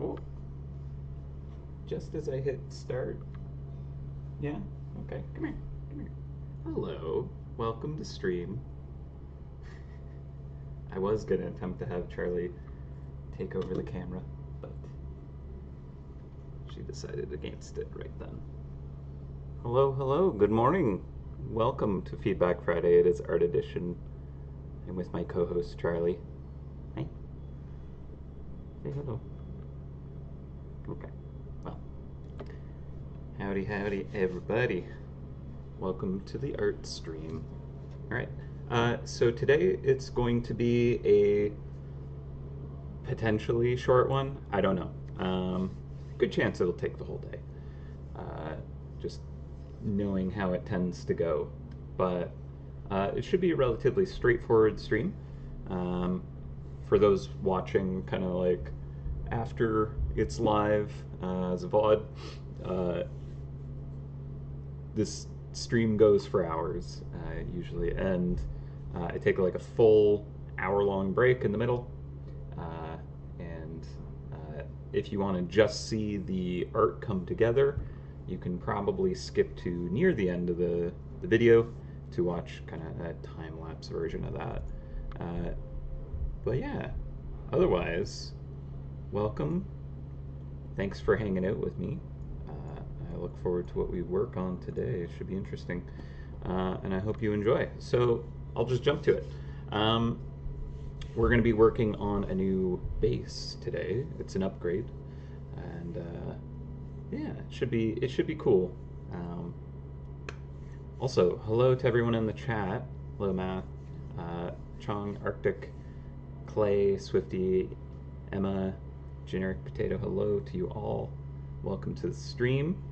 Oh, just as I hit start. Yeah? Okay, come here. Come here. Hello. Welcome to stream. I was going to attempt to have Charlie take over the camera, but she decided against it right then. Hello, hello. Good morning. Welcome to Feedback Friday. It is Art Edition. I'm with my co-host Charlie. Hi. Say hello. Okay. Well, howdy, howdy, everybody. Welcome to the art stream. All right. So today it's going to be a potentially short one. I don't know. Good chance it'll take the whole day. Just knowing how it tends to go. But it should be a relatively straightforward stream. For those watching kind of like after it's live as a VOD, this stream goes for hours usually, and I take like a full hour-long break in the middle. And if you want to just see the art come together, you can probably skip to near the end of the video to watch kind of a time-lapse version of that. But yeah, otherwise, welcome. Thanks for hanging out with me. I look forward to what we work on today. It should be interesting. And I hope you enjoy. So I'll just jump to it. We're going to be working on a new base today. It's an upgrade. And yeah, it should be cool. Also, hello to everyone in the chat. Hello, Matt, Chong, Arctic, Clay, Swifty, Emma, Generic Potato. Hello to you all. Welcome to the stream.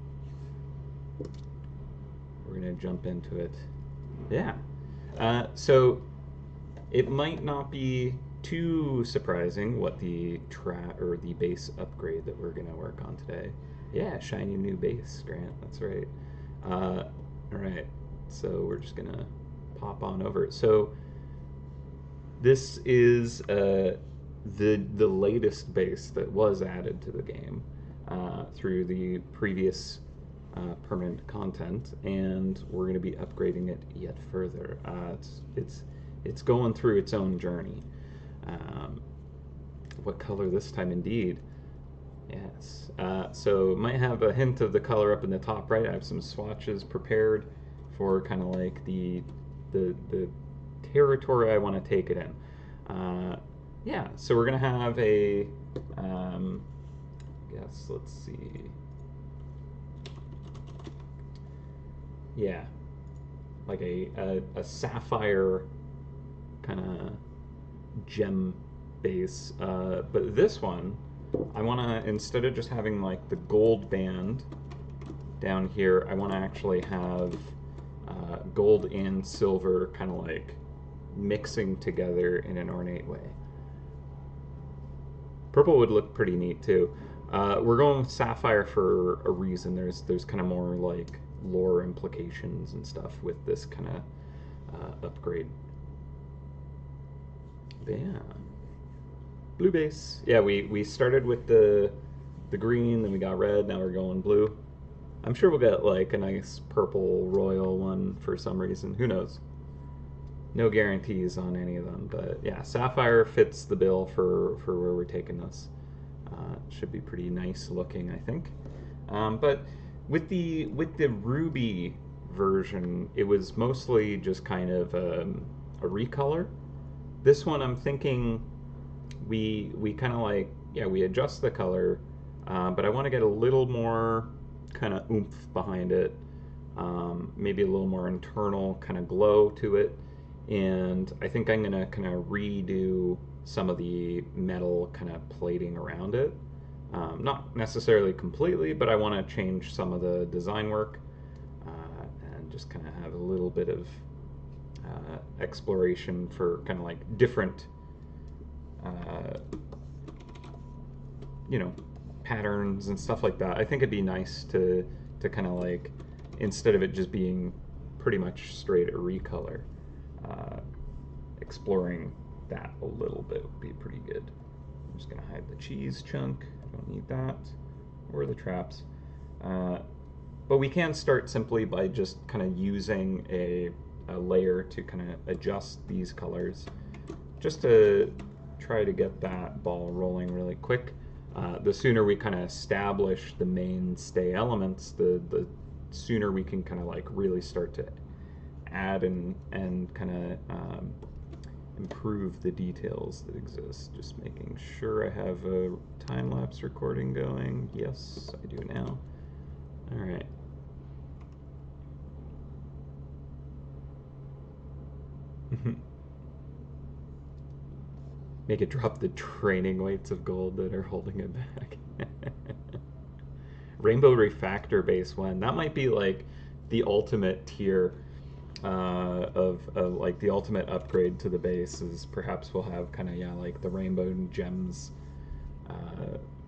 We're gonna jump into it. Yeah. So it might not be too surprising what the base upgrade that we're gonna work on today. Yeah, shiny new base, Grant. That's right. All right. So we're just gonna pop on over. So this is the latest base that was added to the game through the previous permanent content, and we're going to be upgrading it yet further. It's going through its own journey. What color this time, indeed? Yes. So might have a hint of the color up in the top right. I have some swatches prepared for kind of like the territory I want to take it in. Yeah, so we're gonna have a guess, let's see. Yeah, like a sapphire kind of gem base. But this one, I want to, instead of just having like the gold band down here, I want to actually have gold and silver kind of like mixing together in an ornate way. Purple would look pretty neat too. We're going with sapphire for a reason. There's kind of more like lore implications and stuff with this kind of upgrade. But yeah, blue base. Yeah, we started with the green, then we got red. Now we're going blue. I'm sure we'll get like a nice purple royal one for some reason. Who knows? No guarantees on any of them, but yeah, sapphire fits the bill for where we're taking this. Should be pretty nice looking, I think. But with the ruby version, it was mostly just kind of a recolor. This one, I'm thinking we kind of like, yeah, we adjust the color, but I want to get a little more kind of oomph behind it, maybe a little more internal kind of glow to it. And I think I'm gonna kind of redo some of the metal kind of plating around it. Not necessarily completely, but I want to change some of the design work and just kind of have a little bit of exploration for kind of like different, you know, patterns and stuff like that. I think it'd be nice to kind of like, instead of it just being pretty much straight a recolor, exploring that a little bit would be pretty good. I'm just gonna hide the cheese chunk. Don't need that, or the traps. But we can start simply by just kind of using a layer to kind of adjust these colors, just to try to get that ball rolling really quick. The sooner we kind of establish the mainstay elements, the sooner we can kind of like really start to add and kind of improve the details that exist. Just making sure I have a time-lapse recording going. Yes, I do now. All right. Make it drop the training weights of gold that are holding it back. Rainbow Refactor base one. That might be like the ultimate tier of like the ultimate upgrade to the base. Is perhaps we'll have kind of like the Rainbow Gems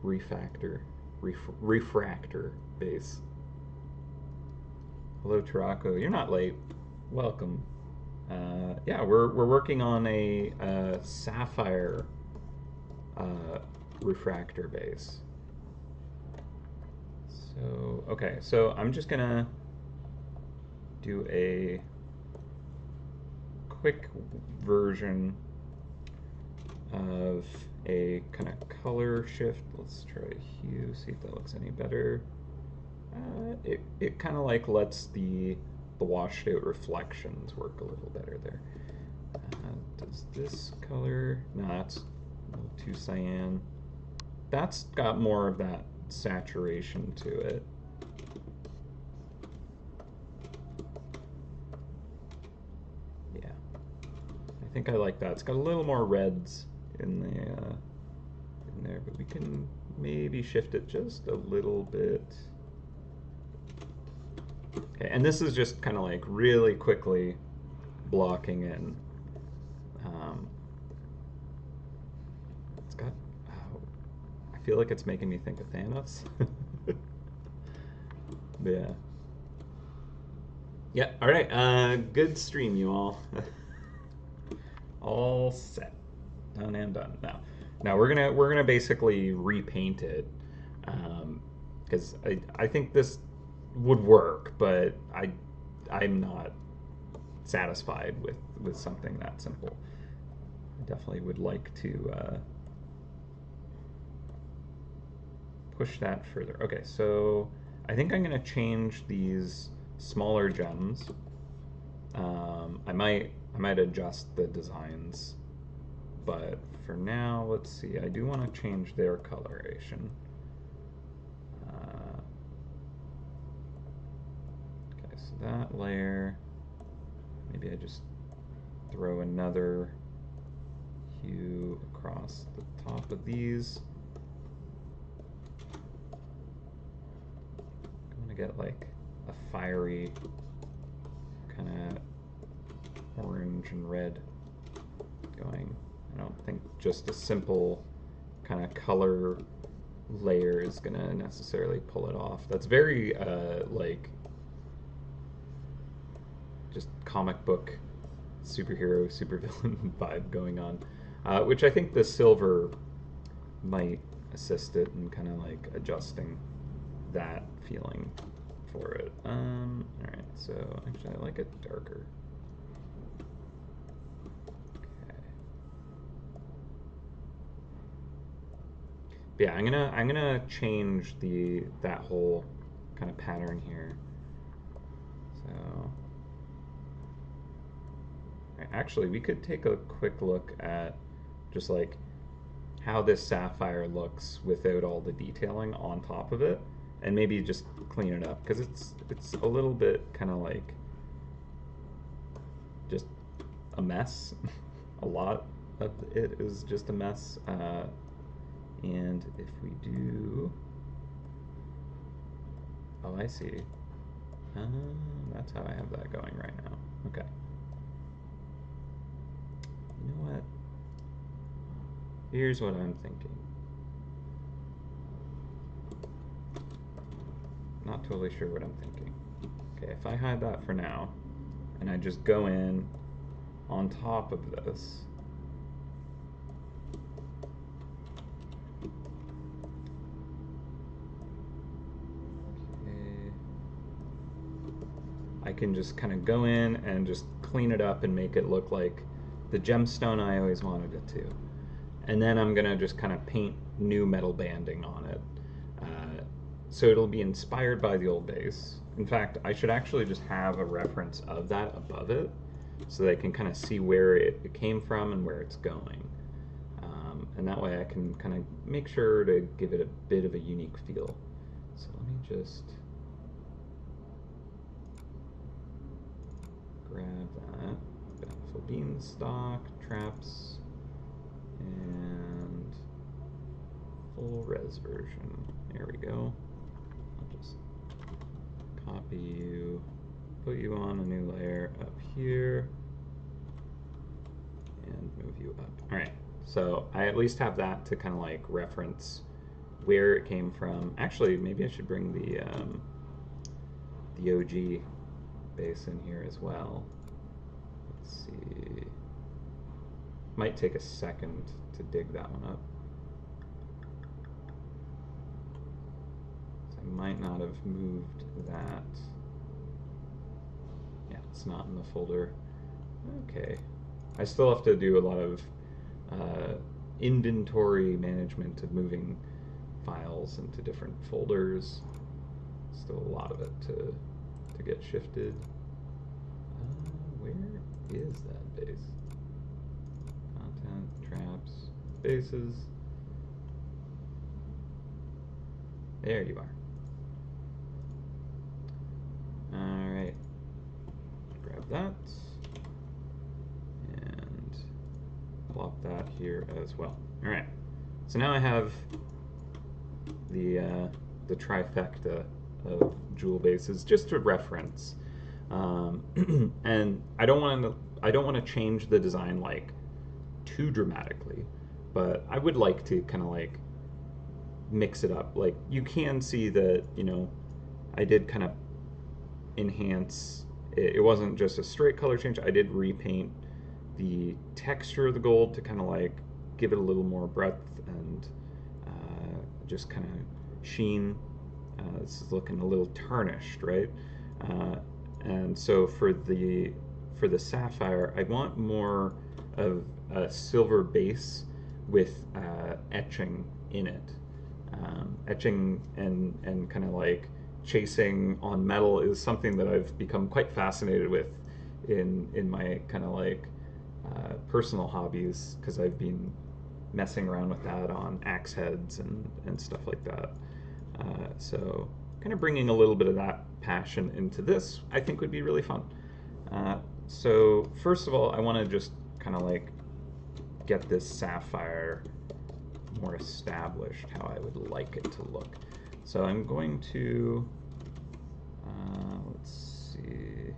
refractor base. Hello, Tarako. You're not late. Welcome. Yeah, we're working on a sapphire refractor base. So okay, so I'm just gonna do a quick version of a kind of color shift. Let's try hue, see if that looks any better. It kind of like lets the washed out reflections work a little better there. Does this color, no, that's a little too cyan. That's got more of that saturation to it. Yeah, I think I like that. It's got a little more reds in there, but we can maybe shift it just a little bit. Okay, and this is just kind of like really quickly blocking in. It's got, oh, I feel like it's making me think of Thanos. Yeah. Yeah, all right, good stream, you all. All set, done and done. Now we're gonna basically repaint it, because I think this would work, but I'm not satisfied with something that simple. I definitely would like to push that further. Okay, so I think I'm gonna change these smaller gems. I might adjust the designs, but for now, let's see. I do want to change their coloration. Okay, so that layer. Maybe I just throw another hue across the top of these. I'm gonna get like a fiery kind of orange and red going. I don't think just a simple kind of color layer is gonna necessarily pull it off. That's very like just comic book superhero, supervillain vibe going on, which I think the silver might assist it in kind of like adjusting that feeling for it. All right, so actually I like it darker. Okay. But yeah, I'm gonna change that whole kind of pattern here. So actually, we could take a quick look at just like how this sapphire looks without all the detailing on top of it, and maybe just clean it up, because it's a little bit kind of like just a mess. A lot of it is just a mess. And if we do, oh, I see. That's how I have that going right now. Okay. You know what? Here's what I'm thinking. Not totally sure what I'm thinking. Okay, if I hide that for now, and I just go in on top of this, I can just kind of go in and just clean it up and make it look like the gemstone I always wanted it to. And then I'm gonna just kind of paint new metal banding on it. So it'll be inspired by the old base. In fact, I should actually just have a reference of that above it so they can kind of see where it came from and where it's going. And that way I can kind of make sure to give it a bit of a unique feel. So let me just grab that. Bountiful beanstalk, traps, and full res version. There we go. I'll just copy you, put you on a new layer up here, and move you up. All right, so I at least have that to kind of like reference where it came from. Actually, maybe I should bring the OG base in here as well. Let's see. Might take a second to dig that one up. So I might not have moved that. Yeah, it's not in the folder. Okay. I still have to do a lot of inventory management of moving files into different folders. Still a lot of it to get shifted. Where is that base? Content, traps, bases. There you are. Alright. Grab that. And plop that here as well. Alright. So now I have the trifecta of jewel bases just to reference. And I don't want to change the design like too dramatically, but I would like to kind of like mix it up. Like you can see that, you know, I did kind of enhance it. It wasn't just a straight color change. I did repaint the texture of the gold to kind of like give it a little more breadth and just kind of sheen. This is looking a little tarnished, right? And so for the sapphire, I want more of a silver base with etching in it. Etching and kind of like chasing on metal is something that I've become quite fascinated with in my kind of like personal hobbies, because I've been messing around with that on axe heads and stuff like that. So kind of bringing a little bit of that passion into this, I think would be really fun. So first of all, I want to just kind of like get this sapphire more established how I would like it to look. So I'm going to, let's see,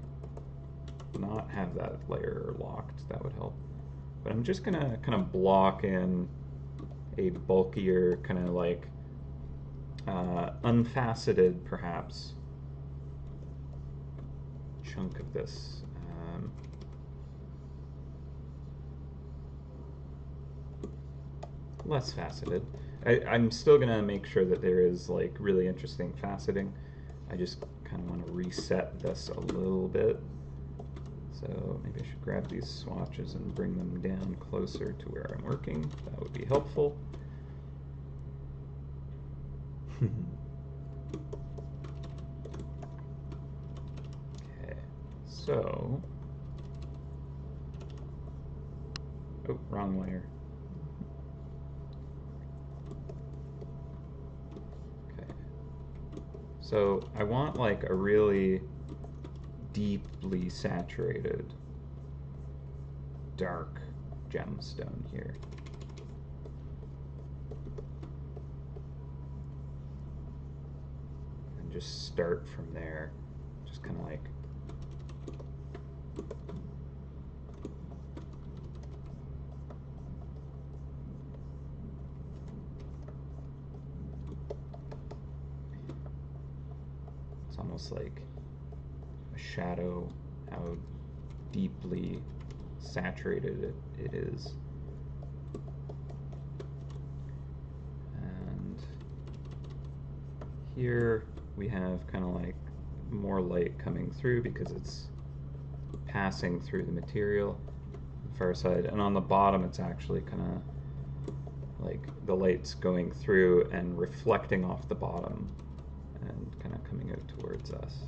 not have that layer locked, that would help. But I'm just gonna kind of block in a bulkier kind of like unfaceted perhaps chunk of this. Less faceted. I'm still gonna make sure that there is like really interesting faceting. I just kind of want to reset this a little bit. So maybe I should grab these swatches and bring them down closer to where I'm working. That would be helpful. Okay, so, oh, wrong layer. Okay, so I want like a really deeply saturated dark gemstone here. And just start from there, just kind of like it's almost like a shadow, how deeply saturated it is. And here we have kind of like more light coming through because it's passing through the material, the far side, and on the bottom it's actually kind of like the light's going through and reflecting off the bottom and kind of coming out towards us.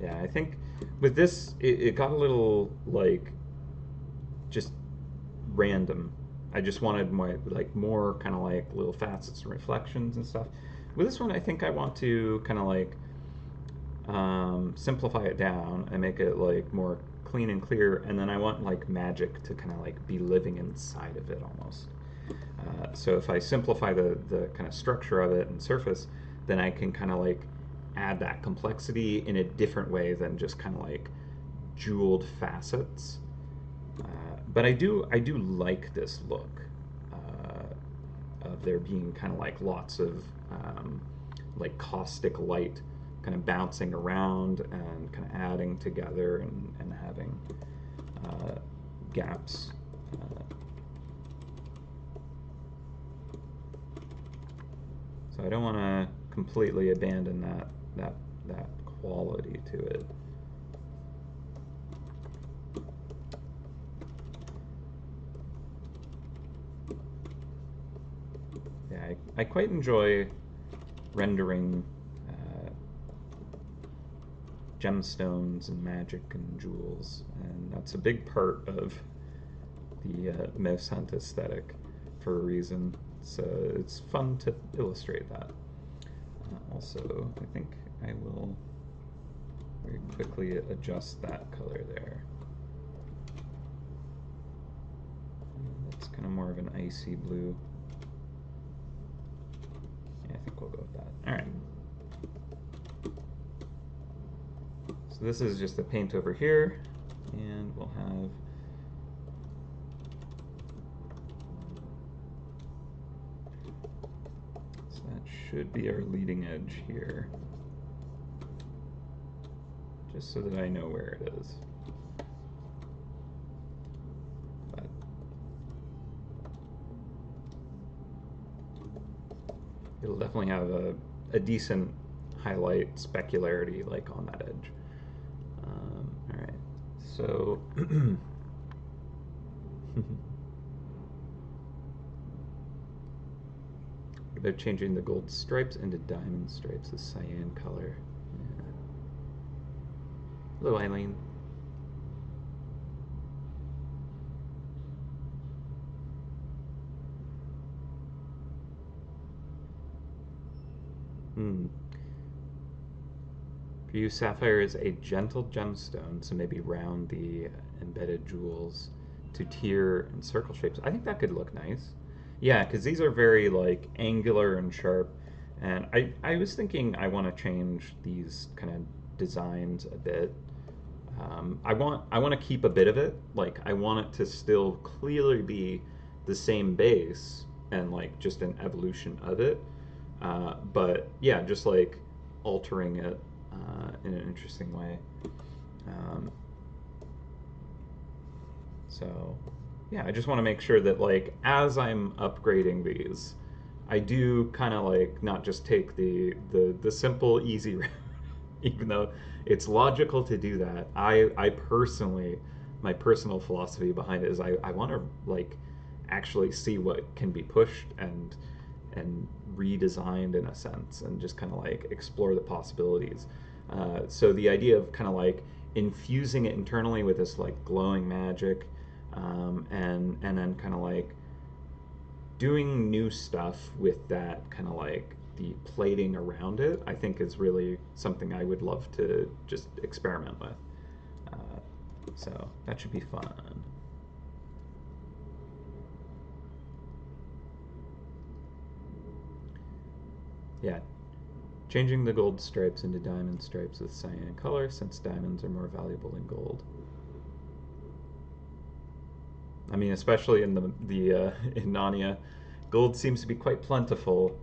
Yeah, I think with this, it got a little like just random. I just wanted more kind of like little facets and reflections and stuff. With this one, I think I want to kind of like simplify it down and make it like more clean and clear, and then I want like magic to kind of like be living inside of it almost. So if I simplify the kind of structure of it and surface, then I can kind of like add that complexity in a different way than just kind of like jeweled facets. But I do like this look of there being kind of like lots of like caustic light kind of bouncing around and kind of adding together and having gaps. So I don't want to completely abandon that quality to it. Yeah, I quite enjoy rendering gemstones and magic and jewels, and that's a big part of the MouseHunt aesthetic for a reason. So it's fun to illustrate that. Also, I think I will very quickly adjust that color there. That's kind of more of an icy blue. Yeah, I think we'll go with that. All right. So this is just the paint over here, and we'll have so that should be our leading edge here, just so that I know where it is. But it'll definitely have a decent highlight specularity like on that edge. All right, so they're changing the gold stripes into diamond stripes, the cyan color. Yeah. Hello, Eileen. For you, sapphire is a gentle gemstone, so maybe round the embedded jewels to tier and circle shapes. I think that could look nice. Yeah, because these are very like angular and sharp, and I was thinking I want to change these kind of designs a bit. I want to keep a bit of it. Like I want it to still clearly be the same base and like just an evolution of it. But yeah, just like altering it in an interesting way. Um, so yeah, I just want to make sure that like as I'm upgrading these, I do kind of like not just take the simple easy route, even though it's logical to do that. I personally, my personal philosophy behind it is I want to like actually see what can be pushed and redesigned in a sense, and just kind of like explore the possibilities. So the idea of kind of like infusing it internally with this like glowing magic, and then kind of like doing new stuff with that kind of like the plating around it, I think is really something I would love to just experiment with. So that should be fun. Yeah, changing the gold stripes into diamond stripes with cyan color, since diamonds are more valuable than gold. I mean, especially in the in Narnia, gold seems to be quite plentiful.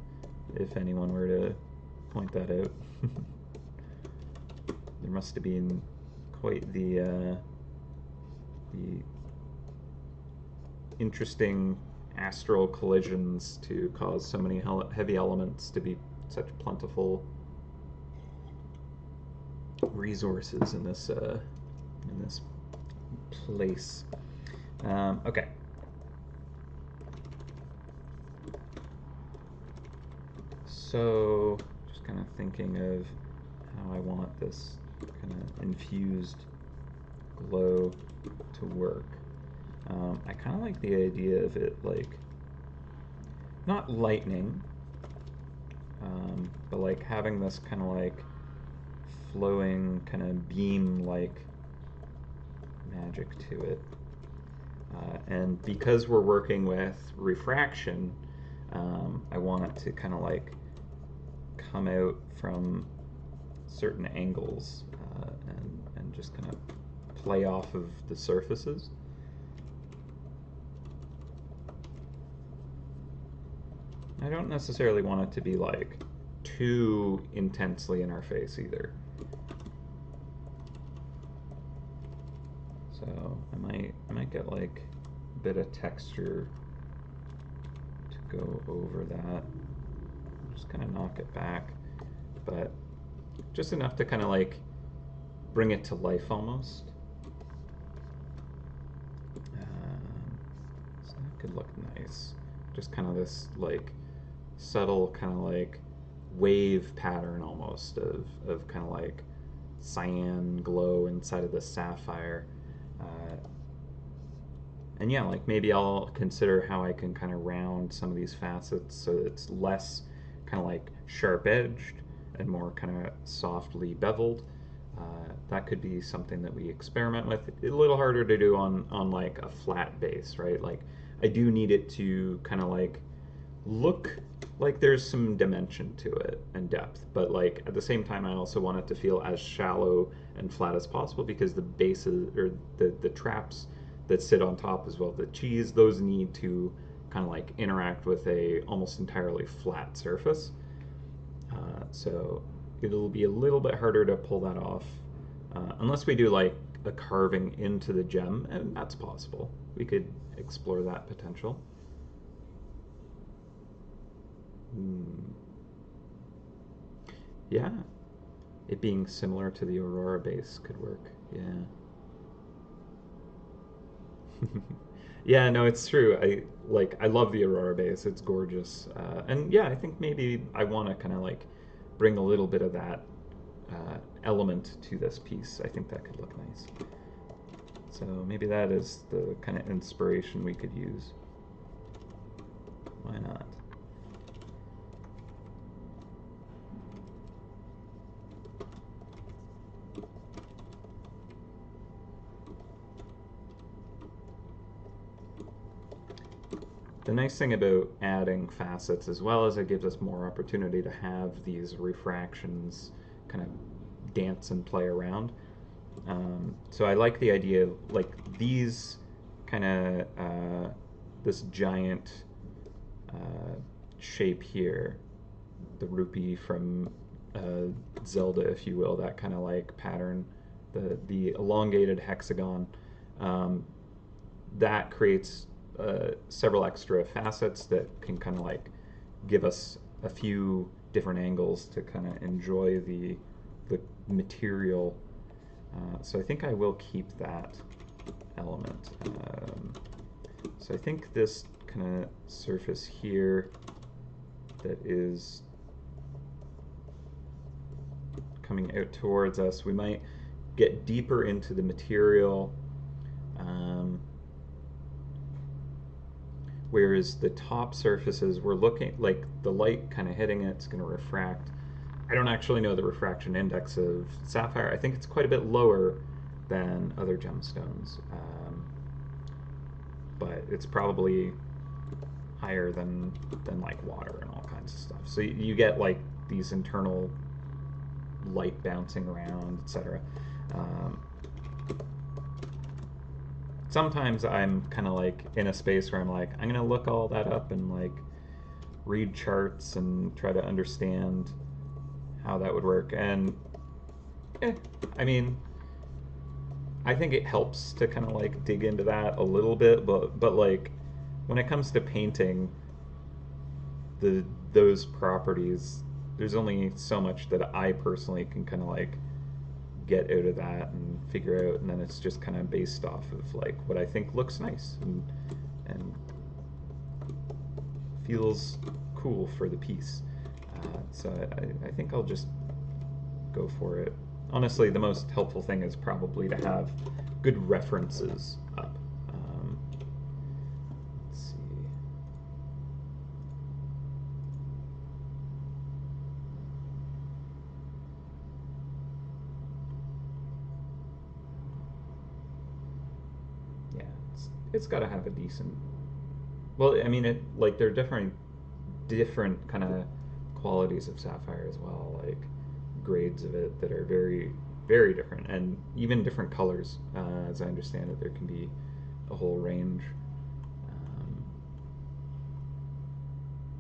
If anyone were to point that out, there must have been quite the interesting astral collisions to cause so many heavy elements to be such plentiful resources in this place. Okay. So, just kind of thinking of how I want this kind of infused glow to work. I kind of like the idea of it like, not lightning, but like having this kind of like flowing kind of beam-like magic to it. And because we're working with refraction, I want it to kind of like come out from certain angles and just kind of play off of the surfaces. I don't necessarily want it to be like too intensely in our face either. So I might get like a bit of texture to go over that. Just kind of knock it back, but just enough to kind of like bring it to life almost. So that could look nice. Just kind of this like subtle kind of like wave pattern almost of kind of like cyan glow inside of the sapphire. And yeah, like maybe I'll consider how I can kind of round some of these facets so it's less kind of like sharp edged and more kind of softly beveled. That could be something that we experiment with. A little harder to do on like a flat base, right? Like I do need it to kind of like look like there's some dimension to it and depth, but like at the same time I also want it to feel as shallow and flat as possible because the bases or the traps that sit on top as well, the cheese, those need to kind of like interact with a almost entirely flat surface. So it'll be a little bit harder to pull that off unless we do like a carving into the gem, and that's possible. We could explore that potential. Yeah, it being similar to the Aurora base could work. Yeah. Yeah, no, it's true. I love the Aurora base. It's gorgeous. And yeah, I think maybe I want to kind of like bring a little bit of that element to this piece. I think that could look nice. So maybe that is the kind of inspiration we could use. Why not? The nice thing about adding facets as well is it gives us more opportunity to have these refractions kind of dance and play around. So I like the idea of like these kind of this giant shape here, the rupee from Zelda, if you will, that kind of like pattern, the elongated hexagon, that creates several extra facets that can kind of like give us a few different angles to kind of enjoy the material. So I think I will keep that element. So I think this kind of surface here that is coming out towards us, we might get deeper into the material, whereas the top surfaces, we're looking like the light kind of hitting it's going to refract. I don't actually know the refraction index of sapphire. I think it's quite a bit lower than other gemstones, but it's probably higher than like water and all kinds of stuff. So you get like these internal light bouncing around, etc. Sometimes I'm kind of like in a space where I'm like, I'm gonna look all that up and like read charts and try to understand how that would work. And I mean, I think it helps to kind of like dig into that a little bit, but like when it comes to painting, those properties there's only so much that I personally can kind of like get out of that and figure out, and then it's just kind of based off of like what I think looks nice and feels cool for the piece. So I think I'll just go for it. Honestly, the most helpful thing is probably to have good references up. Let's see. Yeah, it's got to have a decent. Well, I mean, it like there are different kind of qualities of sapphire as well, like grades of it that are very different, and even different colors. As I understand it, there can be a whole range.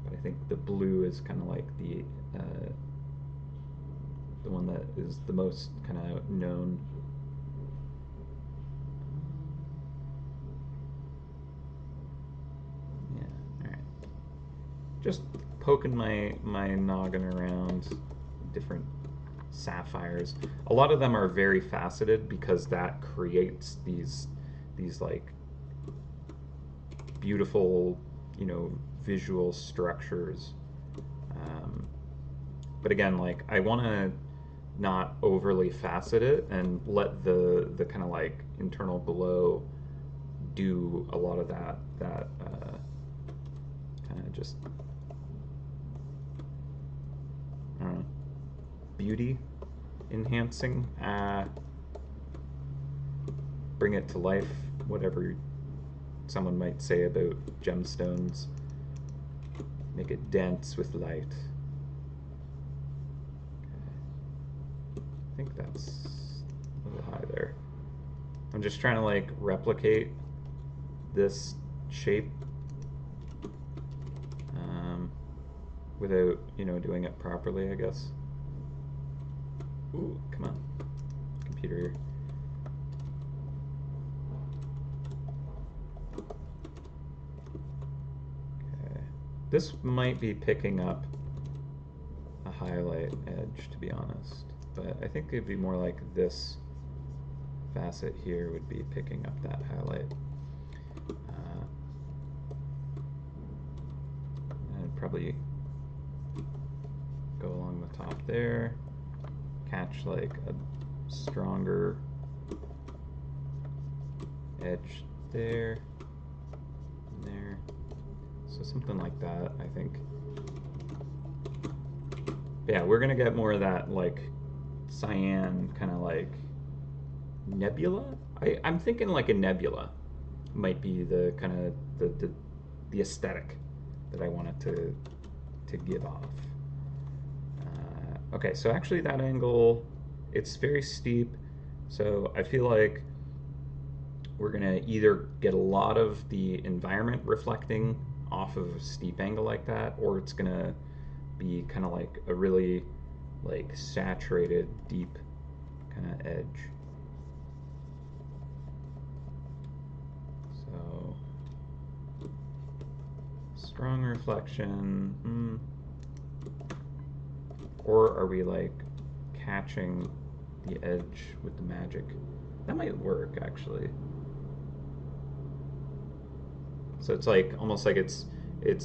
But I think the blue is kind of like the one that is the most kind of known. Yeah, all right. Just poking my noggin around different sapphires. A lot of them are very faceted because that creates these like beautiful, you know, visual structures. But again, like I want to not overly facet it and let the kind of like internal glow do a lot of that kind of just I don't know, beauty enhancing, bring it to life, whatever someone might say about gemstones. Make it dance with light. Okay. I think that's a little high there. I'm just trying to like replicate this shape without, you know, doing it properly, I guess. Ooh, come on, computer. Okay, this might be picking up a highlight edge, to be honest, but I think it'd be more like this facet here would be picking up that highlight. I'd probably go along the top there, catch like a stronger edge there and there. So something like that, I think. Yeah, we're gonna get more of that like cyan kind of like nebula. I'm thinking like a nebula might be the kind of the aesthetic that I wanted to give off. Okay, so actually that angle, it's very steep, so I feel like we're gonna either get a lot of the environment reflecting off of a steep angle like that, or it's gonna be kind of like a really like saturated, deep kind of edge. So strong reflection. Or are we like catching the edge with the magic? That might work actually. So it's like almost like it's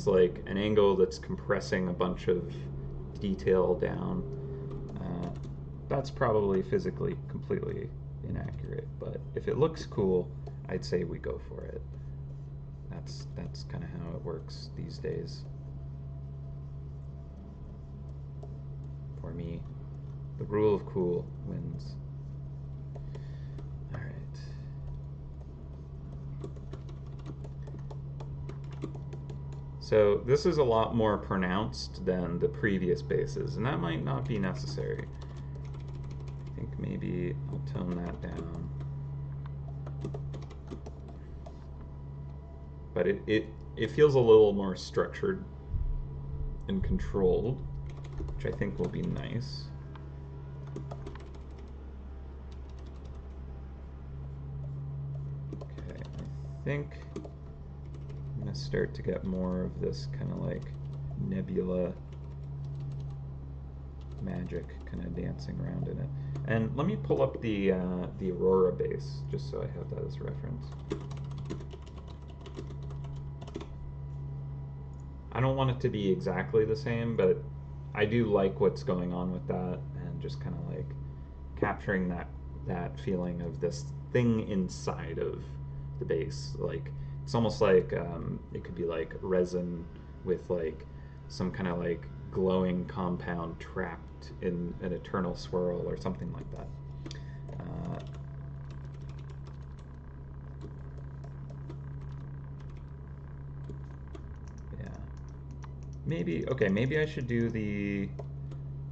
like an angle that's compressing a bunch of detail down. That's probably physically completely inaccurate, but if it looks cool, I'd say we go for it. That's kind of how it works these days. For me, the rule of cool wins. All right. So this is a lot more pronounced than the previous bases, and that might not be necessary. I think maybe I'll tone that down. But it feels a little more structured and controlled, which I think will be nice. Okay, I think I'm going to start to get more of this kind of like nebula magic kind of dancing around in it. And let me pull up the Aurora base just so I have that as reference. I don't want it to be exactly the same, but I do like what's going on with that, and just kind of like capturing that feeling of this thing inside of the base. Like it's almost like it could be like resin with like some kind of like glowing compound trapped in an eternal swirl or something like that. Uh, yeah. Maybe, okay, maybe I should do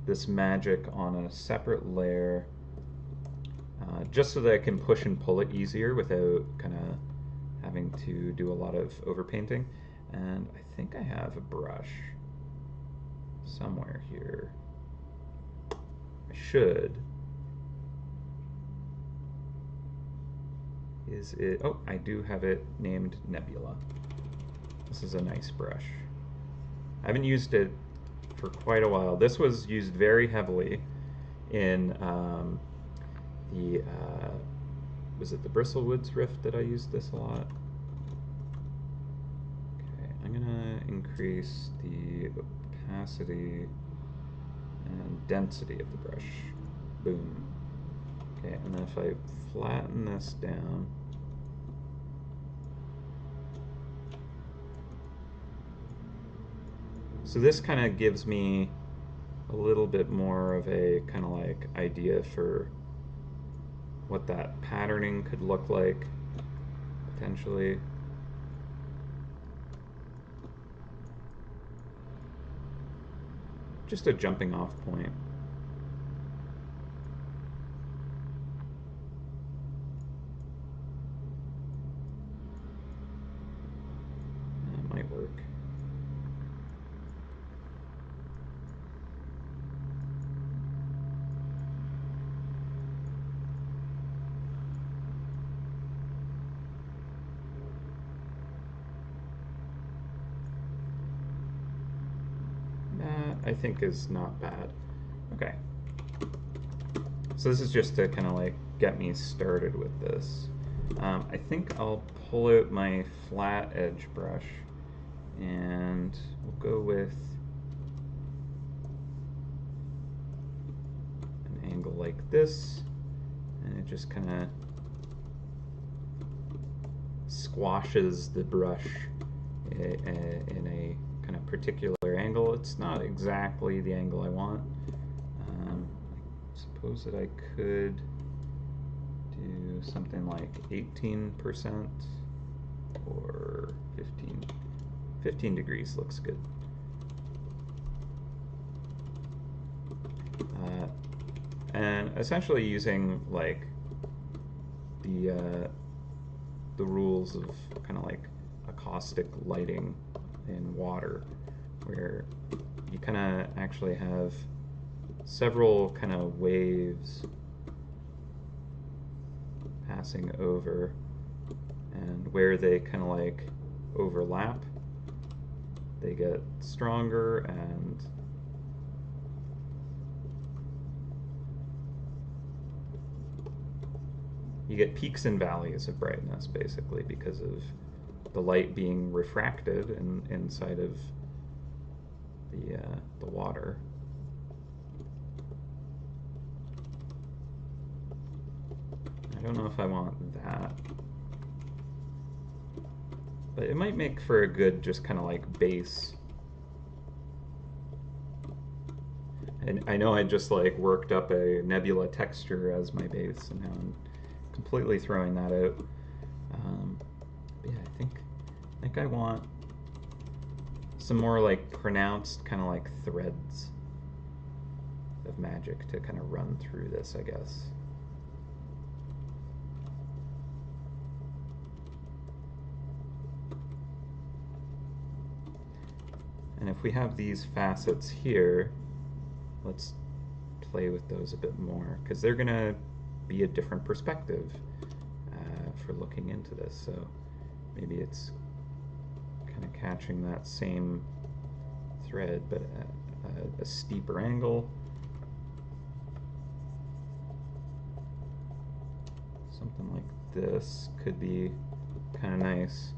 this magic on a separate layer, just so that I can push and pull it easier without kind of having to do a lot of overpainting. And I think I have a brush somewhere here. I should. Is it? Oh, I do have it named Nebula. This is a nice brush. I haven't used it for quite a while. This was used very heavily in the was it the Bristlewoods Rift that I used this a lot? Okay, I'm gonna increase the opacity and density of the brush. Boom. Okay, and then if I flatten this down, so this kind of gives me a little bit more of a kind of like idea for what that patterning could look like potentially. Just a jumping off point. That might work. That I think is not bad. Okay. So this is just to kind of like get me started with this. I think I'll pull out my flat edge brush and we'll go with an angle like this, and it just kind of squashes the brush in a kind of particular angle. It's not exactly the angle I want. I suppose that I could do something like 18% or 15. 15 degrees looks good. And essentially using like the rules of kind of like acoustic lighting in water, where you kind of actually have several kind of waves passing over, and where they kind of like overlap, they get stronger, and you get peaks and valleys of brightness basically because of the light being refracted inside of the water. I don't know if I want that, but it might make for a good just kind of like base. And I know I just like worked up a nebula texture as my base, and now I'm completely throwing that out. But yeah, I think I want some more like pronounced kind of like threads of magic to kind of run through this, I guess. And if we have these facets here, let's play with those a bit more, because they're going to be a different perspective for looking into this. So maybe it's kind of catching that same thread, but at a steeper angle. something like this could be kind of nice.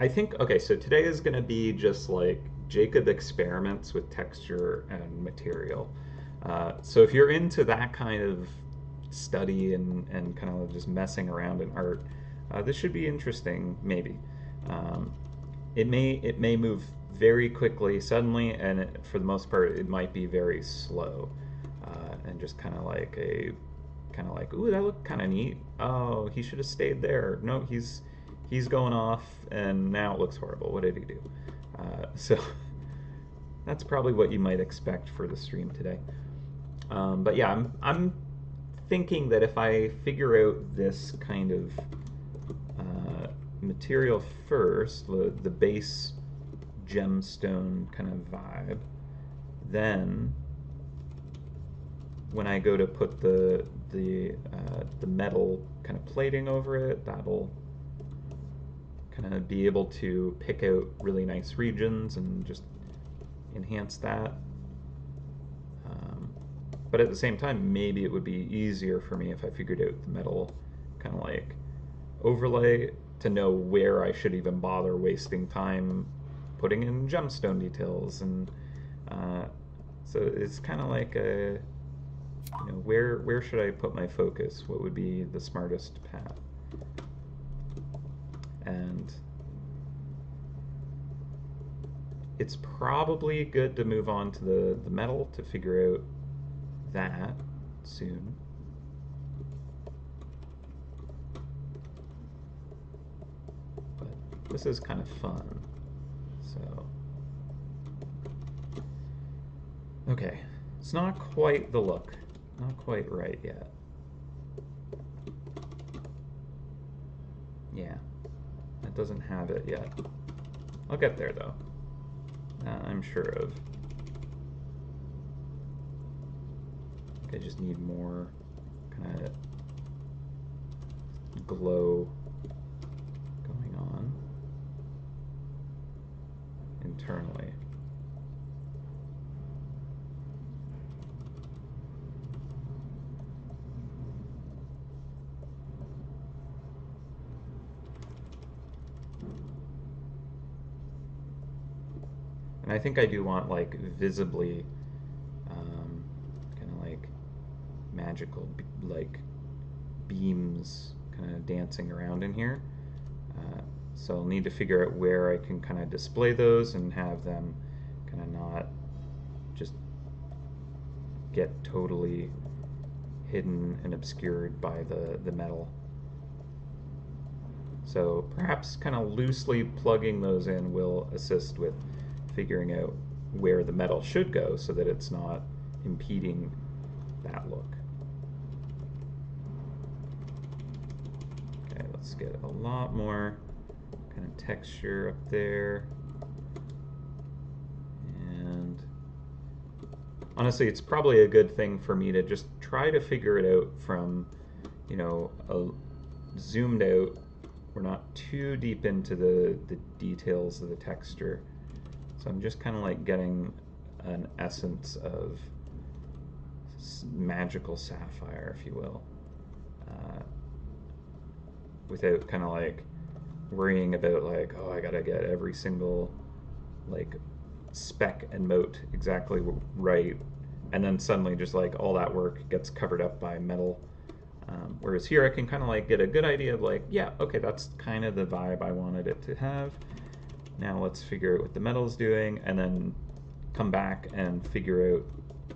I think, okay, so today is going to be just like Jacob experiments with texture and material. So if you're into that kind of study and kind of just messing around in art, this should be interesting, maybe. Um, it may move very quickly suddenly, and for the most part, it might be very slow, and just kind of like, ooh, that looked kind of neat. Oh, he should have stayed there. No, he's going off, and now it looks horrible. What did he do? So that's probably what you might expect for the stream today. But yeah, I'm thinking that if I figure out this kind of material first, the base gemstone kind of vibe, then when I go to put the metal kind of plating over it, that'll kind of be able to pick out really nice regions and just enhance that. But at the same time, maybe it would be easier for me if I figured out the metal kind of like overlay to know where I should even bother wasting time putting in gemstone details. And so it's kind of like a, where should I put my focus? What would be the smartest path? And it's probably good to move on to the metal to figure out that soon. But this is kind of fun. So, okay, it's not quite the look, not quite right yet. Yeah, it doesn't have it yet. I'll get there though. I'm sure of. I just need more kind of glow going on internally. And I think I do want like visibly kind of like magical like beams kind of dancing around in here. So I'll need to figure out where I can kind of display those and have them kind of not just get totally hidden and obscured by the metal. So perhaps kind of loosely plugging those in will assist with figuring out where the metal should go so that it's not impeding that look. Okay, let's get a lot more kind of texture up there. And honestly, it's probably a good thing for me to just try to figure it out from, a zoomed out. We're not too deep into the details of the texture. So I'm just kind of like getting an essence of magical sapphire, if you will, without kind of like worrying about like, oh, I gotta get every single like speck and mote exactly right, and then suddenly just like all that work gets covered up by metal. Whereas here I can kind of like get a good idea of like, yeah, okay, that's kind of the vibe I wanted it to have. Now let's figure out what the metal's doing, and then come back and figure out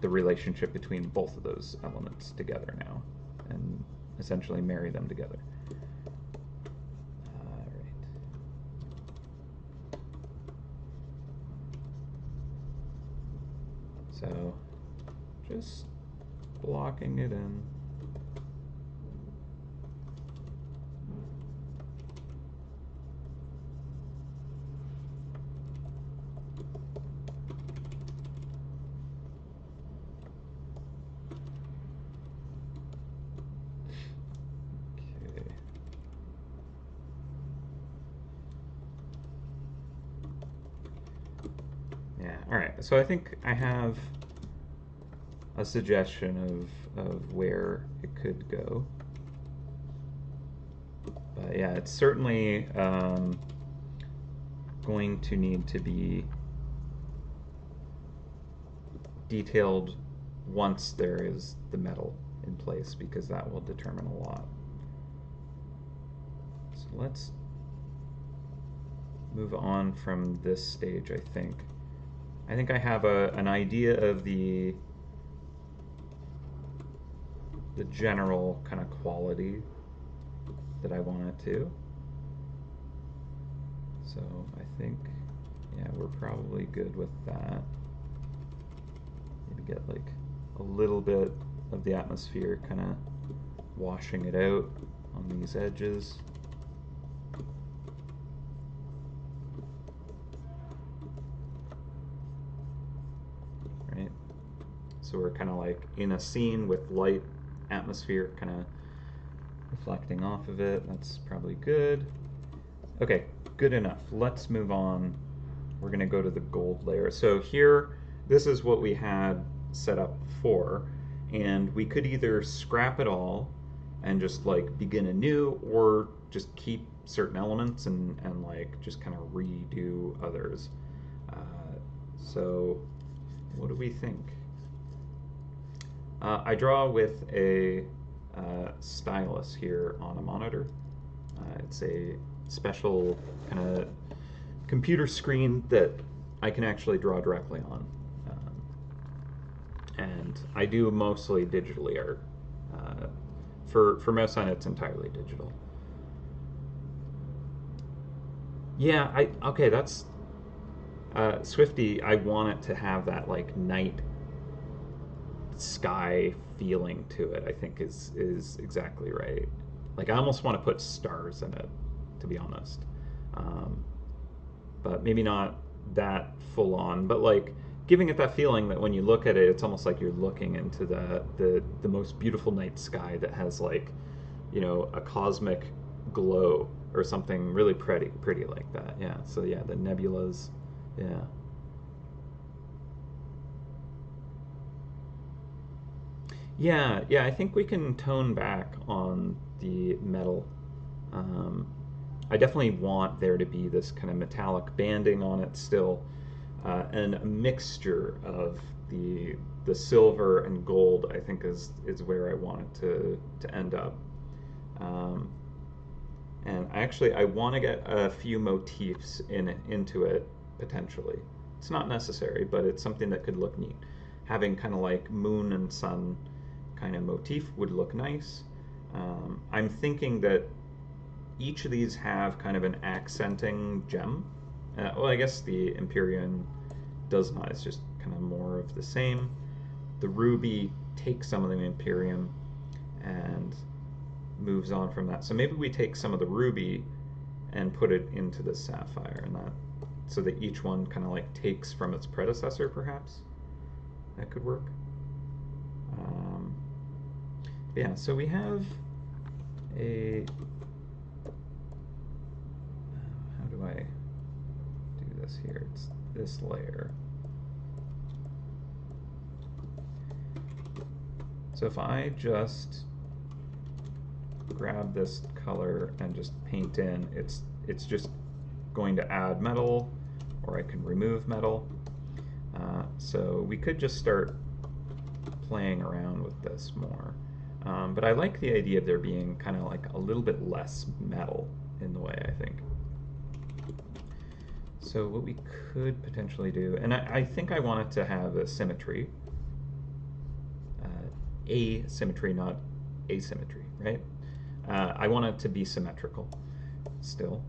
the relationship between both of those elements together now, and essentially marry them together. All right. So just blocking it in. Yeah, all right, so I think I have a suggestion of where it could go. But yeah, it's certainly going to need to be detailed once there is the metal in place, because that will determine a lot. So let's move on from this stage, I think. I think I have an idea of the general kind of quality that I want it to. So I think, yeah, we're probably good with that. Maybe get like a little bit of the atmosphere kind of washing it out on these edges. Right? So we're kind of like in a scene with light, atmosphere kind of reflecting off of it. That's probably good. Okay, good enough. Let's move on. We're going to go to the gold layer. So here, this is what we had set up before, and we could either scrap it all and just like begin anew, or just keep certain elements and like just kind of redo others. So what do we think? I draw with a stylus here on a monitor. It's a special kind of computer screen that I can actually draw directly on. And I do mostly digitally art. For MouseHunt, it's entirely digital. Yeah, okay, that's Swifty. I want it to have that like night sky feeling to it. I think is exactly right. Like I almost want to put stars in it, to be honest. But maybe not that full on. But like giving it that feeling that when you look at it, it's almost like you're looking into the most beautiful night sky that has like, you know, a cosmic glow or something really pretty like that. Yeah. So yeah, the nebulas. Yeah. Yeah, I think we can tone back on the metal. Um, I definitely want there to be this kind of metallic banding on it still, and a mixture of the silver and gold. I think is where I want it to end up. Um, and actually, I want to get a few motifs into it potentially. It's not necessary, but it's something that could look neat. Having kind of like moon and sun kind of motif would look nice. I'm thinking that each of these have kind of an accenting gem. Well, I guess the Empyrean does not. It's just kind of more of the same. The ruby takes some of the Imperium and moves on from that. So maybe we take some of the ruby and put it into the sapphire, and that so that each one kind of like takes from its predecessor, perhaps. That could work. Yeah, so we have a how do I do this here? It's this layer. So if I just grab this color and just paint in, it's just going to add metal, or I can remove metal. So we could just start playing around with this more. But I like the idea of there being kind of like a little bit less metal in the way, I think. So what we could potentially do, and I think I want it to have a symmetry. Asymmetry, not asymmetry, right? I want it to be symmetrical still,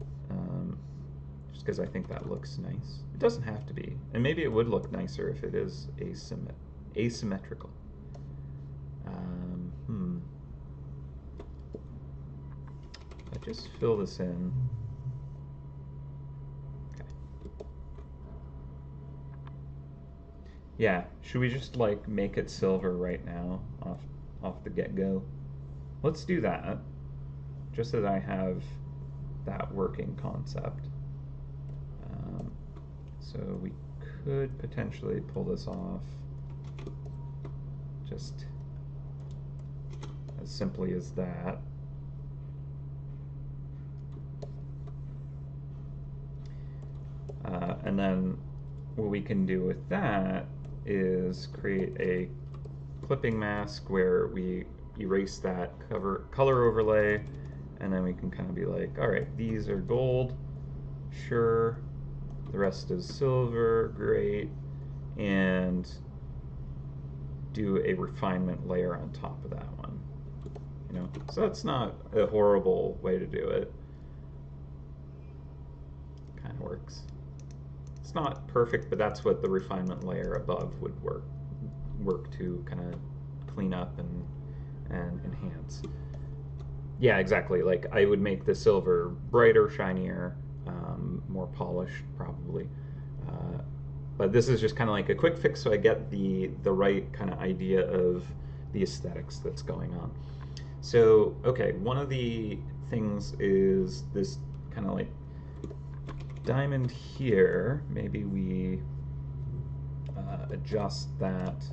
just because I think that looks nice. It doesn't have to be, and maybe it would look nicer if it is asymmetrical. I just fill this in. Okay. Yeah, should we just like make it silver right now off the get-go? Let's do that, just so that I have that working concept. So we could potentially pull this off just as simply as that. And then what we can do with that is create a clipping mask where we erase that color overlay, and then we can kind of be like, all right, these are gold, sure, the rest is silver, great, and do a refinement layer on top of that one. You know, so that's not a horrible way to do it. Kind of works. It's not perfect, but that's what the refinement layer above would work to kind of clean up and enhance. Yeah, exactly. Like I would make the silver brighter, shinier, more polished probably. But this is just kind of like a quick fix so I get the right kind of idea of the aesthetics that's going on. So, okay, one of the things is this kind of like diamond here. Maybe we adjust that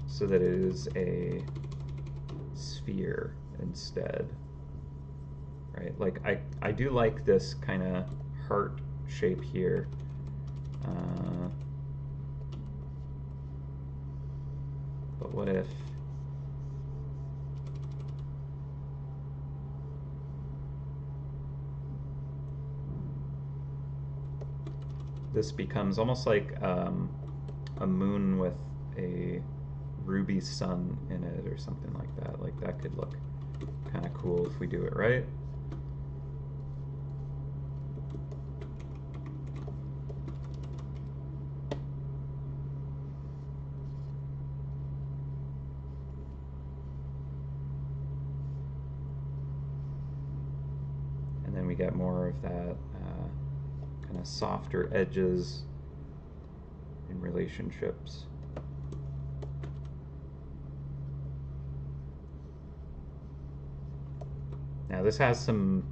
so that it is a sphere instead, right? Like I do like this kind of heart shape here. But what if this becomes almost like a moon with a ruby sun in it or something like that. Like that could look kind of cool if we do it right. And then we get more of that kind of softer edges in relationships. Now this has some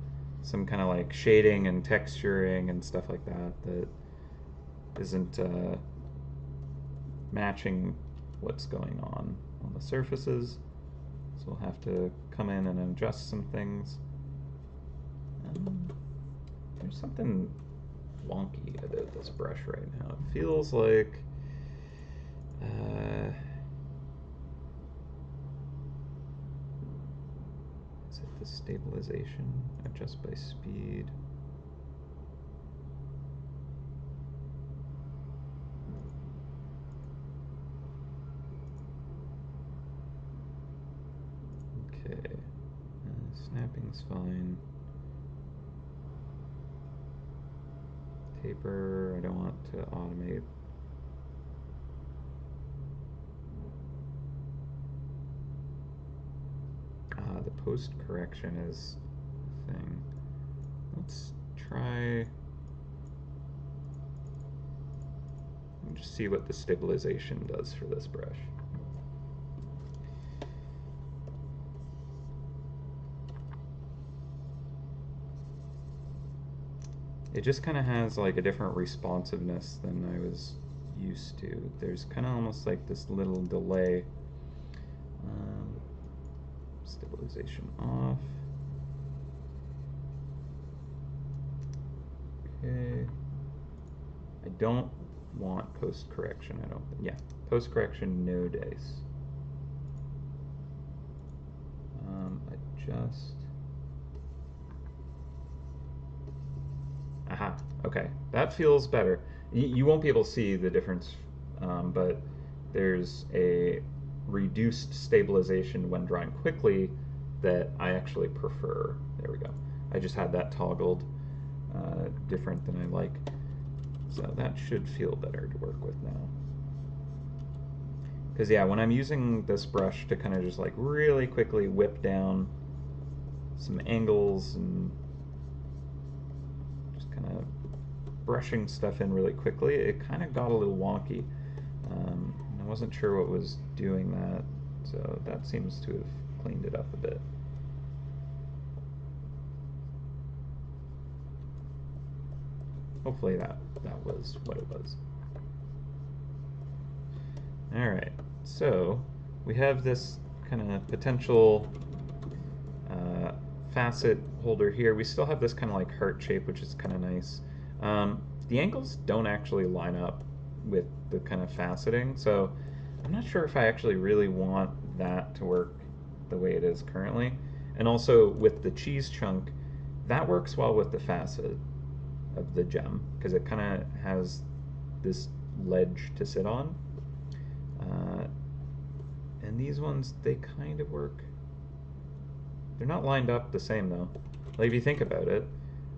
kind of like shading and texturing and stuff like that that isn't matching what's going on the surfaces. So we'll have to come in and adjust some things. There's something wonky about this brush right now. It feels like is it the stabilization? Adjust by speed. Okay, snapping's fine. Taper, I don't want to automate. The post correction is a thing. Let's try and just see what the stabilization does for this brush. It just kind of has like a different responsiveness than I was used to. There's kind of almost like this little delay. Stabilization off. Okay. I don't want post correction. I don't. Yeah, post correction, no dice. Adjust. Aha, okay, that feels better. You won't be able to see the difference, but there's a reduced stabilization when drawing quickly that I actually prefer. There we go. I just had that toggled different than I like. So that should feel better to work with now. Because yeah, when I'm using this brush to kind of just like really quickly whip down some angles and kind of brushing stuff in really quickly, it kind of got a little wonky. I wasn't sure what was doing that, so that seems to have cleaned it up a bit. Hopefully that was what it was. All right, So we have this kind of potential uh, facet holder here. We still have this kind of like heart shape, which is kind of nice. The angles don't actually line up with the kind of faceting, so I'm not sure if I actually really want that to work the way it is currently. And also with the cheese chunk, that works well with the facet of the gem because it kind of has this ledge to sit on. Uh, and these ones, they kind of work. They're not lined up the same though. Like if you think about it,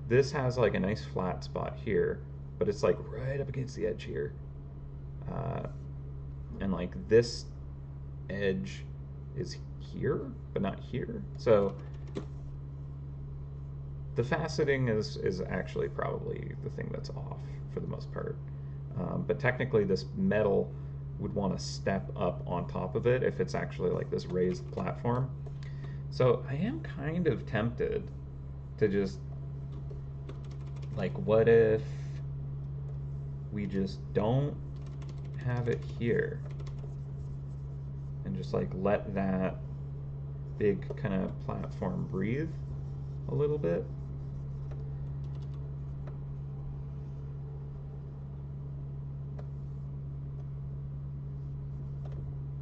this has like a nice flat spot here, but it's like right up against the edge here. And like this edge is here, but not here. So the faceting is actually probably the thing that's off for the most part. But technically this metal would want to step up on top of it if it's actually like this raised platform. So I am kind of tempted to just, like, what if we just don't have it here and just like let that big kind of platform breathe a little bit.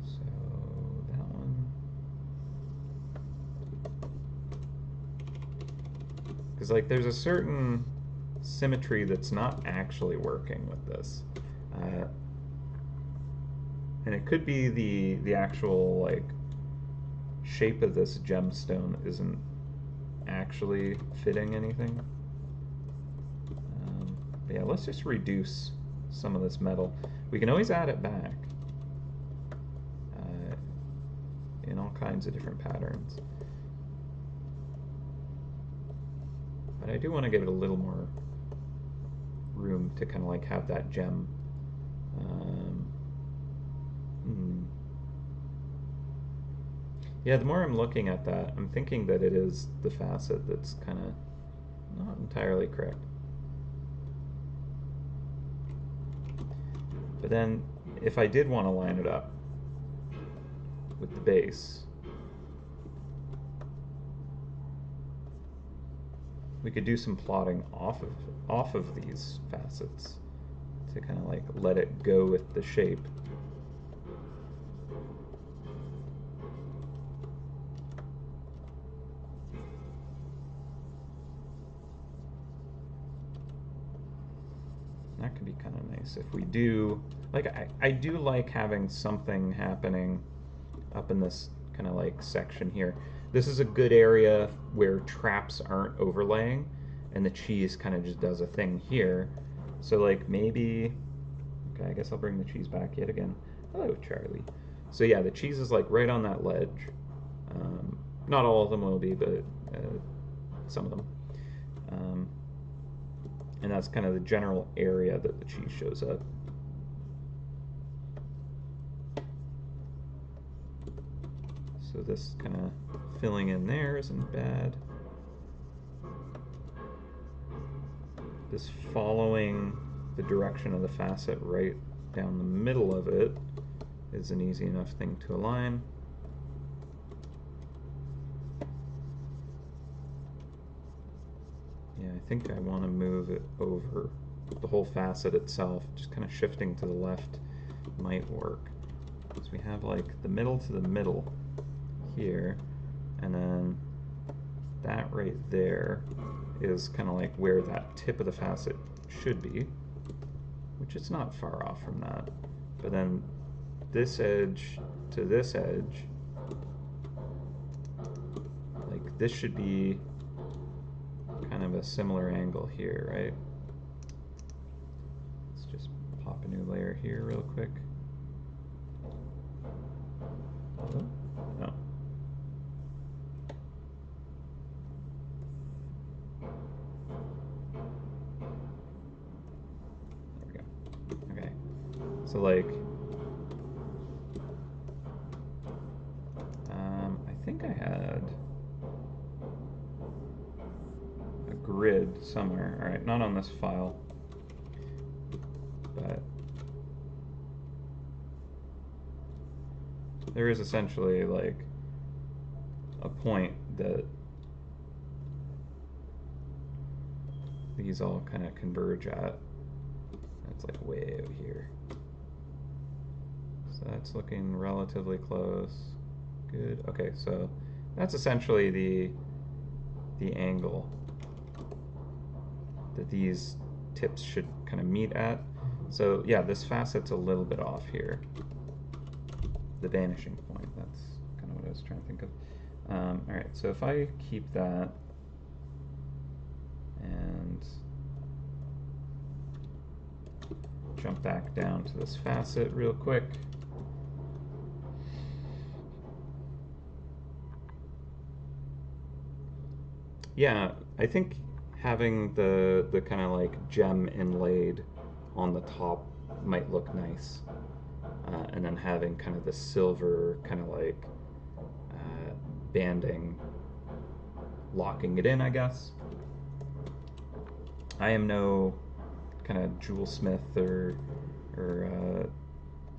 So that one, because like there's a certain symmetry that's not actually working with this. And it could be the actual like shape of this gemstone isn't actually fitting anything. But yeah, let's just reduce some of this metal. We can always add it back in all kinds of different patterns. But I do want to give it a little more room to kind of like have that gem. Yeah, the more I'm looking at that, I'm thinking that it is the facet that's kind of not entirely correct. But then, if I did want to line it up with the base, we could do some plotting off of these facets to kind of like let it go with the shape. That could be kind of nice if we do, like, I do like having something happening up in this kind of like section here. This is a good area where traps aren't overlaying and the cheese kind of just does a thing here. So like maybe, okay, I guess I'll bring the cheese back yet again. Hello, Charlie. So yeah, the cheese is like right on that ledge. Not all of them will be, but some of them. And that's kind of the general area that the cheese shows up. So this kind of filling in there isn't bad. This following the direction of the facet right down the middle of it is an easy enough thing to align. Yeah, I think I want to move it over the whole facet itself. Just kind of shifting to the left might work. So we have like the middle to the middle here, and then that right there is kind of like where that tip of the facet should be, which is not far off from that. But then this edge to this edge, like this should be kind of a similar angle here, right? Let's just pop a new layer here real quick. Oh, no. There we go. Okay. So like, I think I had a grid somewhere. All right, not on this file, but there is essentially like a point that these all kind of converge at. It's like way out here. So that's looking relatively close. Good. Okay, so that's essentially the angle that these tips should kind of meet at. So yeah, this facet's a little bit off here. The vanishing point, that's kind of what I was trying to think of. All right, so if I keep that and jump back down to this facet real quick. Yeah, I think having the kind of like gem inlaid on the top might look nice. And then having kind of the silver kind of like banding locking it in, I guess. I am no kind of jewel smith or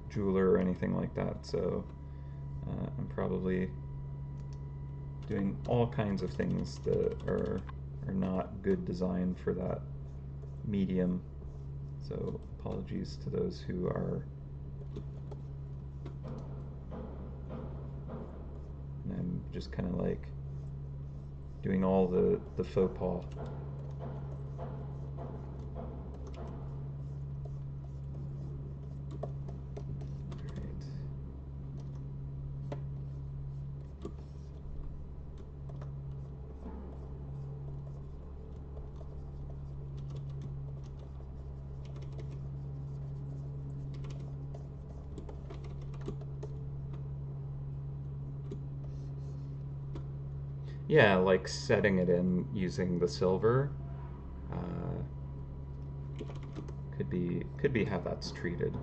jeweler or anything like that, so I'm probably doing all kinds of things that are not good design for that medium. So apologies to those who are. And I'm just kind of like doing all the faux pas. Yeah, like setting it in using the silver could be how that's treated.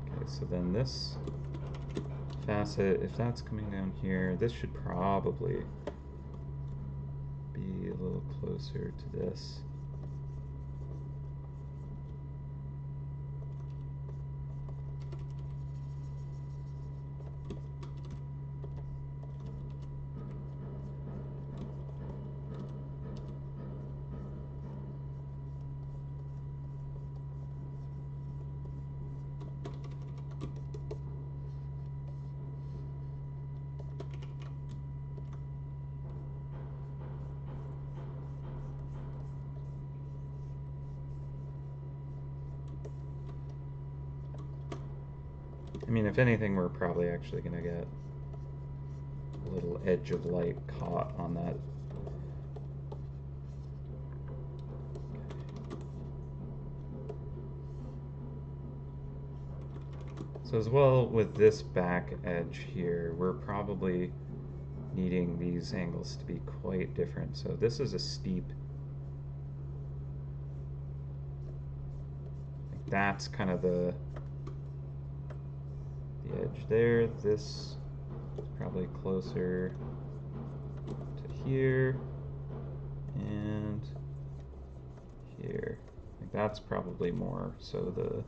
Okay, so then this facet, if that's coming down here, this should probably be a little closer to this. I mean, if anything, we're probably actually going to get a little edge of light caught on that. So as well with this back edge here, we're probably needing these angles to be quite different. So this is a steep. That's kind of the edge there. This is probably closer to here and here. That's probably more so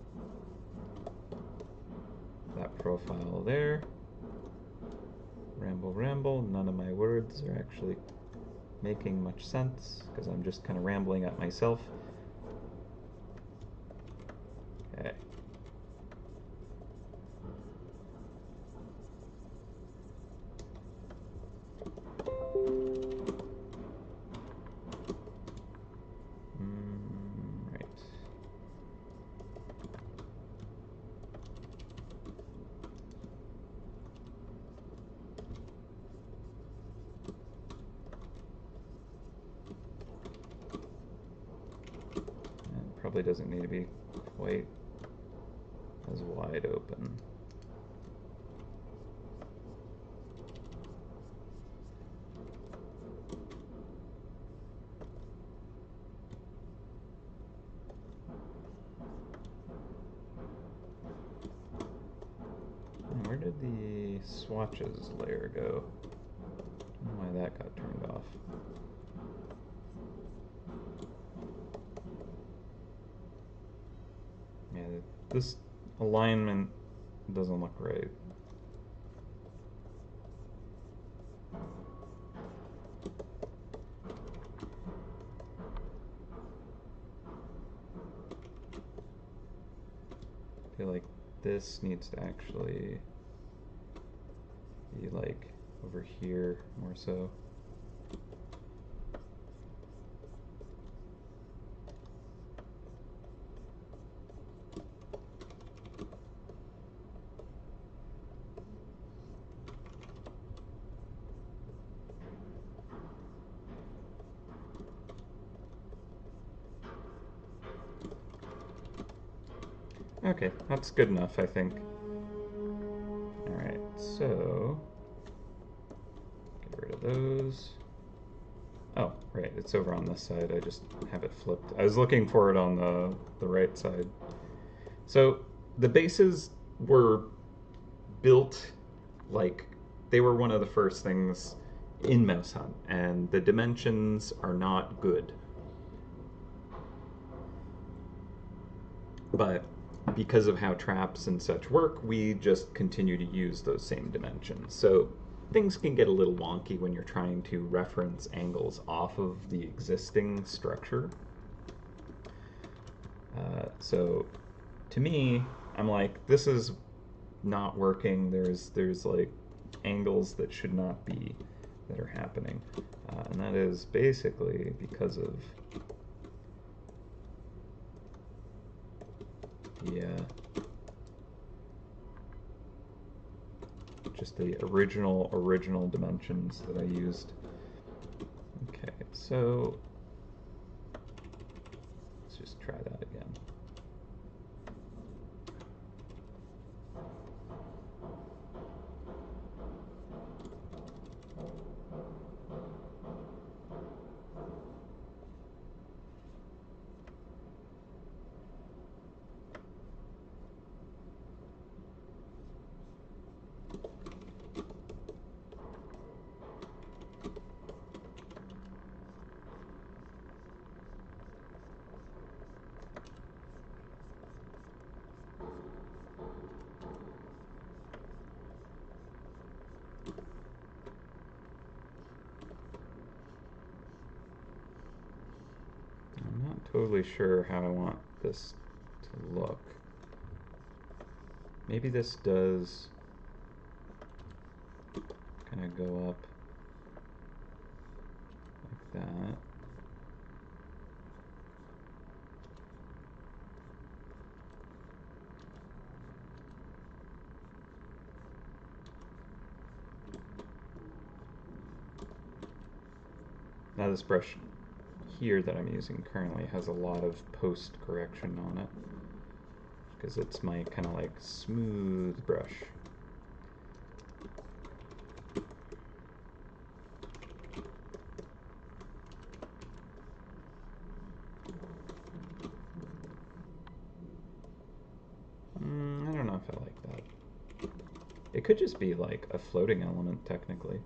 that profile there. Ramble, ramble. None of my words are actually making much sense because I'm just kind of rambling at myself. Okay. Right. It probably doesn't need to be quite as wide open. And where did the swatches layer go? I don't know why that got turned off. Yeah, this alignment doesn't look right. feel like this needs to actually be like over here more so. Okay, that's good enough, I think. Alright, so get rid of those. Oh, right, it's over on this side. I just have it flipped. I was looking for it on the right side. So the bases were built like they were one of the first things in MouseHunt, and the dimensions are not good. But because of how traps and such work, we just continue to use those same dimensions. So things can get a little wonky when you're trying to reference angles off of the existing structure. So to me, I'm like, this is not working. There's like angles that should not be that are happening, and that is basically because of just the original dimensions that I used. Okay, so let's just try that again. I'm not totally sure how I want this to look. Maybe this does kind of go up like that. Now this brush here that I'm using currently has a lot of post correction on it because it's my kind of like smooth brush. I don't know if I like that. It could just be like a floating element technically.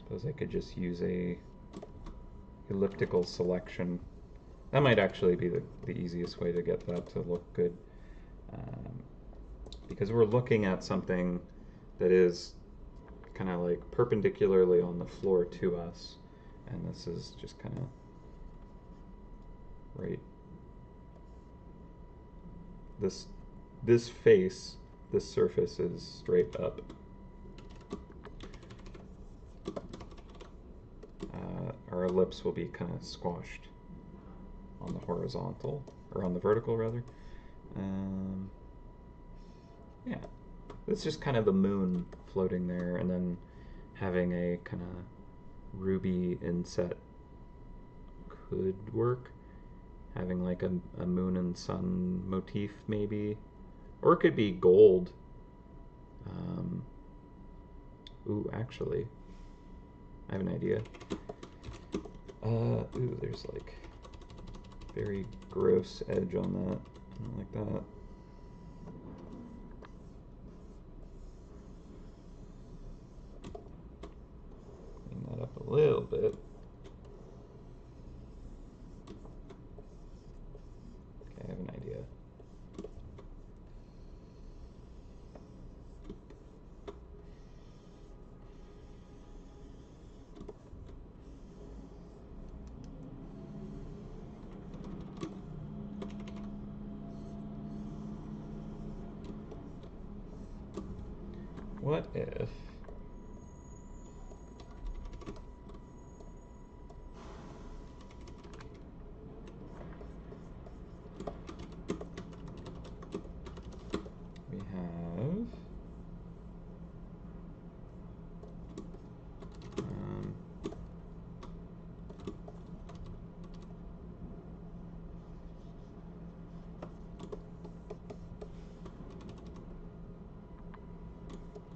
Suppose I could just use a elliptical selection. That might actually be the easiest way to get that to look good. Because we're looking at something that is kind of like perpendicularly on the floor to us, and this is just kind of right. This face, this surface is straight up. Our ellipse will be kind of squashed on the horizontal, or on the vertical rather. Yeah, it's just kind of the moon floating there, and then having a kind of ruby inset could work. Having like a moon and sun motif maybe, or it could be gold. Ooh, actually, I have an idea. Ooh, there's like very gross edge on that. I don't like that. what if we have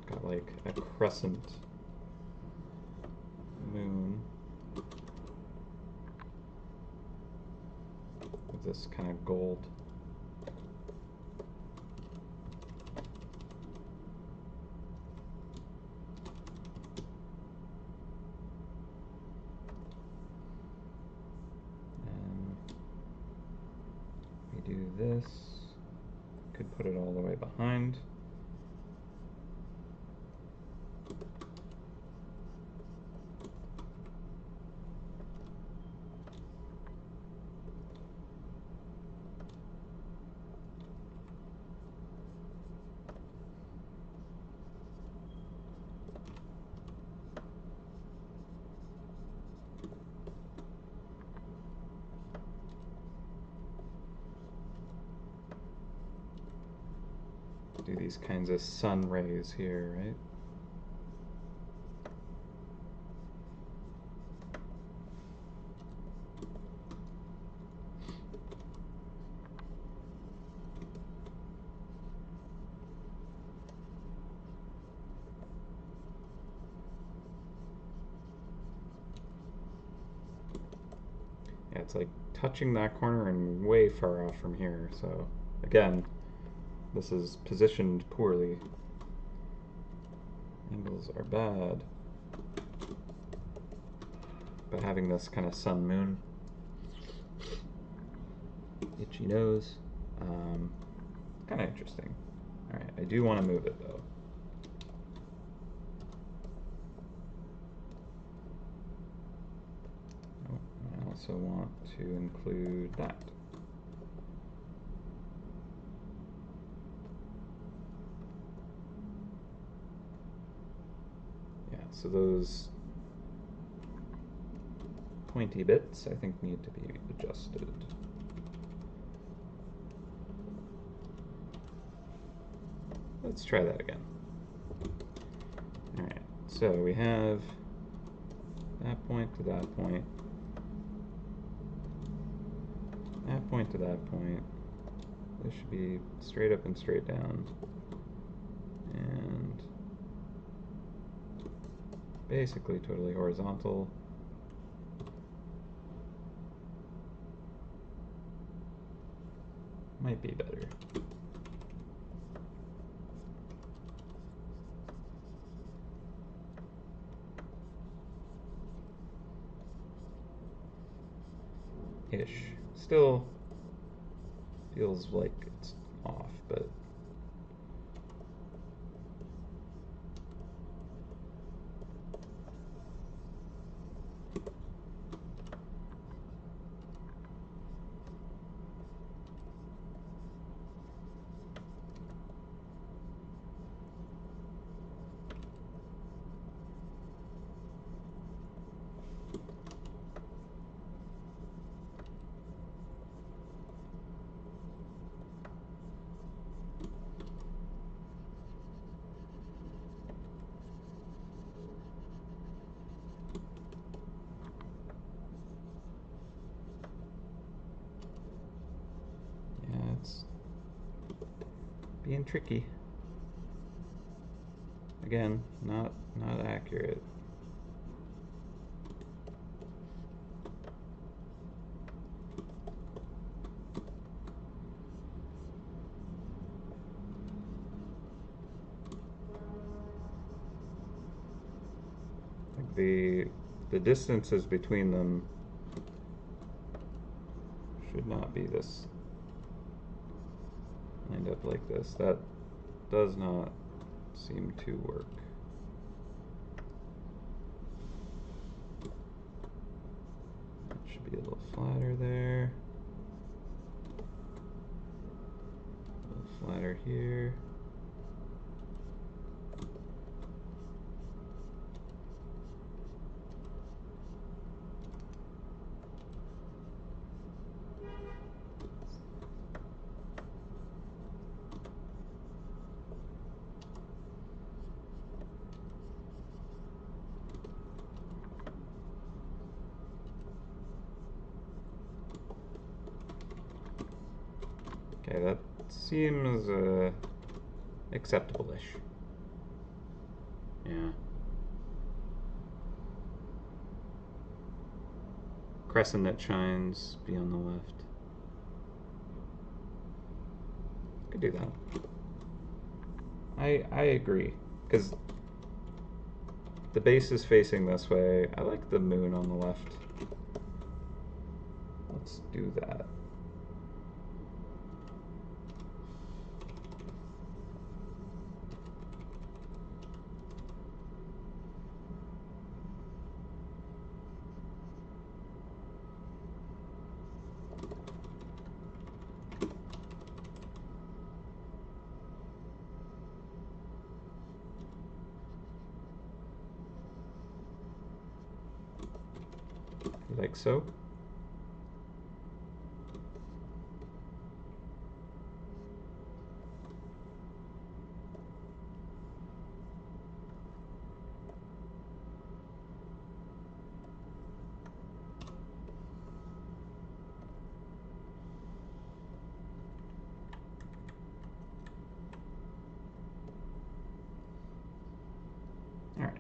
got like a crescent moon with this kind of gold. We do this, could put it all the way behind. Do these kinds of sun rays here, right? Yeah, it's like touching that corner and way far off from here, so again, this is positioned poorly. Angles are bad. But having this kind of sun moon, itchy nose, kind of interesting. Alright, I do want to move it though. Oh, I also want to include that. So those pointy bits, I think, need to be adjusted. Let's try that again. Alright, so we have that point to that point, that point to that point. This should be straight up and straight down. And basically totally horizontal. Might be better. Ish. Still feels like it's off, but it's being tricky. Again, not accurate. Like the distances between them should not be this lined up like this. That does not seem to work. It should be a little flatter there. A little flatter here. Okay, that seems acceptable-ish. Yeah. Crescent that shines, be on the left. Could do that. I agree, because the base is facing this way. I like the moon on the left. Let's do that. Like so. All right.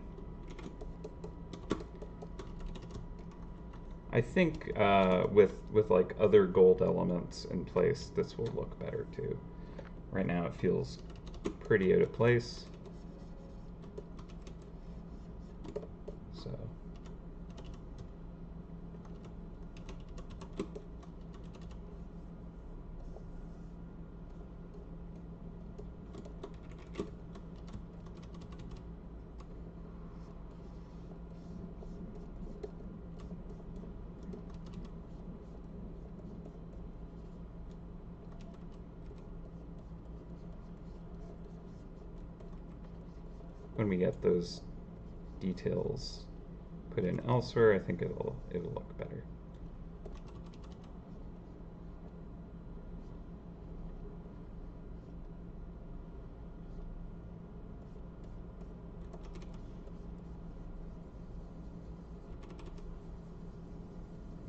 I think with like other gold elements in place, this will look better too. Right now it feels pretty out of place. So when we get those details put in elsewhere, I think it'll look better.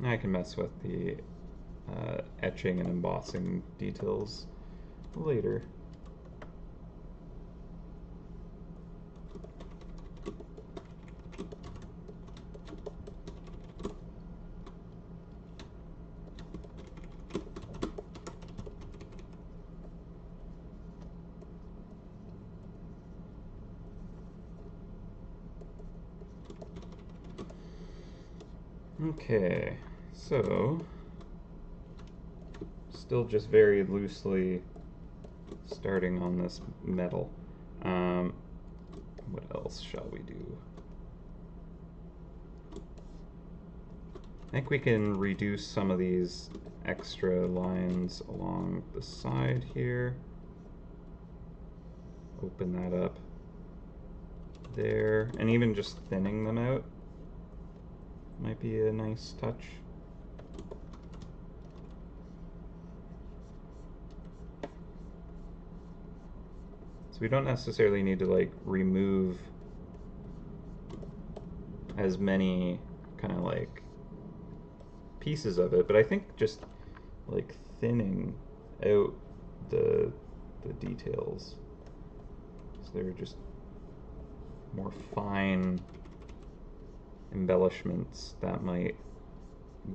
I can mess with the etching and embossing details later. Okay, so still just very loosely starting on this metal. What else shall we do? I think we can reduce some of these extra lines along the side here. Open that up there, and even just thinning them out might be a nice touch. So we don't necessarily need to like remove as many kind of like pieces of it, but I think just like thinning out the details, so they're just more fine embellishments that might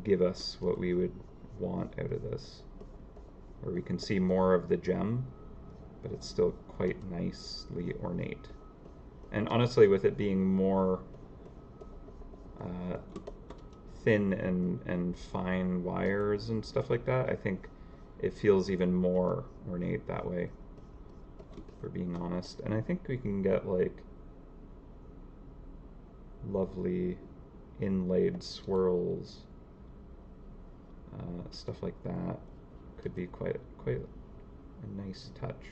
give us what we would want out of this, where we can see more of the gem, but it's still quite nicely ornate. And honestly, with it being more thin and fine wires and stuff like that, I think it feels even more ornate that way, for being honest. And I think we can get like lovely inlaid swirls, stuff like that could be quite a nice touch.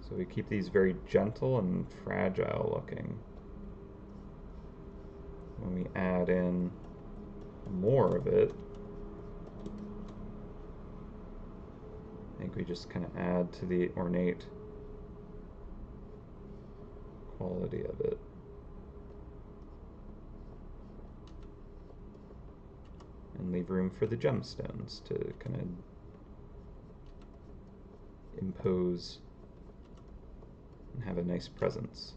So we keep these very gentle and fragile looking. When we add in more of it, I think we just kind of add to the ornate quality of it. leave room for the gemstones to kind of impose and have a nice presence.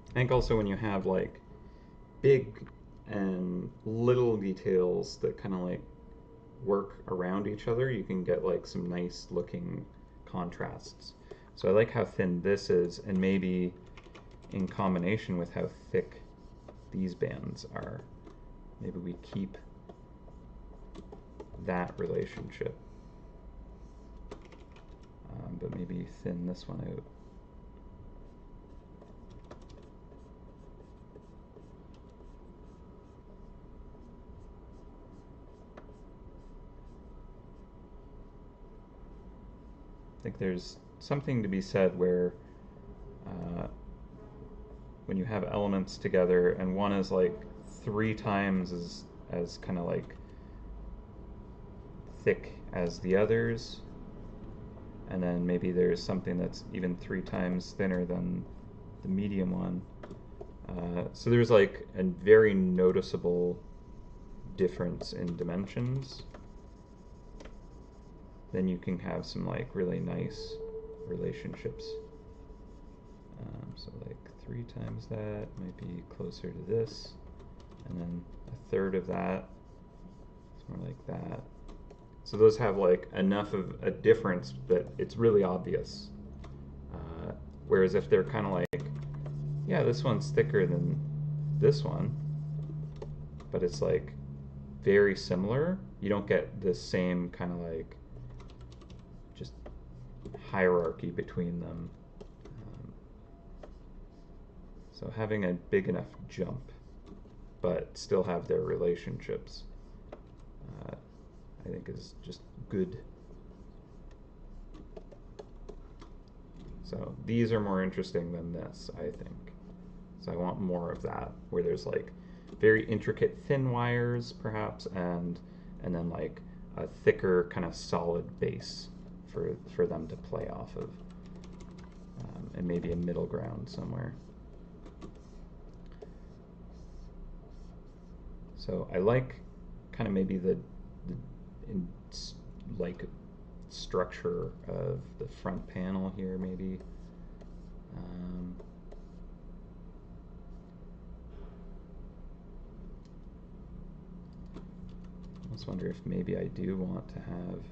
I think also when you have like big and little details that kind of like work around each other, you can get like some nice looking contrasts. So I like how thin this is, and maybe in combination with how thick these bands are, maybe we keep that relationship, but maybe thin this one out. I think there's something to be said where when you have elements together and one is like 3 times as kind of like thick as the others, and then maybe there's something that's even 3 times thinner than the medium one. So there's like a very noticeable difference in dimensions. Then you can have some like really nice relationships. So like 3 times that might be closer to this, and then 1/3 of that, it's more like that. So those have like enough of a difference that it's really obvious. Whereas if they're kind of like, yeah, this one's thicker than this one, but it's like very similar, you don't get this same kind of like just hierarchy between them. So having a big enough jump, but still have their relationships, I think is just good. So these are more interesting than this, I think. So I want more of that, where there's like very intricate thin wires, perhaps, and then like a thicker kind of solid base for them to play off of, and maybe a middle ground somewhere. So I like kind of maybe the like structure of the front panel here, maybe. I just wonder if maybe I do want to have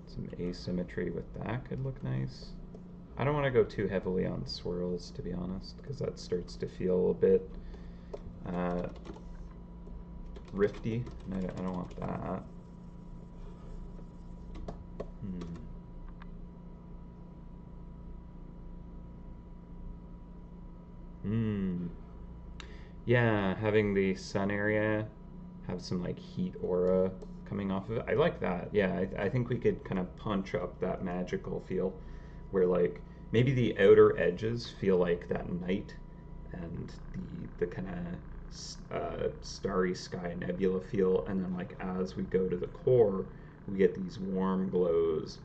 some asymmetry with that. Could look nice. I don't want to go too heavily on swirls, to be honest, because that starts to feel a bit rifty, and I don't want that. Yeah, having the sun area have some like heat aura coming off of it. I like that. Yeah, I think we could kind of punch up that magical feel where like maybe the outer edges feel like that night, and the kind of starry sky nebula feel, and then like as we go to the core, we get these warm glows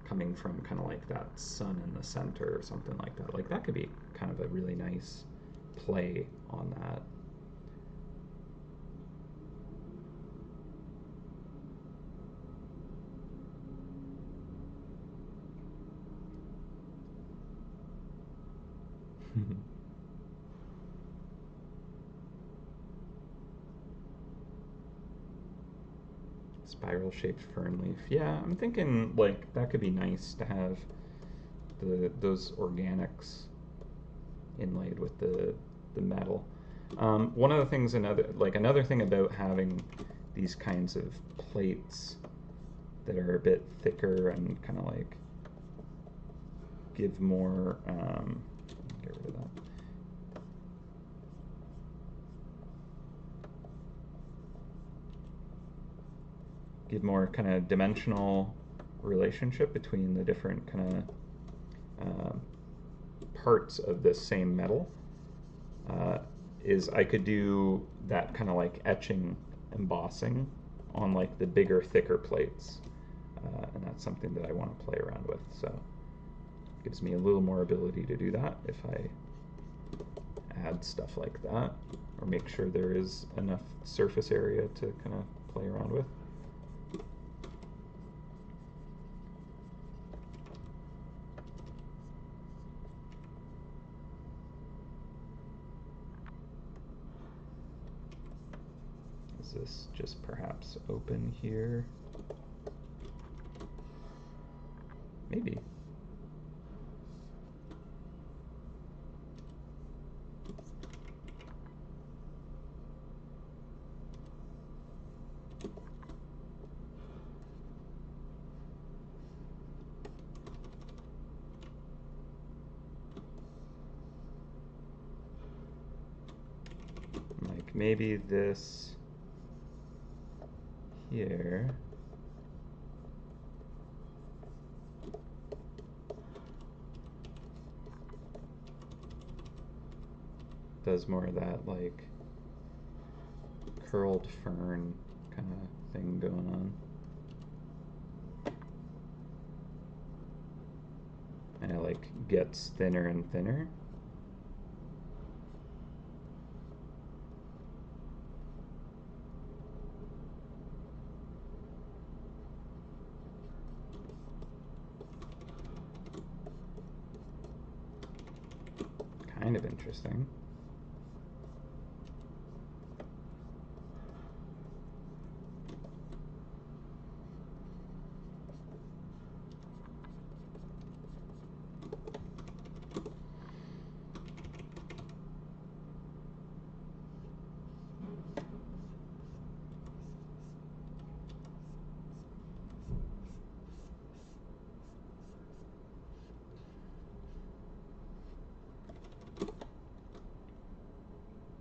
coming from kind of like that sun in the center or something like that. Like that could be kind of a really nice play on that. Spiral shaped fern leaf. Yeah, I'm thinking like that could be nice to have those organics inlaid with the metal. One of the things, another thing about having these kinds of plates that are a bit thicker and kind of like give more, get rid of that. get more kind of dimensional relationship between the different kind of parts of this same metal, is I could do that kind of like etching embossing on like the bigger, thicker plates. And that's something that I want to play around with. So it gives me a little more ability to do that if I add stuff like that, or make sure there is enough surface area to kind of play around with. Is this just perhaps open here? Maybe. Like maybe this here. Does more of that like curled fern kind of thing going on. And it like gets thinner and thinner. Kind of interesting.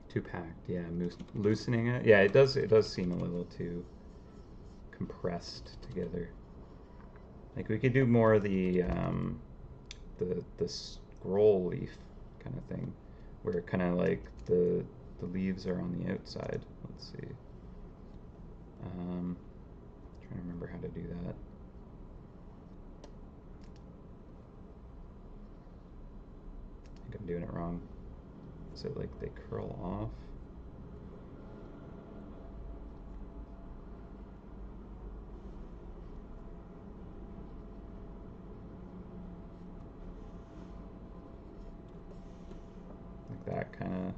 Too packed, yeah. Loosening it, yeah. It does seem a little too compressed together. Like we could do more of the scroll leaf kind of thing, where kind of like the leaves are on the outside. Let's see. Trying to remember how to do that. I think I'm doing it wrong. So like they curl off. Like that kind of.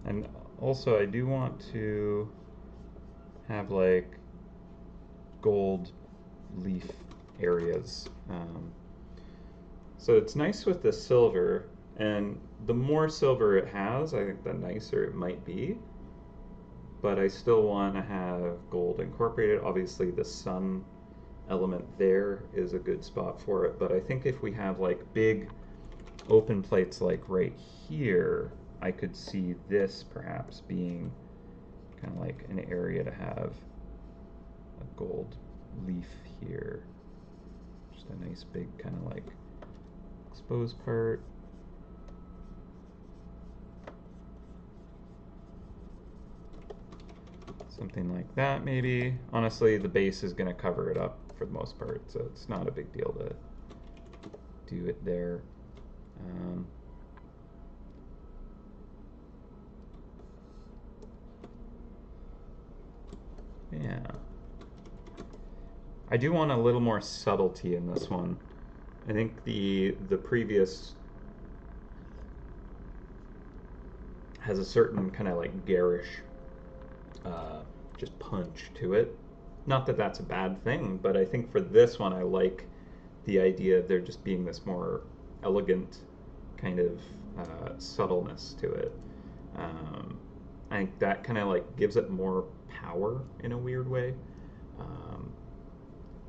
And also I do want to have like gold leaf areas. So it's nice with the silver, and the more silver it has, I think the nicer it might be. But I still want to have gold incorporated. Obviously the sun element there is a good spot for it, but I think if we have like big open plates like right here, I could see this perhaps being kind of like an area to have a gold leaf here. Just a nice big kind of like exposed part. Something like that maybe. Honestly, the base is going to cover it up for the most part, so it's not a big deal to do it there. Yeah. I do want a little more subtlety in this one. I think the previous has a certain kind of like garish just punch to it. Not that that's a bad thing, but I think for this one I like the idea of there just being this more elegant kind of subtleness to it. Um, I think that kind of like gives it more power in a weird way. Um,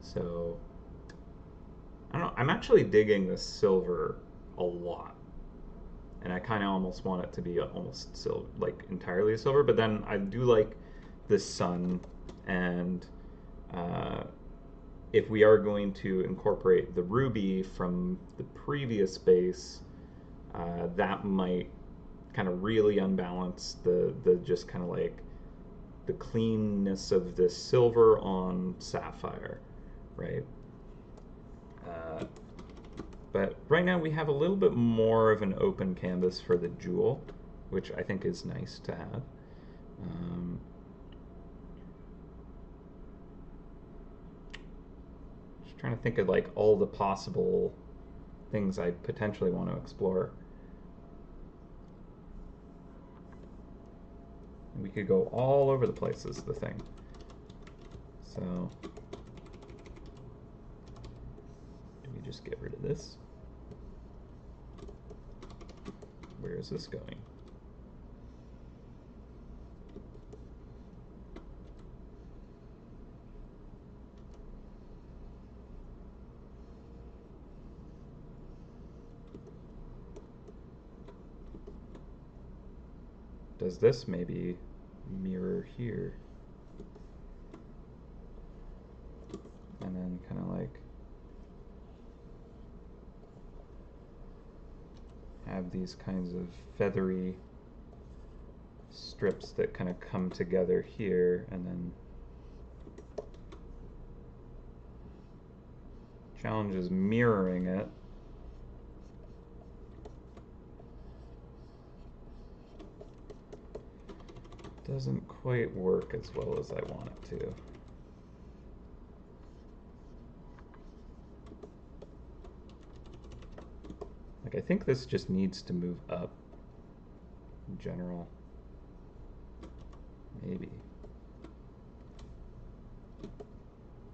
so I don't know. I'm actually digging this silver a lot, and I kind of almost want it to be almost silver, like entirely silver. But then I do like the sun, and uh, if we are going to incorporate the ruby from the previous base, that might kind of really unbalance the just kind of like the cleanness of this silver on sapphire, right? Uh, but right now we have a little bit more of an open canvas for the jewel, which I think is nice to have. Um, just trying to think of like all the possible things I potentially want to explore. We could go all over the place is the thing. So, do we just get rid of this? Where is this going? Does this maybe mirror here? And then kind of like have these kinds of feathery strips that kind of come together here, and then challenge is mirroring it. Doesn't quite work as well as I want it to. Like, I think this just needs to move up in general. Maybe.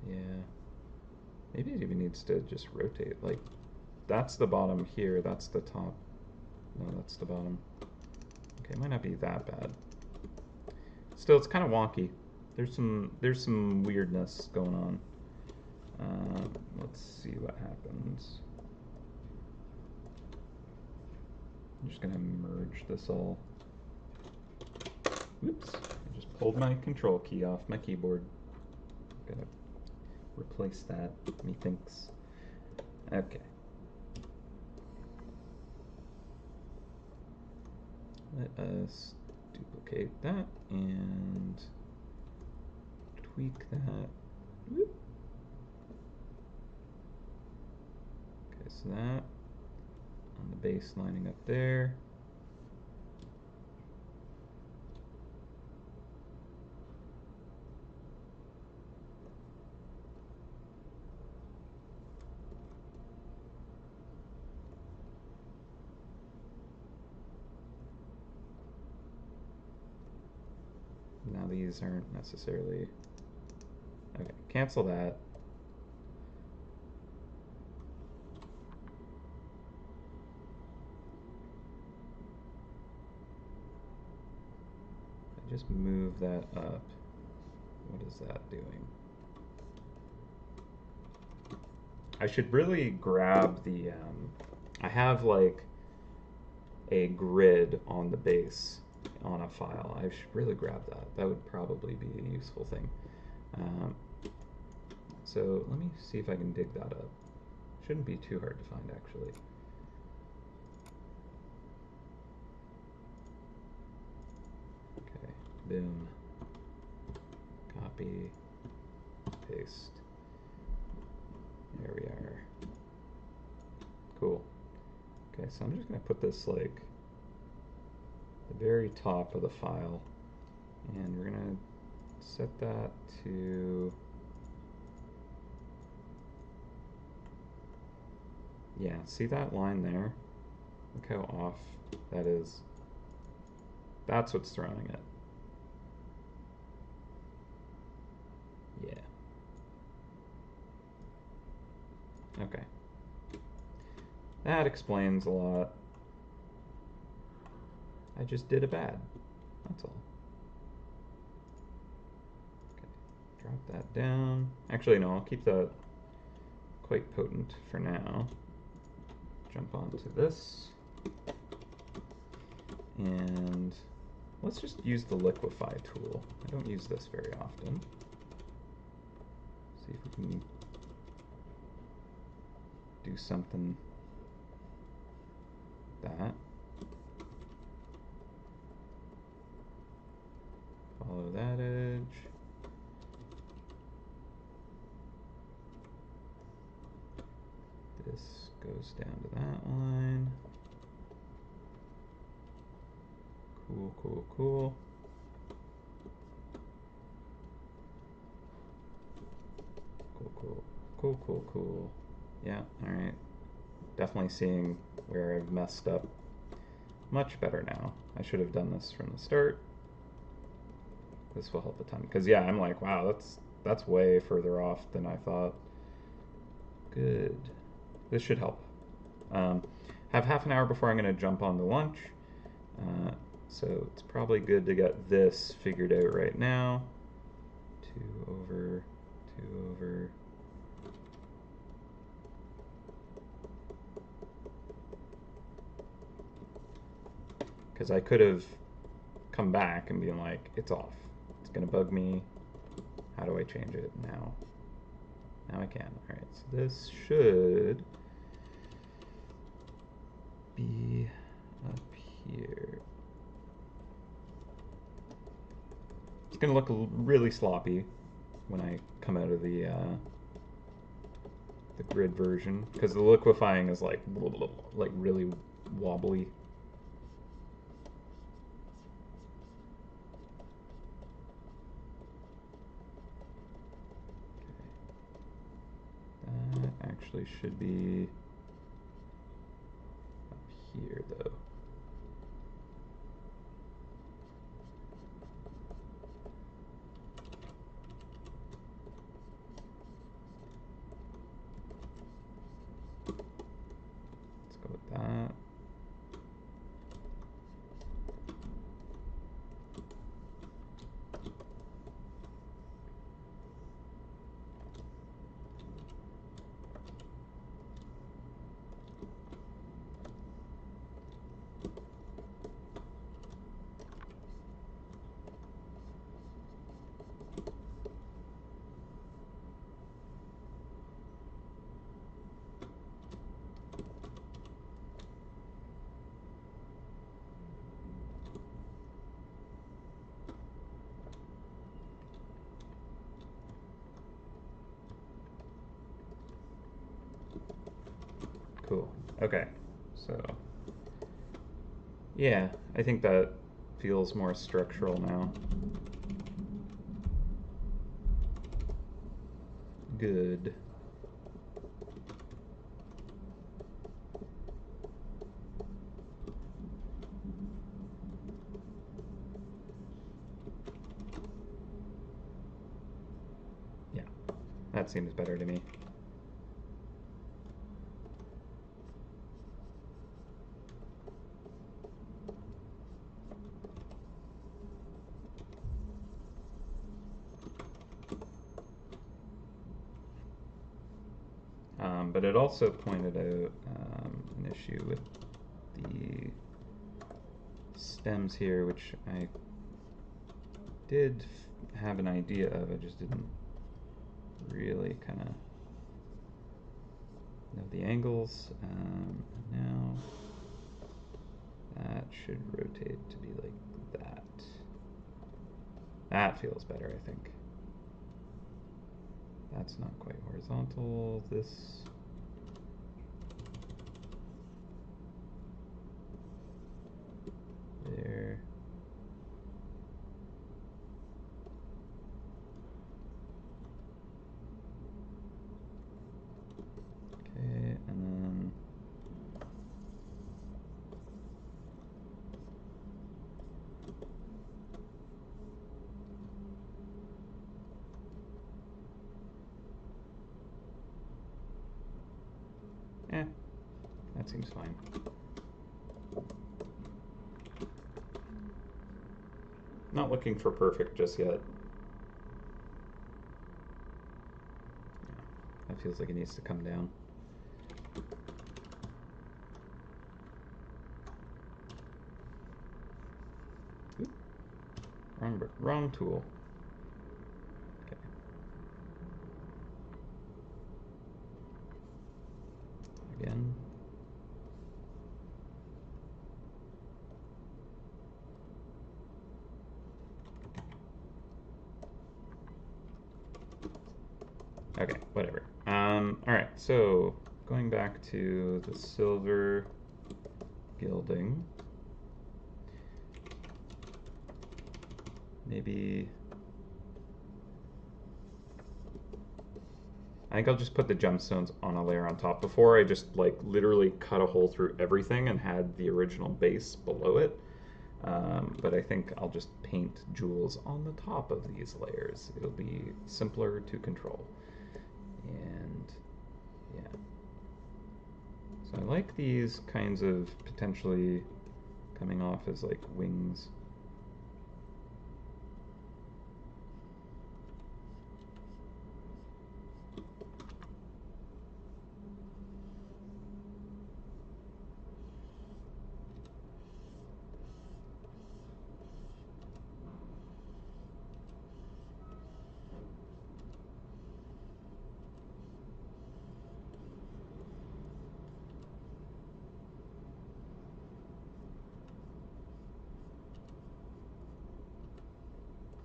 Yeah. Maybe it even needs to just rotate. Like, that's the bottom here, that's the top. No, that's the bottom. Okay, it might not be that bad. Still, it's kind of wonky. There's some weirdness going on. Let's see what happens. I'm just gonna merge this all. Oops, I just pulled my control key off my keyboard. Gotta replace that, methinks. Okay. Let us duplicate that and tweak that. Whoop. Okay, so that on the base lining up there. Now these aren't necessarily... Okay, cancel that. I just move that up. What is that doing? I should really grab the... I have like a grid on the base on a file. I should really grab that. That would probably be a useful thing. So let me see if I can dig that up. Shouldn't be too hard to find, actually. Okay, boom. Copy, paste. There we are. Cool. Okay, so I'm just going to put this like the very top of the file, and we're going to set that to, yeah, see that line there? Look how off that is. That's what's throwing it. Yeah. Okay. That explains a lot. I just did a bad. That's all. Okay, drop that down. Actually, no, I'll keep that quite potent for now. Jump onto this. And let's just use the liquefy tool. I don't use this very often. See if we can do something like that. Follow that edge. This goes down to that line. Cool, cool, cool. Cool, cool, cool, cool, cool. Yeah, alright. Definitely seeing where I've messed up much better now. I should have done this from the start. This will help a ton. Because yeah, I'm like, wow, that's way further off than I thought. Good. This should help. Have half an hour before I'm going to jump on to lunch. So it's probably good to get this figured out right now. 2 over, 2 over. Because I could have come back and been like, it's off. It's going to bug me. How do I change it now? Now I can. Alright, so this should be up here. It's going to look really sloppy when I come out of the grid version, because the liquefying is like really wobbly. That actually should be up here, though. Let's go with that. Cool. Okay. So, yeah, I think that feels more structural now. Good. Yeah, that seems better to me. But it also pointed out an issue with the stems here, which I did have an idea of. I just didn't really kind of know the angles. Now that should rotate to be like that. That feels better, I think. That's not quite horizontal. This. There. Okay, and then that seems fine. Not looking for perfect just yet. Yeah, that feels like it needs to come down. Oop. Wrong tool. Okay. Again. Okay, whatever. All right, so going back to the silver gilding, maybe I think I'll just put the gemstones on a layer on top. Before I just like literally cut a hole through everything and had the original base below it. But I think I'll just paint jewels on the top of these layers. It'll be simpler to control. And yeah. So I like these kinds of potentially coming off as like wings.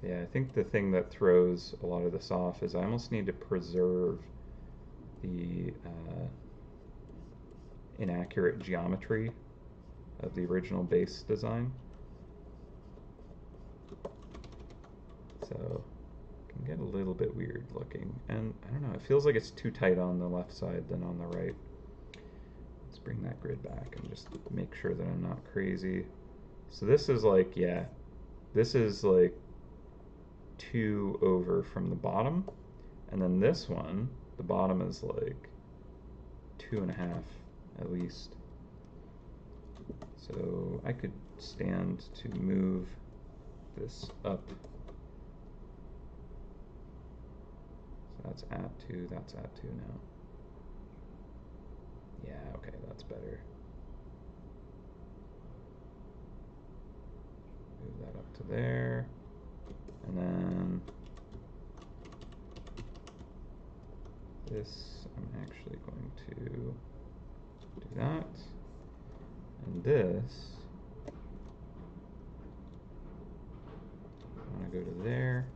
Yeah, I think the thing that throws a lot of this off is I almost need to preserve the inaccurate geometry of the original base design. So it can get a little bit weird looking. And I don't know, it feels like it's too tight on the left side than on the right. Let's bring that grid back and just make sure that I'm not crazy. So this is like, yeah, this is like 2 over from the bottom, and then this one, the bottom is like 2.5 at least. So I could stand to move this up. So that's at 2, that's at 2 now. Yeah, okay, that's better. Move that up to there. And then this, I'm actually going to do that. And this, I want to go to there.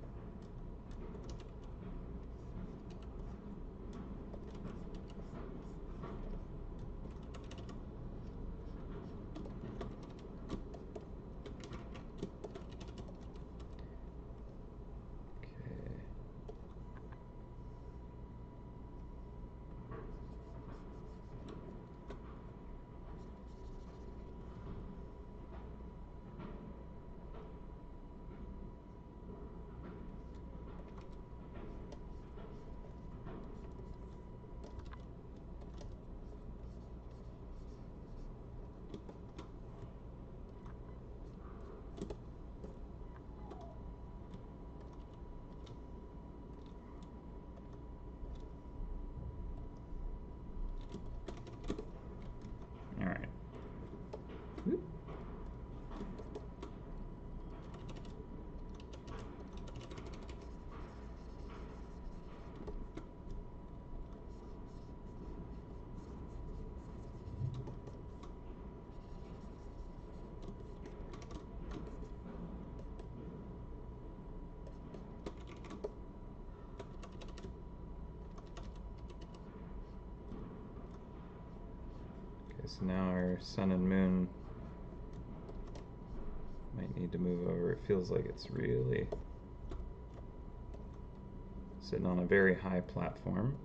All right. Whoop. So now our sun and moon might need to move over. It feels like it's really sitting on a very high platform.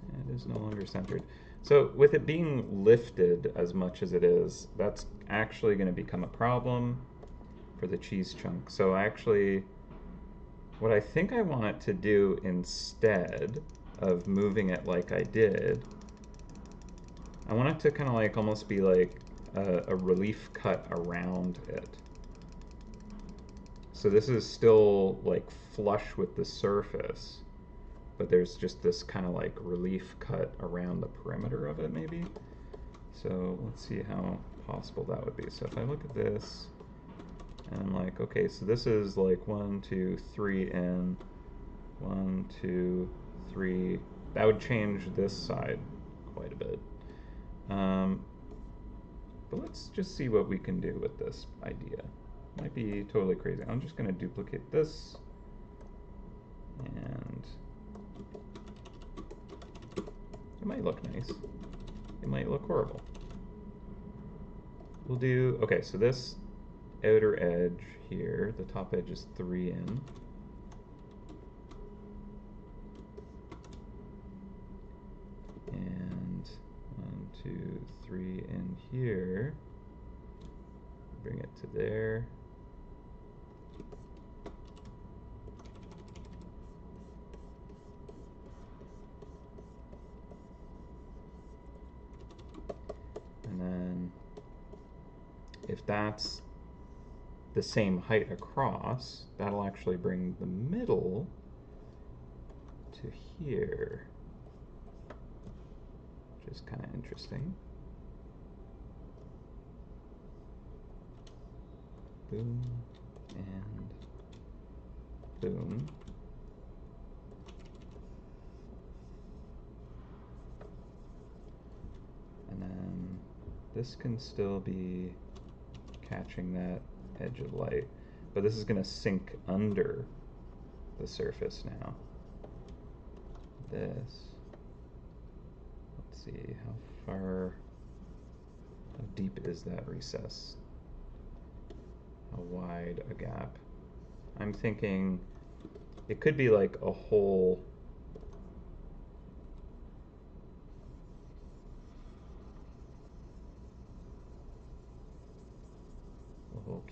And it is no longer centered. So with it being lifted as much as it is, that's actually going to become a problem for the cheese chunk. So actually, what I think I want it to do instead of moving it like I did, I want it to kind of like almost be like a relief cut around it. So this is still like flush with the surface, but there's just this kind of like relief cut around the perimeter of it maybe. So let's see how possible that would be. So if I look at this and I'm like, okay, so this is like 1, 2, 3 in, 1, 2, 3. That would change this side quite a bit. But let's just see what we can do with this idea. Might be totally crazy. I'm just going to duplicate this, and it might look nice. It might look horrible. We'll do, okay, so this outer edge here, the top edge is 3 in. And 1, 2, 3 in here. Bring it to there. And then if that's the same height across, that'll actually bring the middle to here, which is kind of interesting. Boom, and boom. And then this can still be catching that edge of light, but this is going to sink under the surface now. This, let's see, how deep is that recess? How wide a gap? I'm thinking it could be like a whole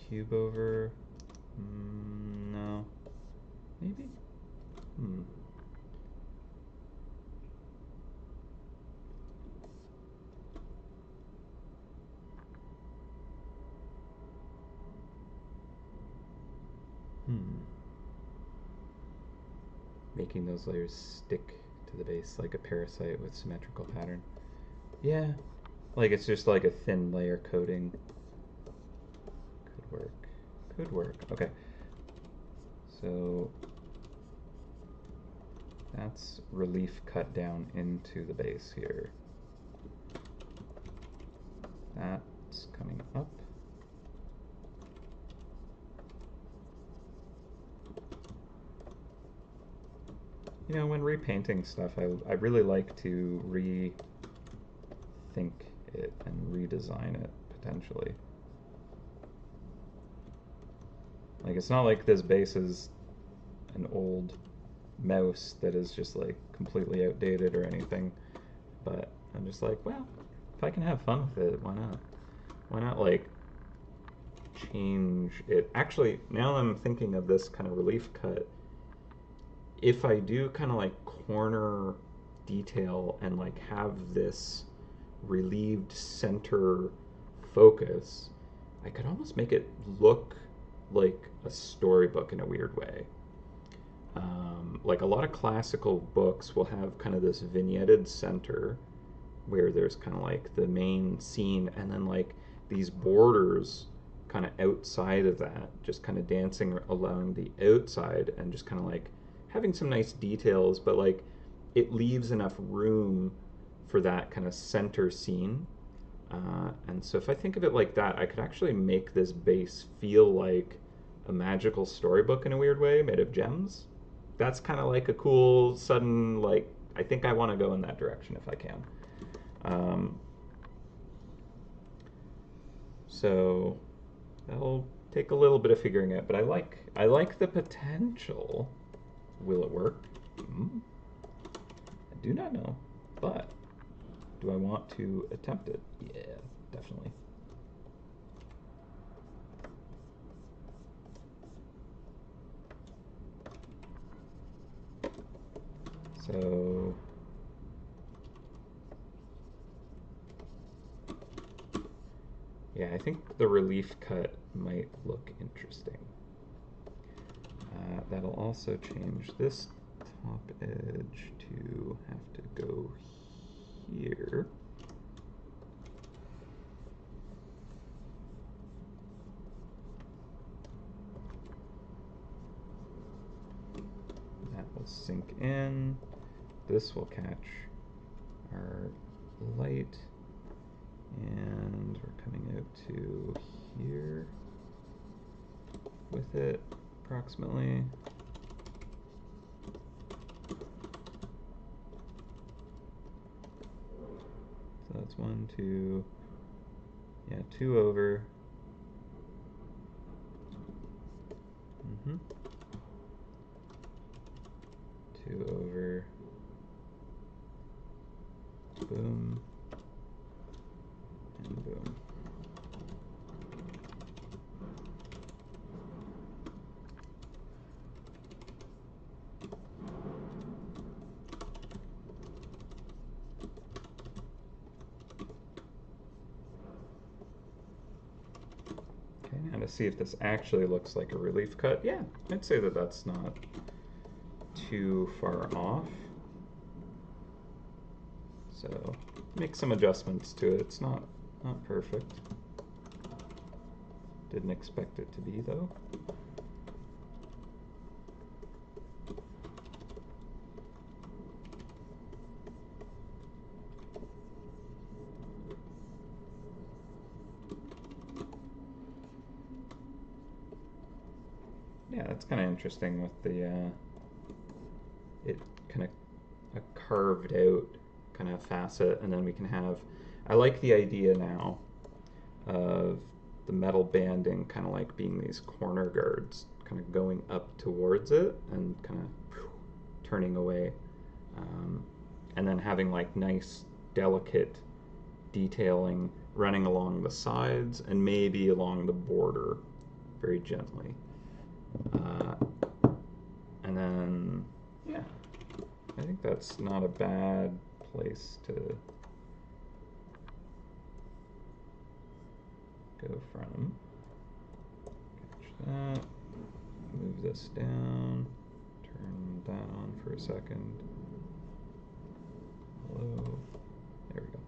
cube over. No, maybe. Making those layers stick to the base like a parasite with symmetrical pattern. Yeah, like it's just like a thin layer coating. Could work. Could work. Okay. So that's relief cut down into the base here. That's coming up. You know, when repainting stuff, I really like to rethink it and redesign it, potentially. Like, it's not like this base is an old mouse that is just, like, completely outdated or anything, but I'm just like, well, if I can have fun with it, why not? Why not, like, change it? Actually, now I'm thinking of this kind of relief cut, if I do kind of like corner detail and like have this relieved center focus, I could almost make it look like a storybook in a weird way. Like a lot of classical books will have kind of this vignetted center where there's kind of like the main scene and then like these borders kind of outside of that, just kind of dancing along the outside and just kind of like having some nice details, but like it leaves enough room for that kind of center scene. And so if I think of it like that, I could actually make this base feel like a magical storybook in a weird way, made of gems. That's kind of like a cool, sudden, like, I think I want to go in that direction if I can. So that'll take a little bit of figuring out, but I like the potential. Will it work? I do not know, but do I want to attempt it? Yeah, definitely. So yeah, I think the relief cut might look interesting. That'll also change this top edge to have to go here. That will sink in. This will catch our light, and we're coming out to here with it approximately. So that's 1, 2, yeah, 2 over. Mm-hmm. 2 over. Boom. And boom. Okay, now to see if this actually looks like a relief cut. Yeah, I'd say that that's not too far off. So make some adjustments to it. It's not perfect. Didn't expect it to be though. Yeah, that's kind of interesting with the it kind of a carved out kind of facet, and then we can have, I like the idea now of the metal banding kind of like being these corner guards kind of going up towards it and kind of turning away, and then having like nice delicate detailing running along the sides and maybe along the border very gently, and then yeah, I think that's not a bad place to go from. Catch that, move this down, turn that on for a second. Hello, there we go.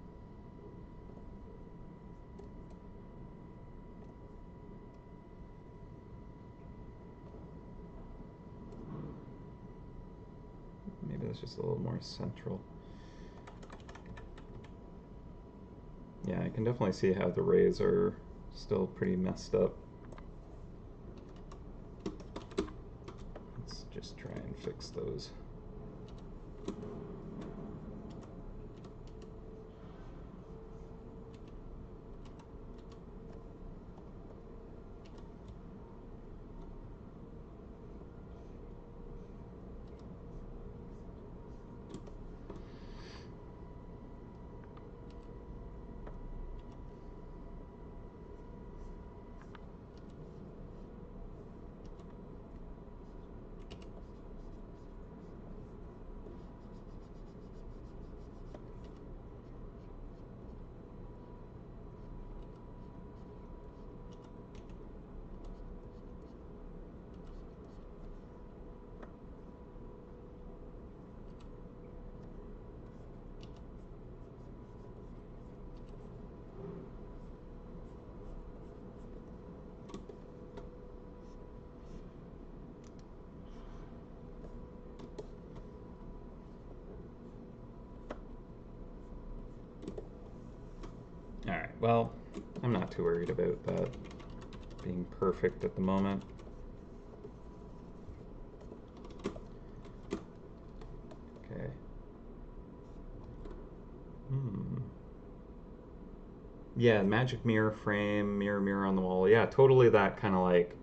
Maybe that's just a little more central. Yeah, I can definitely see how the rays are still pretty messed up. Let's just try and fix those. Alright, well, I'm not too worried about that being perfect at the moment. Okay. Yeah, magic mirror frame, mirror on the wall. Yeah, totally that kind of like,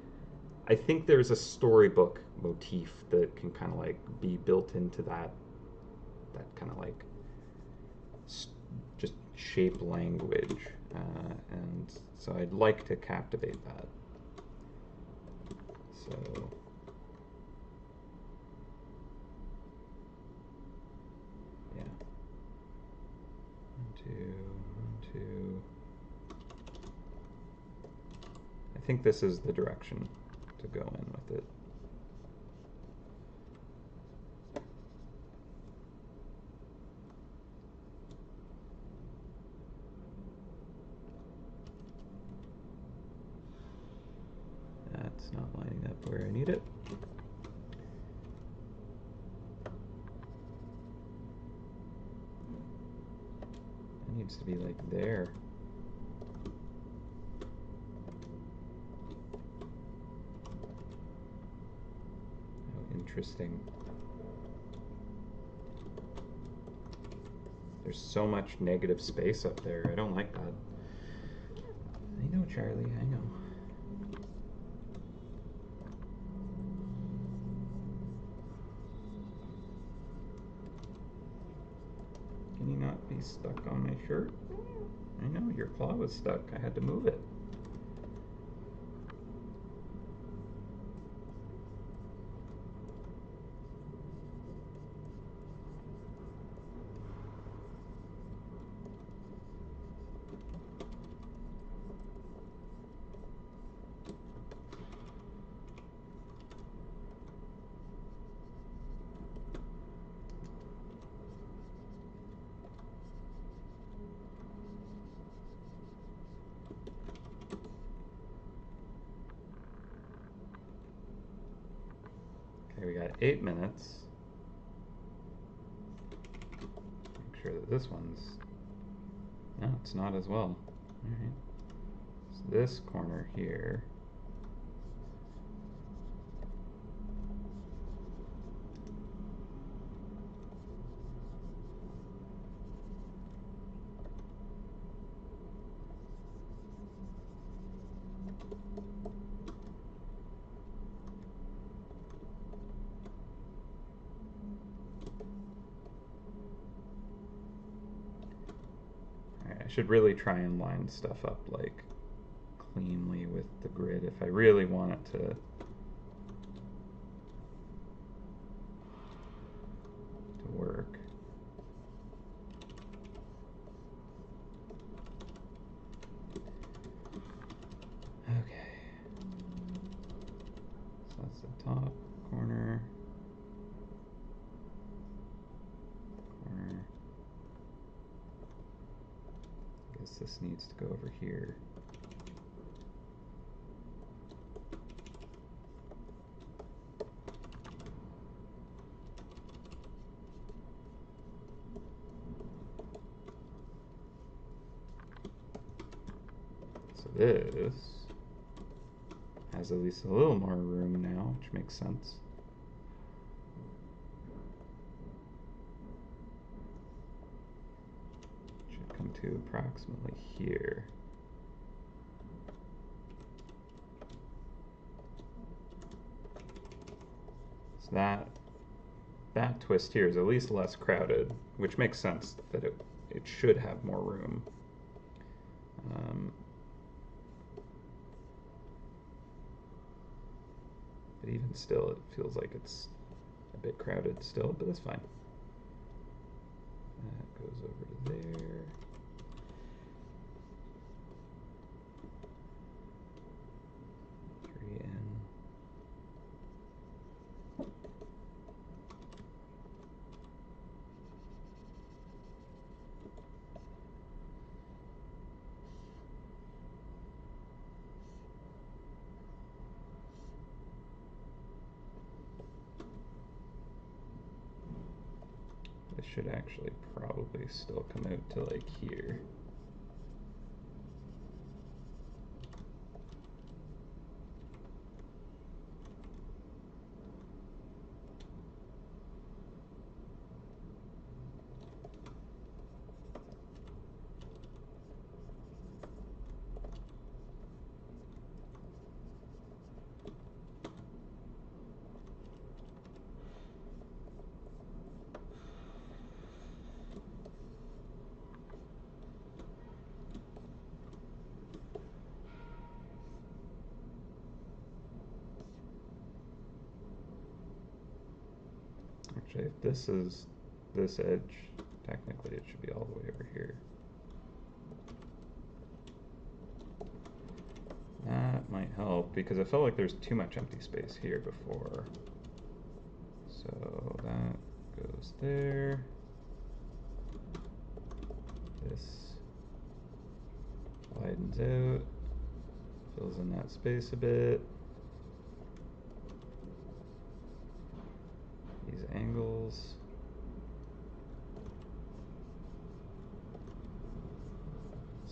I think there's a storybook motif that can kind of like be built into that kind of like just shape language, and so I'd like to captivate that. So yeah, 1, 2, 1, 2. I think this is the direction to go in with it. not lining up where I need it. It needs to be like there. Oh, interesting. There's so much negative space up there. I don't like that. I know, Charlie, I know. Can you not be stuck on my shirt? I know, your claw was stuck. I had to move it. Okay, we got 8 minutes. Make sure that this one's... No, it's not as well. Alright. So this corner here... I should really try and line stuff up like cleanly with the grid if I really want it to work. Okay. So that's the top corner. This needs to go over here. So this has at least a little more room now, which makes sense. To approximately here. So that twist here is at least less crowded, which makes sense that it should have more room. But even still, it feels like it's a bit crowded still, but that's fine. That goes over to there. This should actually probably still come out to like here. Actually, if this is this edge, technically it should be all the way over here. That might help, because I felt like there's too much empty space here before. So that goes there. This widens out, fills in that space a bit.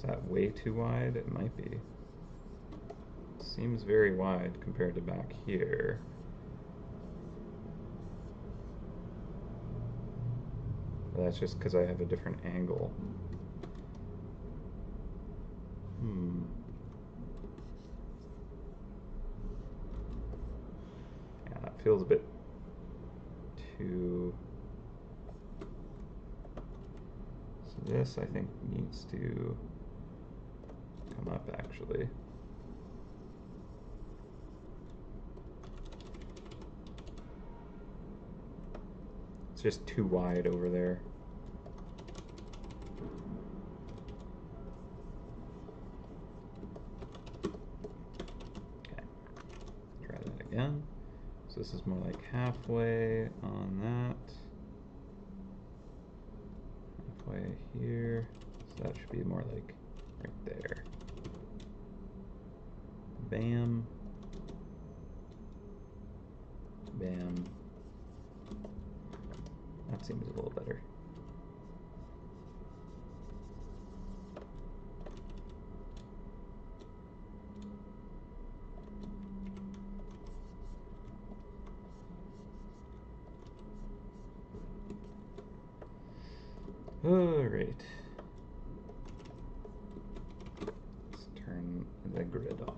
Is that way too wide? It might be. Seems very wide compared to back here. But that's just because I have a different angle. Yeah, that feels a bit too... So this, I think, needs to come up, actually. It's just too wide over there. Okay, try that again. So this is more like halfway on that. Halfway here. So that should be more like right there. Bam. Bam. That seems a little better. All right. Let's turn the grid off.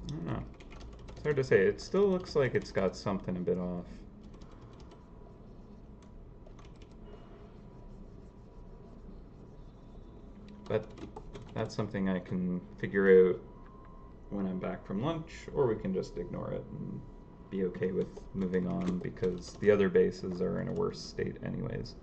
I don't know. It's hard to say. It still looks like it's got something a bit off. But that's something I can figure out when I'm back from lunch, or we can just ignore it and be okay with moving on because the other bases are in a worse state anyways.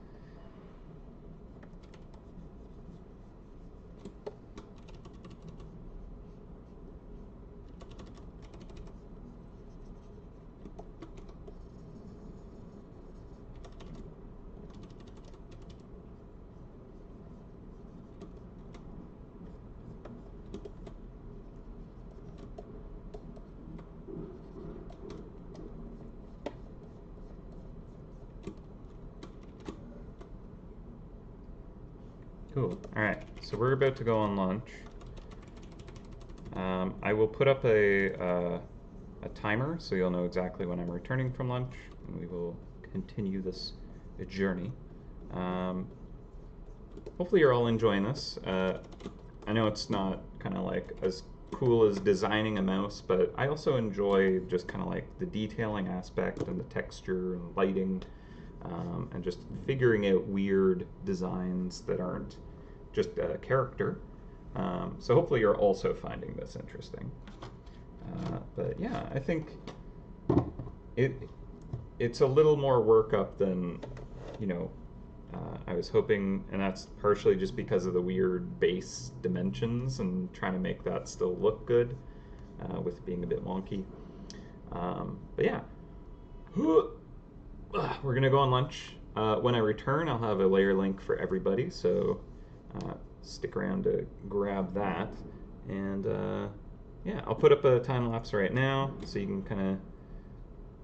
Cool. Alright, so we're about to go on lunch. I will put up a timer so you'll know exactly when I'm returning from lunch, and we will continue this journey. Hopefully you're all enjoying this. I know it's not kind of like as cool as designing a mouse, but I also enjoy just kind of like the detailing aspect and the texture and lighting. And just figuring out weird designs that aren't just a character. So hopefully you're also finding this interesting. But yeah, I think it's a little more workup than, you know, I was hoping, and that's partially just because of the weird base dimensions and trying to make that still look good with being a bit wonky. But yeah. We're gonna go on lunch. When I return, I'll have a layer link for everybody, so stick around to grab that. And yeah, I'll put up a time lapse right now so you can kind of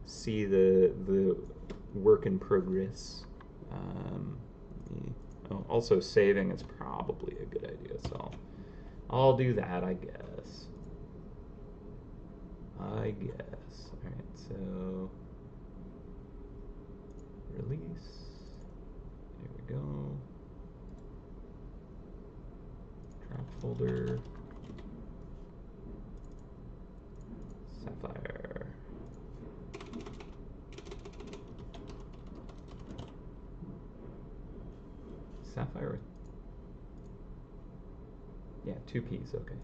see the work in progress. Also, saving is probably a good idea, so I'll do that, I guess. All right, so. Release. There we go. Trap folder. Sapphire. Sapphire. Yeah, 2 P's, okay.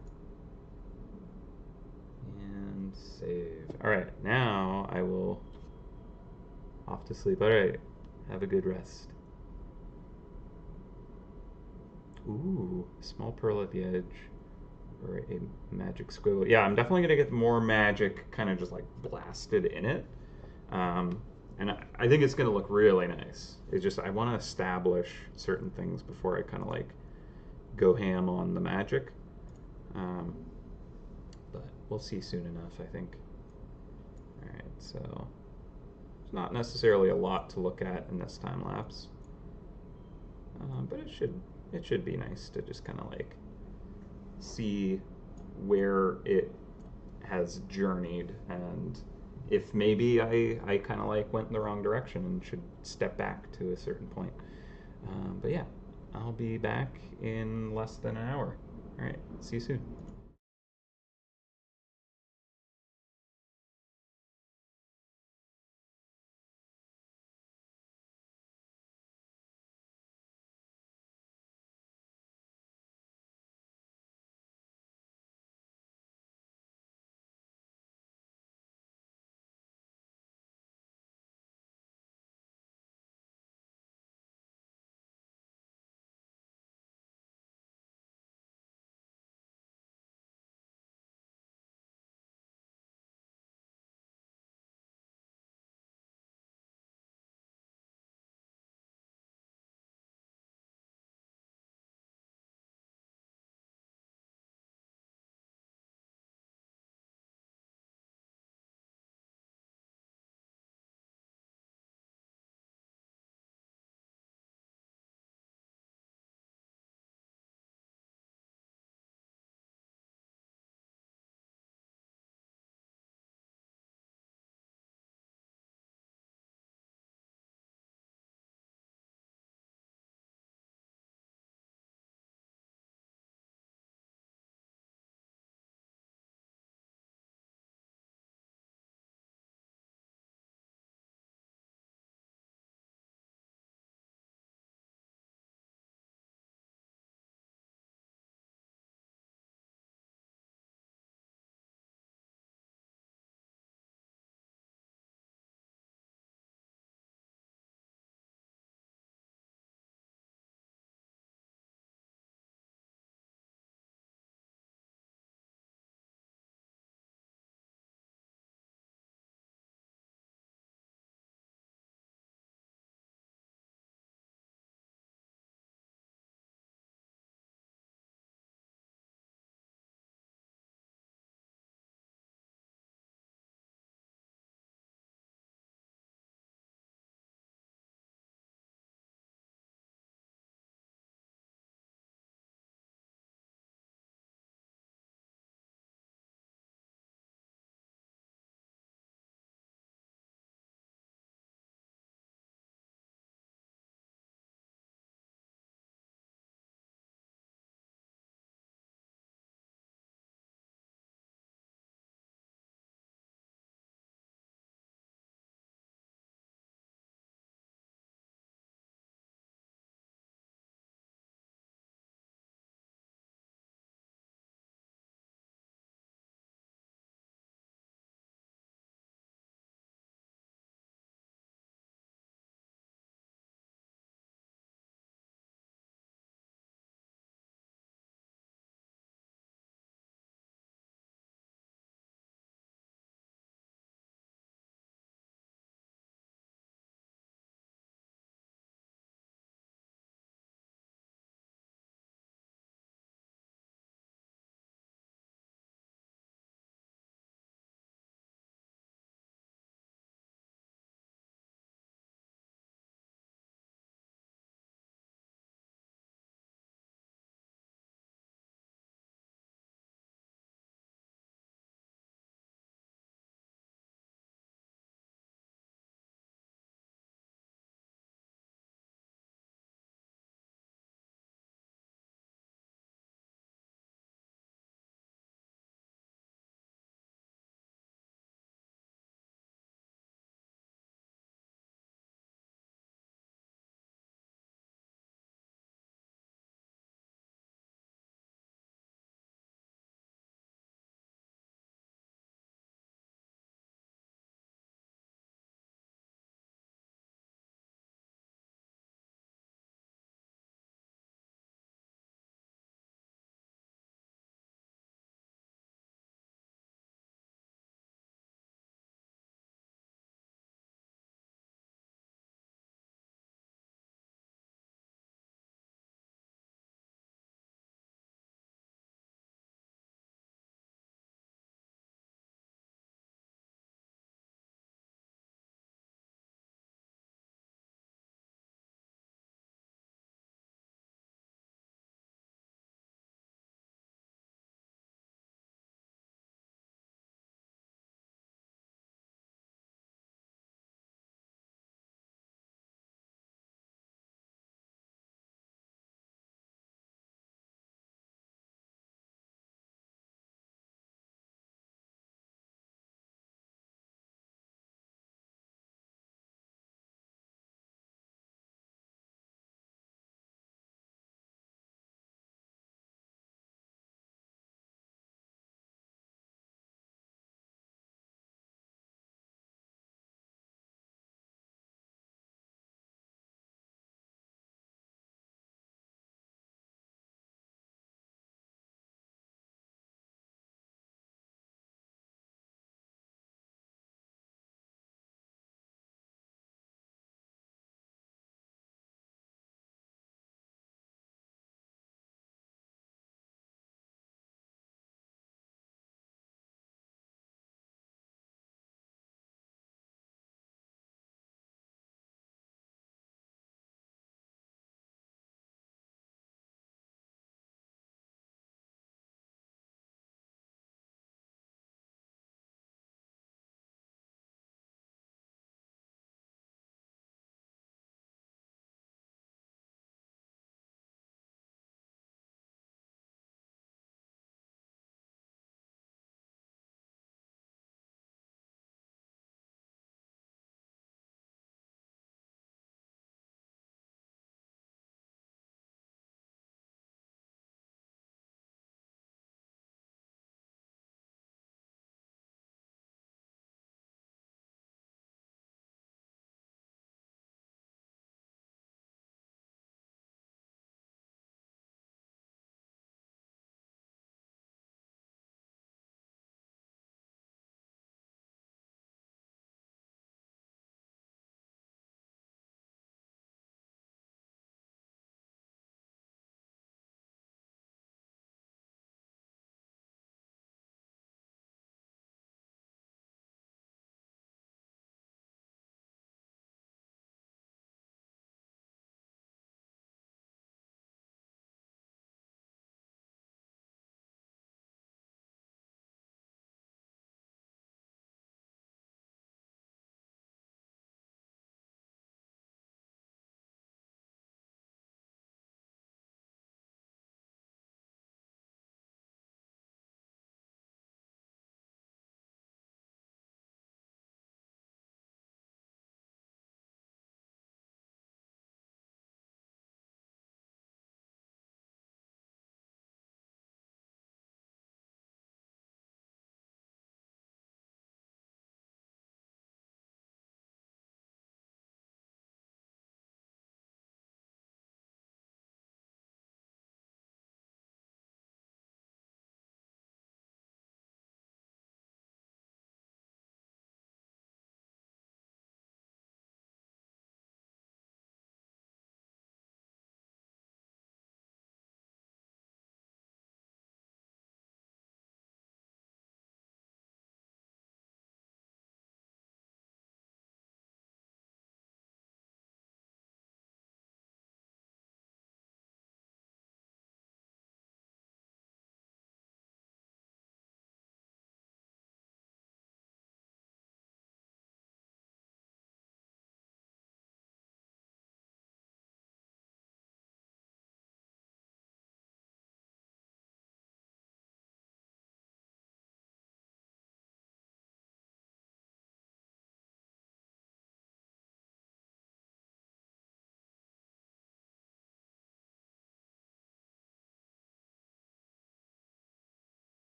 And save. Alright, now I will off to sleep. Alright, have a good rest. Ooh, small pearl at the edge. Or a magic squiggle. Yeah, I'm definitely going to get more magic kind of just like blasted in it. And I think it's going to look really nice. It's just, I want to establish certain things before I kind of like go ham on the magic. Um, but we'll see soon enough, I think. All right, so there's not necessarily a lot to look at in this time lapse, but it should be nice to just kind of like see where it has journeyed and if maybe I kind of like went in the wrong direction and should step back to a certain point. But yeah, I'll be back in less than an hour. All right, see you soon.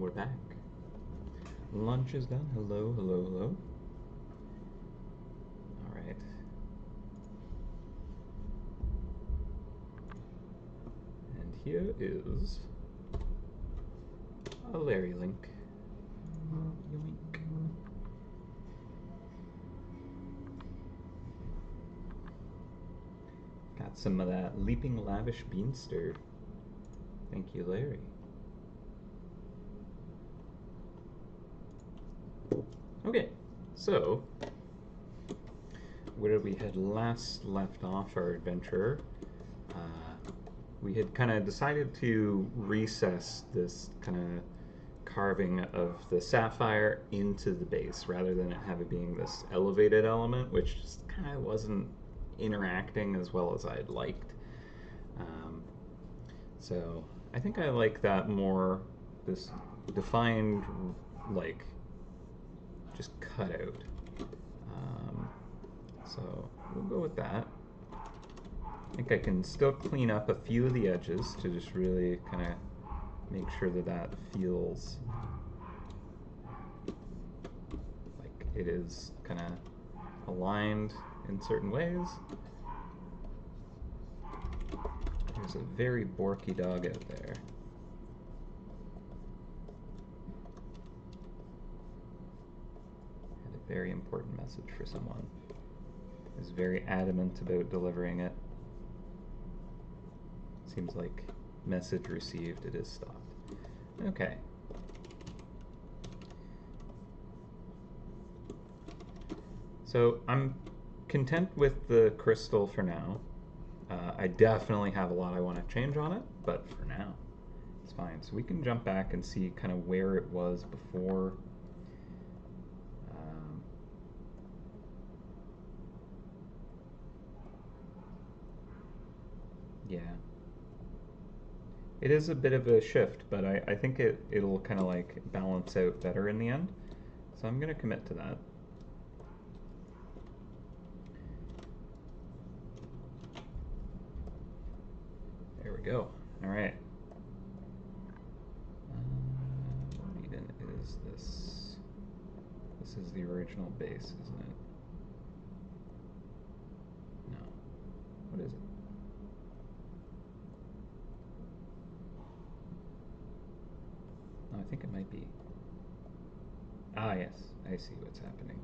we're back. Lunch is done. Hello, hello, hello. All right. And here is a Larry link. Yoink. Got some of that Leaping Lavish Beanster. Thank you, Larry. Okay, so where we had last left off our adventure, we had kind of decided to recess this kind of carving of the sapphire into the base rather than it have it being this elevated element, which just kind of wasn't interacting as well as I'd liked. So I think I like that more, this defined, like, just cut out. So we'll go with that. I think I can still clean up a few of the edges to just really kind of make sure that that feels like it is kind of aligned in certain ways. There's a very Borky dog out there. Had a very important message for someone. Is very adamant about delivering it. Seems like message received, it is stopped. Okay. So I'm content with the crystal for now. I definitely have a lot I want to change on it, but for now, it's fine. So we can jump back and see kind of where it was before. Yeah. It is a bit of a shift, but I think it'll kind of like balance out better in the end. So I'm going to commit to that. There we go. All right. What even is this? This is the original base, isn't it? No. What is it? Oh, I think it might be. Ah, yes. I see what's happening.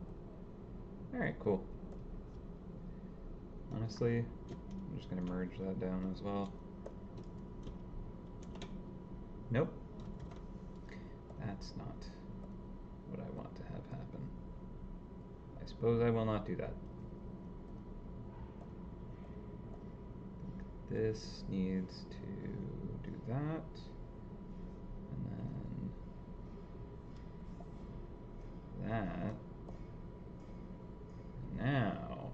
All right, cool. Honestly, I'm just going to merge that down as well. Nope. That's not what I want to have happen. I suppose I will not do that. This needs to do that. And then that. Now.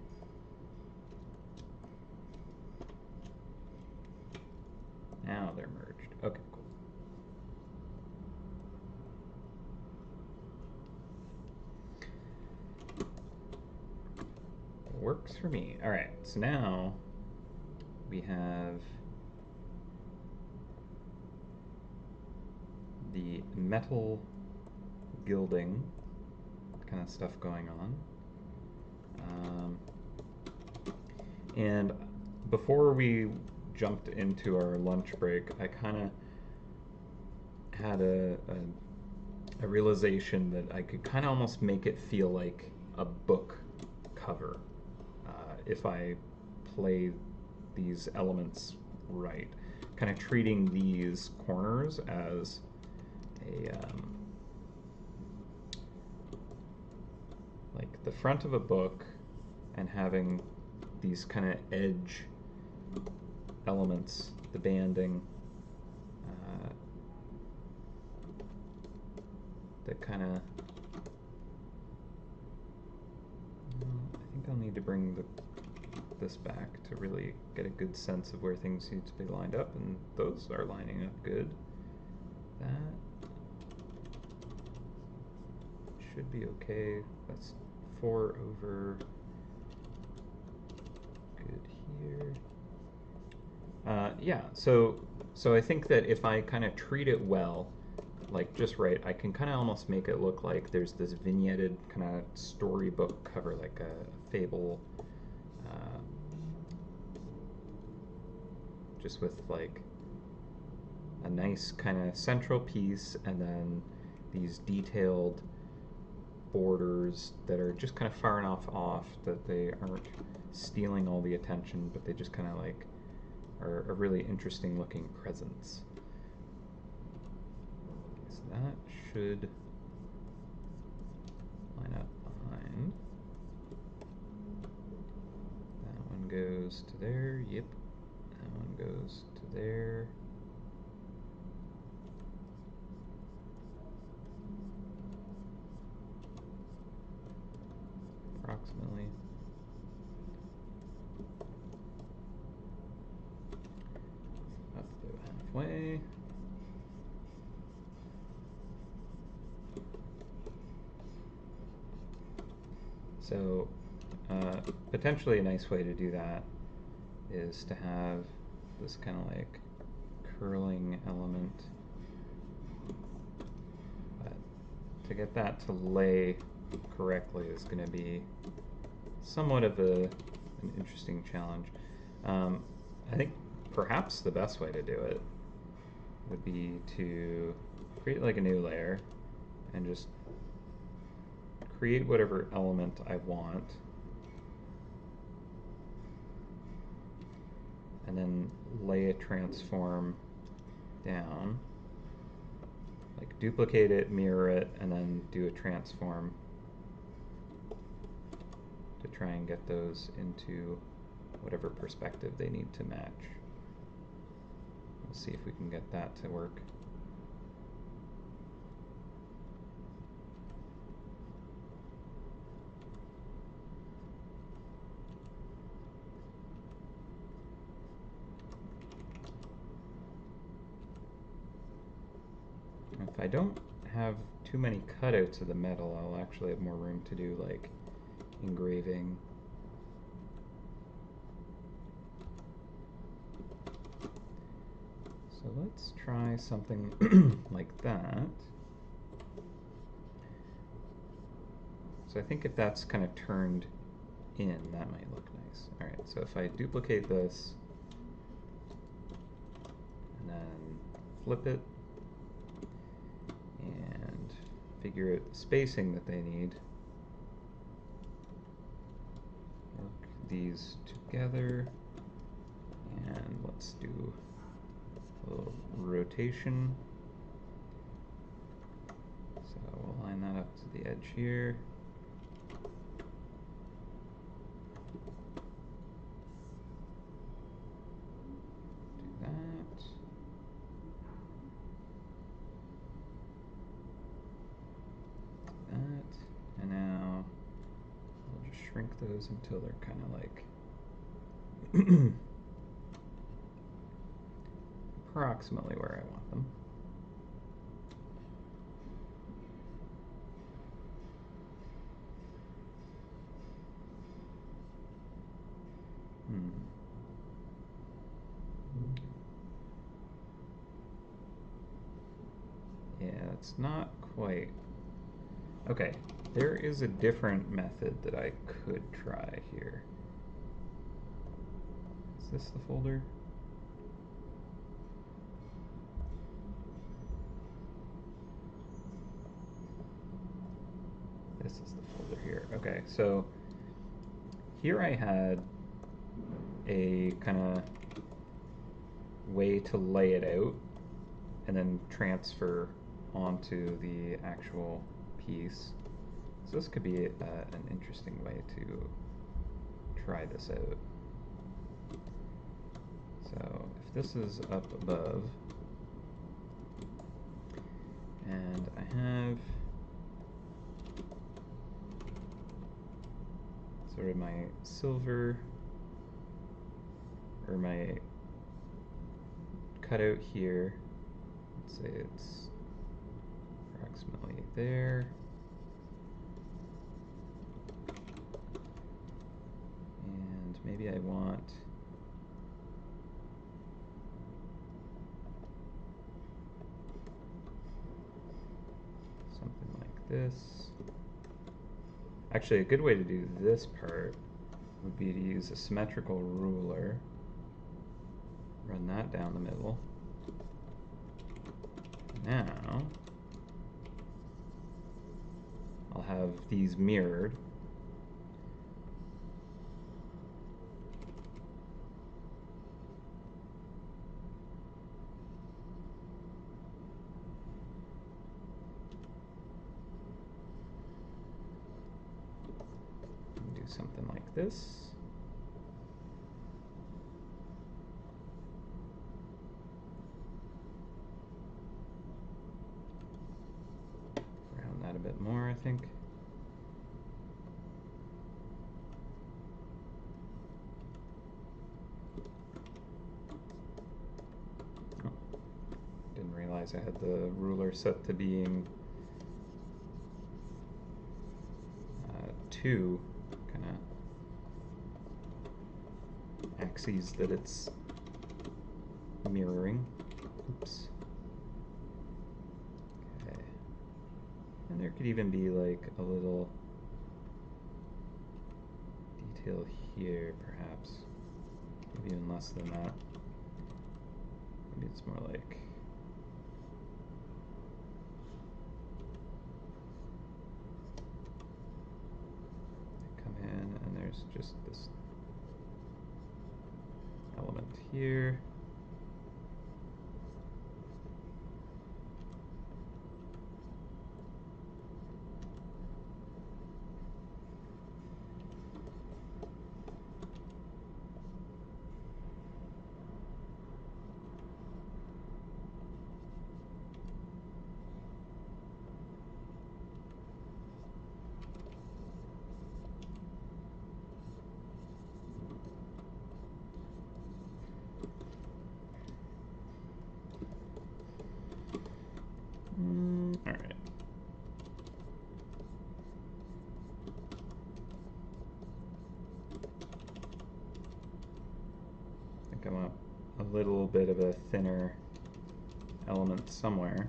Now they're merged. Okay, cool. Works for me. All right, so now we have the metal gilding kind of stuff going on. And before we jumped into our lunch break, I kind of had a realization that I could kind of almost make it feel like a book cover if I play these elements right. Kind of treating these corners as a like the front of a book, and having these kind of edge elements, the banding, that kind of. I think I'll need to bring this back to really get a good sense of where things need to be lined up, and those are lining up good. That should be okay. That's 4 over. Good here. Yeah, so I think that if I kind of treat it well, like just right, I can kind of almost make it look like there's this vignetted kind of storybook cover, like a fable, uh, just with like a nice kind of central piece and then these detailed borders that are just kind of far enough off that they aren't stealing all the attention, but they just kind of like are a really interesting looking presence. So that should line up behind. That one goes to there, yep. That one goes to there. Approximately. Up to halfway. So potentially a nice way to do that is to have this kind of like curling element. But to get that to lay correctly is going to be somewhat of an interesting challenge. I think perhaps the best way to do it would be to create like a new layer and just create whatever element I want, and then lay a transform down, like duplicate it, mirror it, and then do a transform to try and get those into whatever perspective they need to match. We'll see if we can get that to work. If I don't have too many cutouts of the metal, I'll actually have more room to do like engraving. So let's try something like that. So I think if that's kind of turned in, that might look nice. Alright, so if I duplicate this and then flip it and figure out the spacing that they need, work these together, and let's do a little rotation. So we'll line that up to the edge here. Do that. That. And now we'll just shrink those until they're kind of like approximately where I want them. Yeah, it's not quite. Okay, there is a different method that I could try here. Is this the folder? This is the folder here. Okay, so here I had a kind of way to lay it out and then transfer onto the actual piece. So this could be an interesting way to try this out. So if this is up above, and I have sort of my silver, or my cutout here, let's say it's approximately there. And maybe I want this. Actually, a good way to do this part would be to use a symmetrical ruler. Run that down the middle. Now, I'll have these mirrored. Do something like this. Round that a bit more, I think. Oh, didn't realize I had the ruler set to being 2 kind of axes that it's mirroring. Oops. Okay. And there could even be like a little detail here, perhaps. Maybe even less than that. Maybe it's more like come in and there's just this element here. All right. I think I want a little bit of a thinner element somewhere.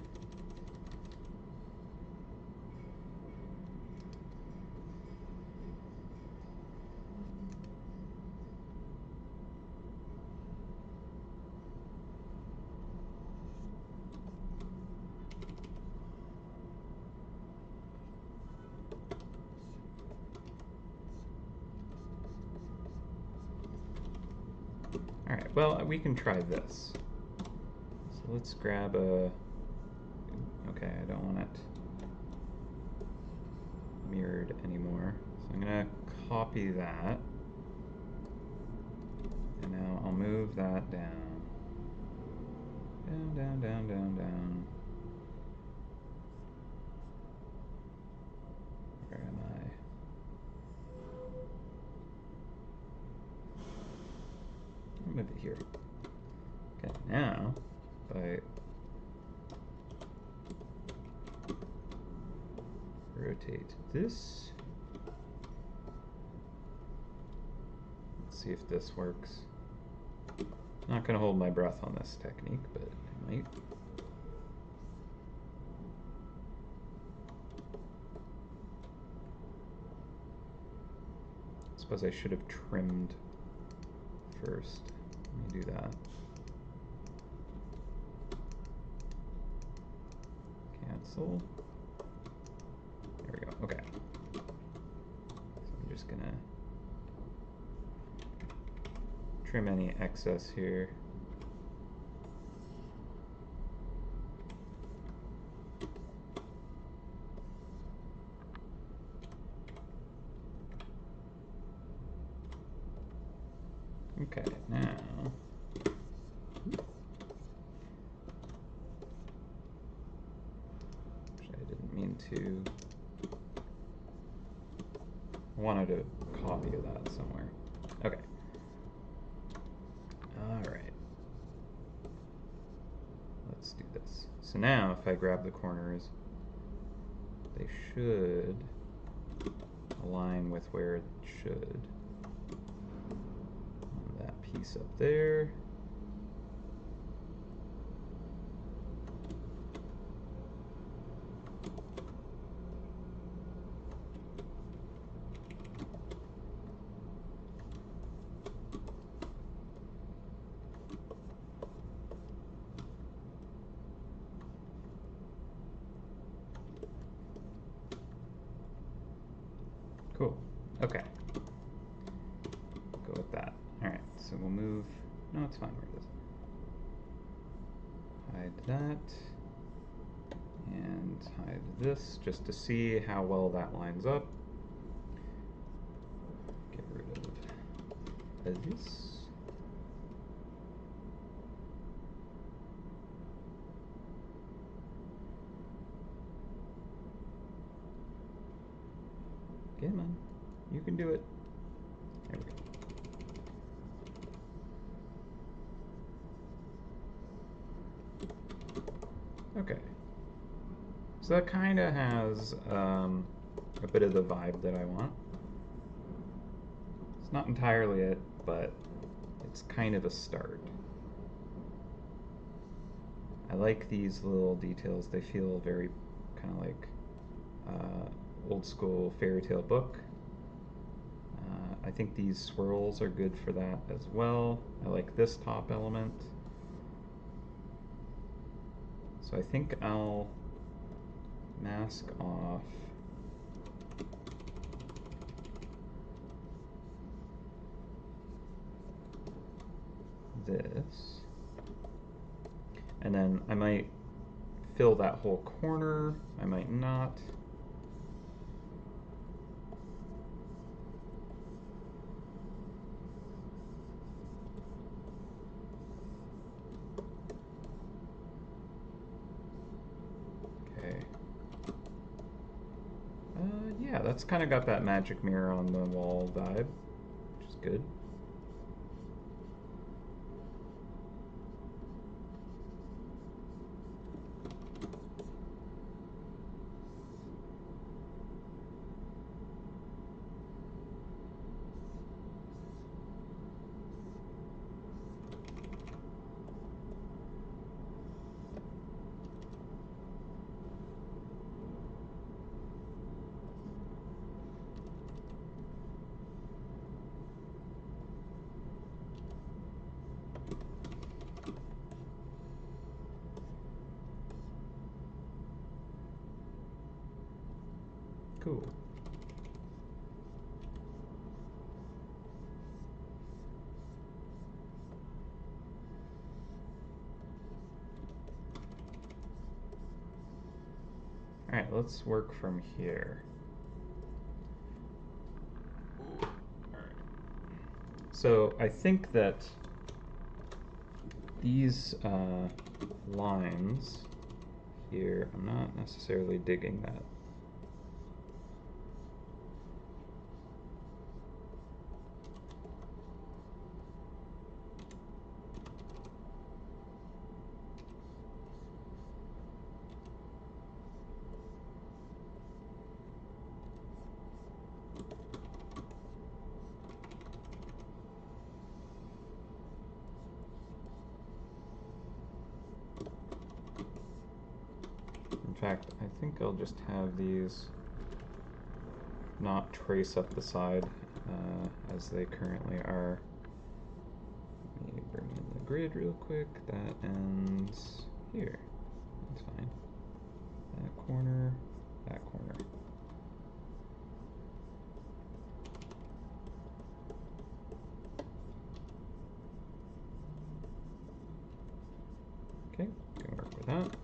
Alright, well, we can try this. So let's grab a... Okay, I don't want it mirrored anymore. So I'm going to copy that. And now I'll move that down. Down, down, down, down, down. Where am I? I'll move it here. Okay, now, if I rotate this, let's see if this works. Not going to hold my breath on this technique, but it might. I suppose I should have trimmed first. Let me do that. Cancel. There we go. Okay. So I'm just gonna trim any excess here. Okay, now actually I didn't mean to. I wanted a copy of that somewhere. Okay. Alright. Let's do this. So now if I grab the corners, they should align with where it should. That piece up there. Okay. Go with that. Alright, so we'll move... No, it's fine where it is. Hide that. And hide this, just to see how well that lines up. Get rid of this. Come on, you can do it. There we go. Okay. So that kind of has a bit of the vibe that I want. It's not entirely it, but it's kind of a start. I like these little details. They feel very kind of like old school fairy tale book. I think these swirls are good for that as well. I like this top element. So I think I'll mask off this. And then I might fill that whole corner. I might not. Yeah, that's kind of got that magic mirror on the wall vibe, which is good. Cool. All right, let's work from here. So I think that these lines here, I'm not necessarily digging that. In fact, I think I'll just have these not trace up the side as they currently are. Let me bring in the grid real quick. That ends here. That's fine. That corner, that corner. Okay, can work with that.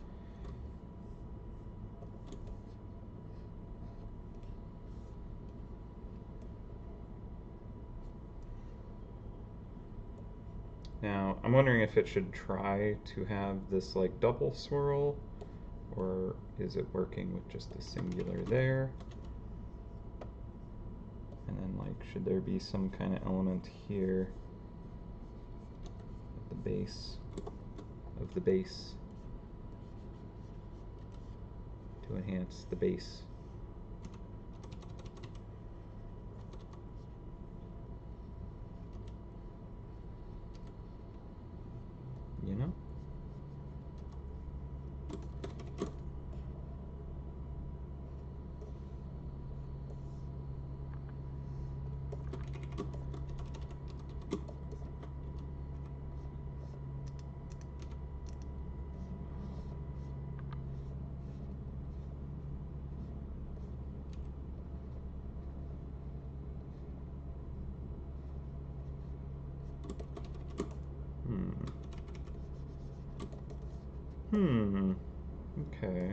Now, I'm wondering if it should try to have this like double swirl, or is it working with just a singular there? And then like, should there be some kind of element here at the base of the base to enhance the base? You know? Hmm. Okay.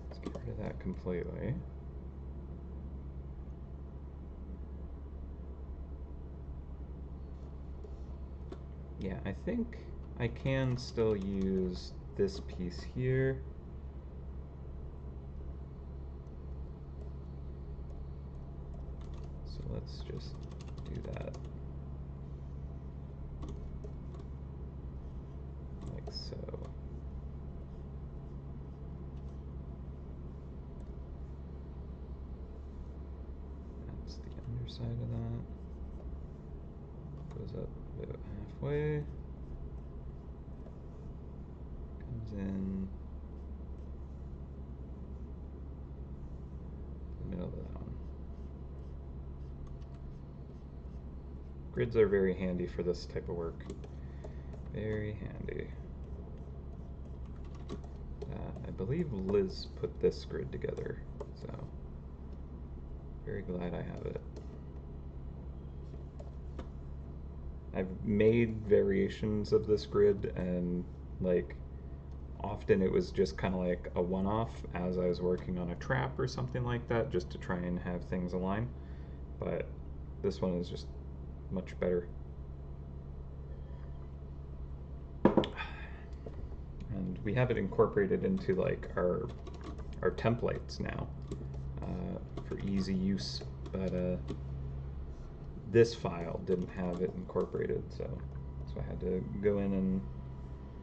Let's get rid of that completely. Yeah, I think I can still use this piece here. So let's just do that. Like so. That's the underside of that. Goes up about halfway. Comes in the middle of that one. Grids are very handy for this type of work. Very handy. I believe Liz put this grid together, so very glad I have it. I've made variations of this grid, and like often it was just kind of like a one-off as I was working on a trap or something like that, just to try and have things align. But this one is just much better. And we have it incorporated into like our templates now for easy use, but this file didn't have it incorporated, so I had to go in and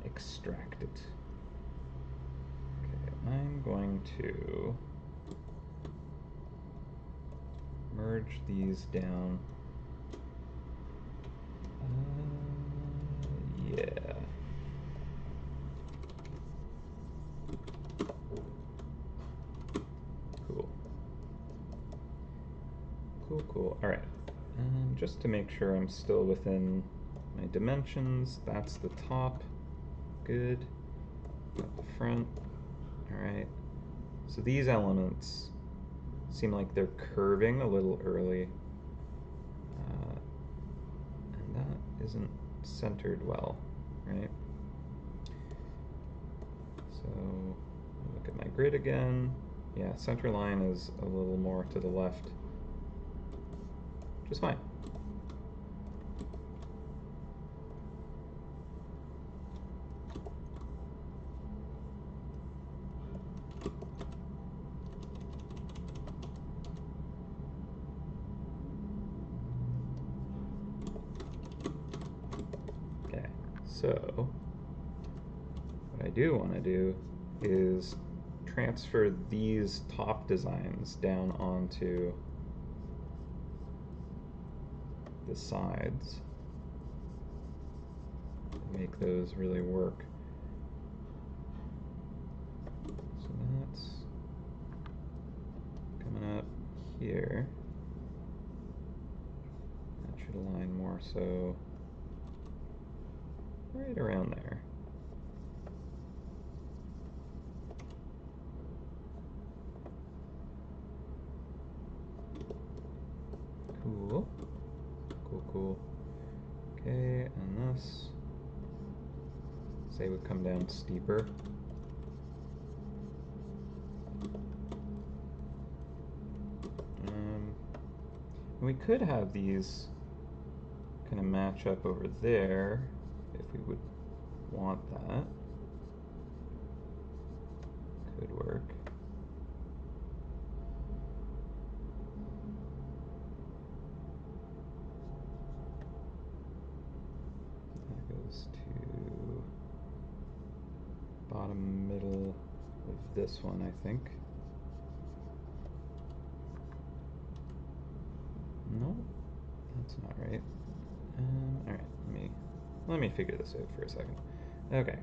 extract it. Okay, I'm going to merge these down. Yeah. Cool. Cool. All right. And just to make sure I'm still within my dimensions, that's the top. Good. Got the front. All right. So these elements seem like they're curving a little early. And that isn't centered well, right? So look at my grid again. Yeah, center line is a little more to the left, which is fine. Okay, so what I do want to do is transfer these top designs down onto the sides and make those really work. So that's coming up here. That should align more so right around there. Cool. Okay, and this, say, would come down steeper. We could have these kind of match up over there if we would want that. Could work. That goes to bottom middle of this one, I think. No, that's not right. All right, let me figure this out for a second. Okay,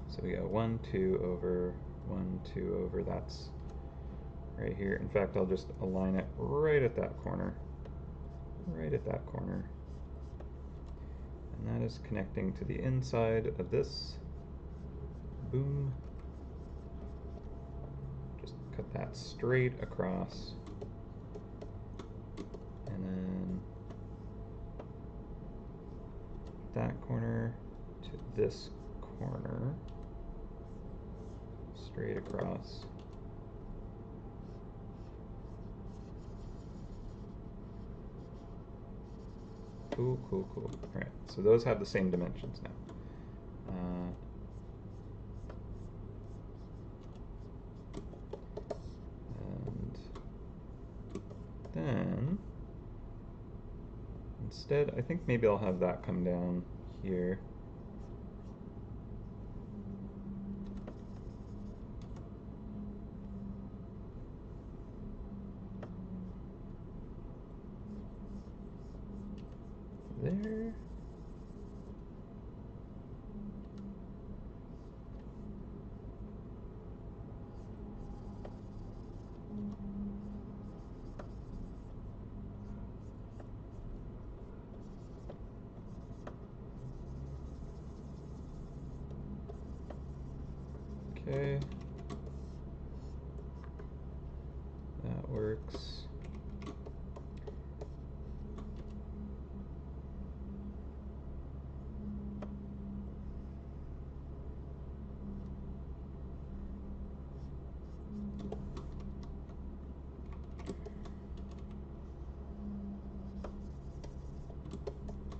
so we got 1, 2 over, 1, 2 over. That's right here. In fact, I'll just align it right at that corner. Right at that corner. And that is connecting to the inside of this. Boom. Just cut that straight across. And then that corner to this corner, straight across. Cool, cool, cool. All right, so those have the same dimensions now. And then, instead, I think maybe I'll have that come down here. There. Okay. That works.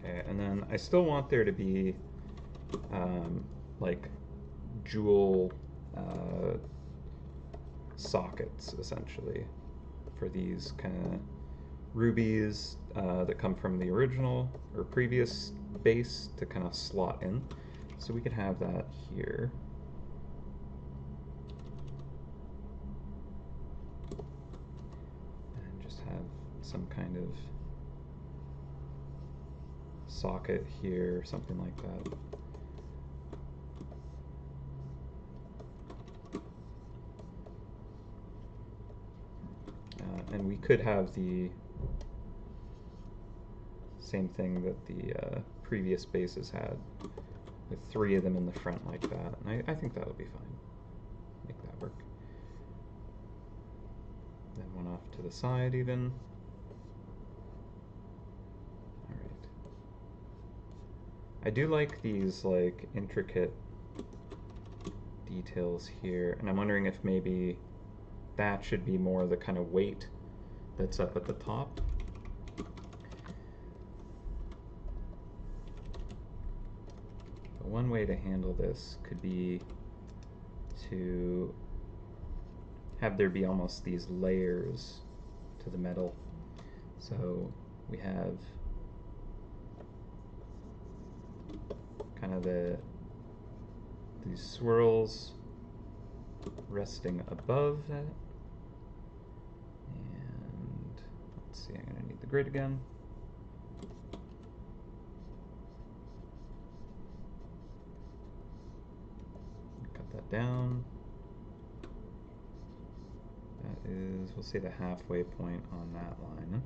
Okay, and then I still want there to be like jewel sockets, essentially, for these kind of rubies that come from the original or previous base to kind of slot in. So we could have that here. And just have some kind of socket here, something like that. And we could have the same thing that the previous bases had, with 3 of them in the front like that. And I think that'll be fine. Make that work. Then one off to the side even. Alright. I do like these like intricate details here, and I'm wondering if maybe that should be more the kind of weight that's up at the top. But one way to handle this could be to have there be almost these layers to the metal. So we have kind of these swirls resting above that. And let's see, I'm going to need the grid again. Cut that down. That is, we'll say, the halfway point on that line.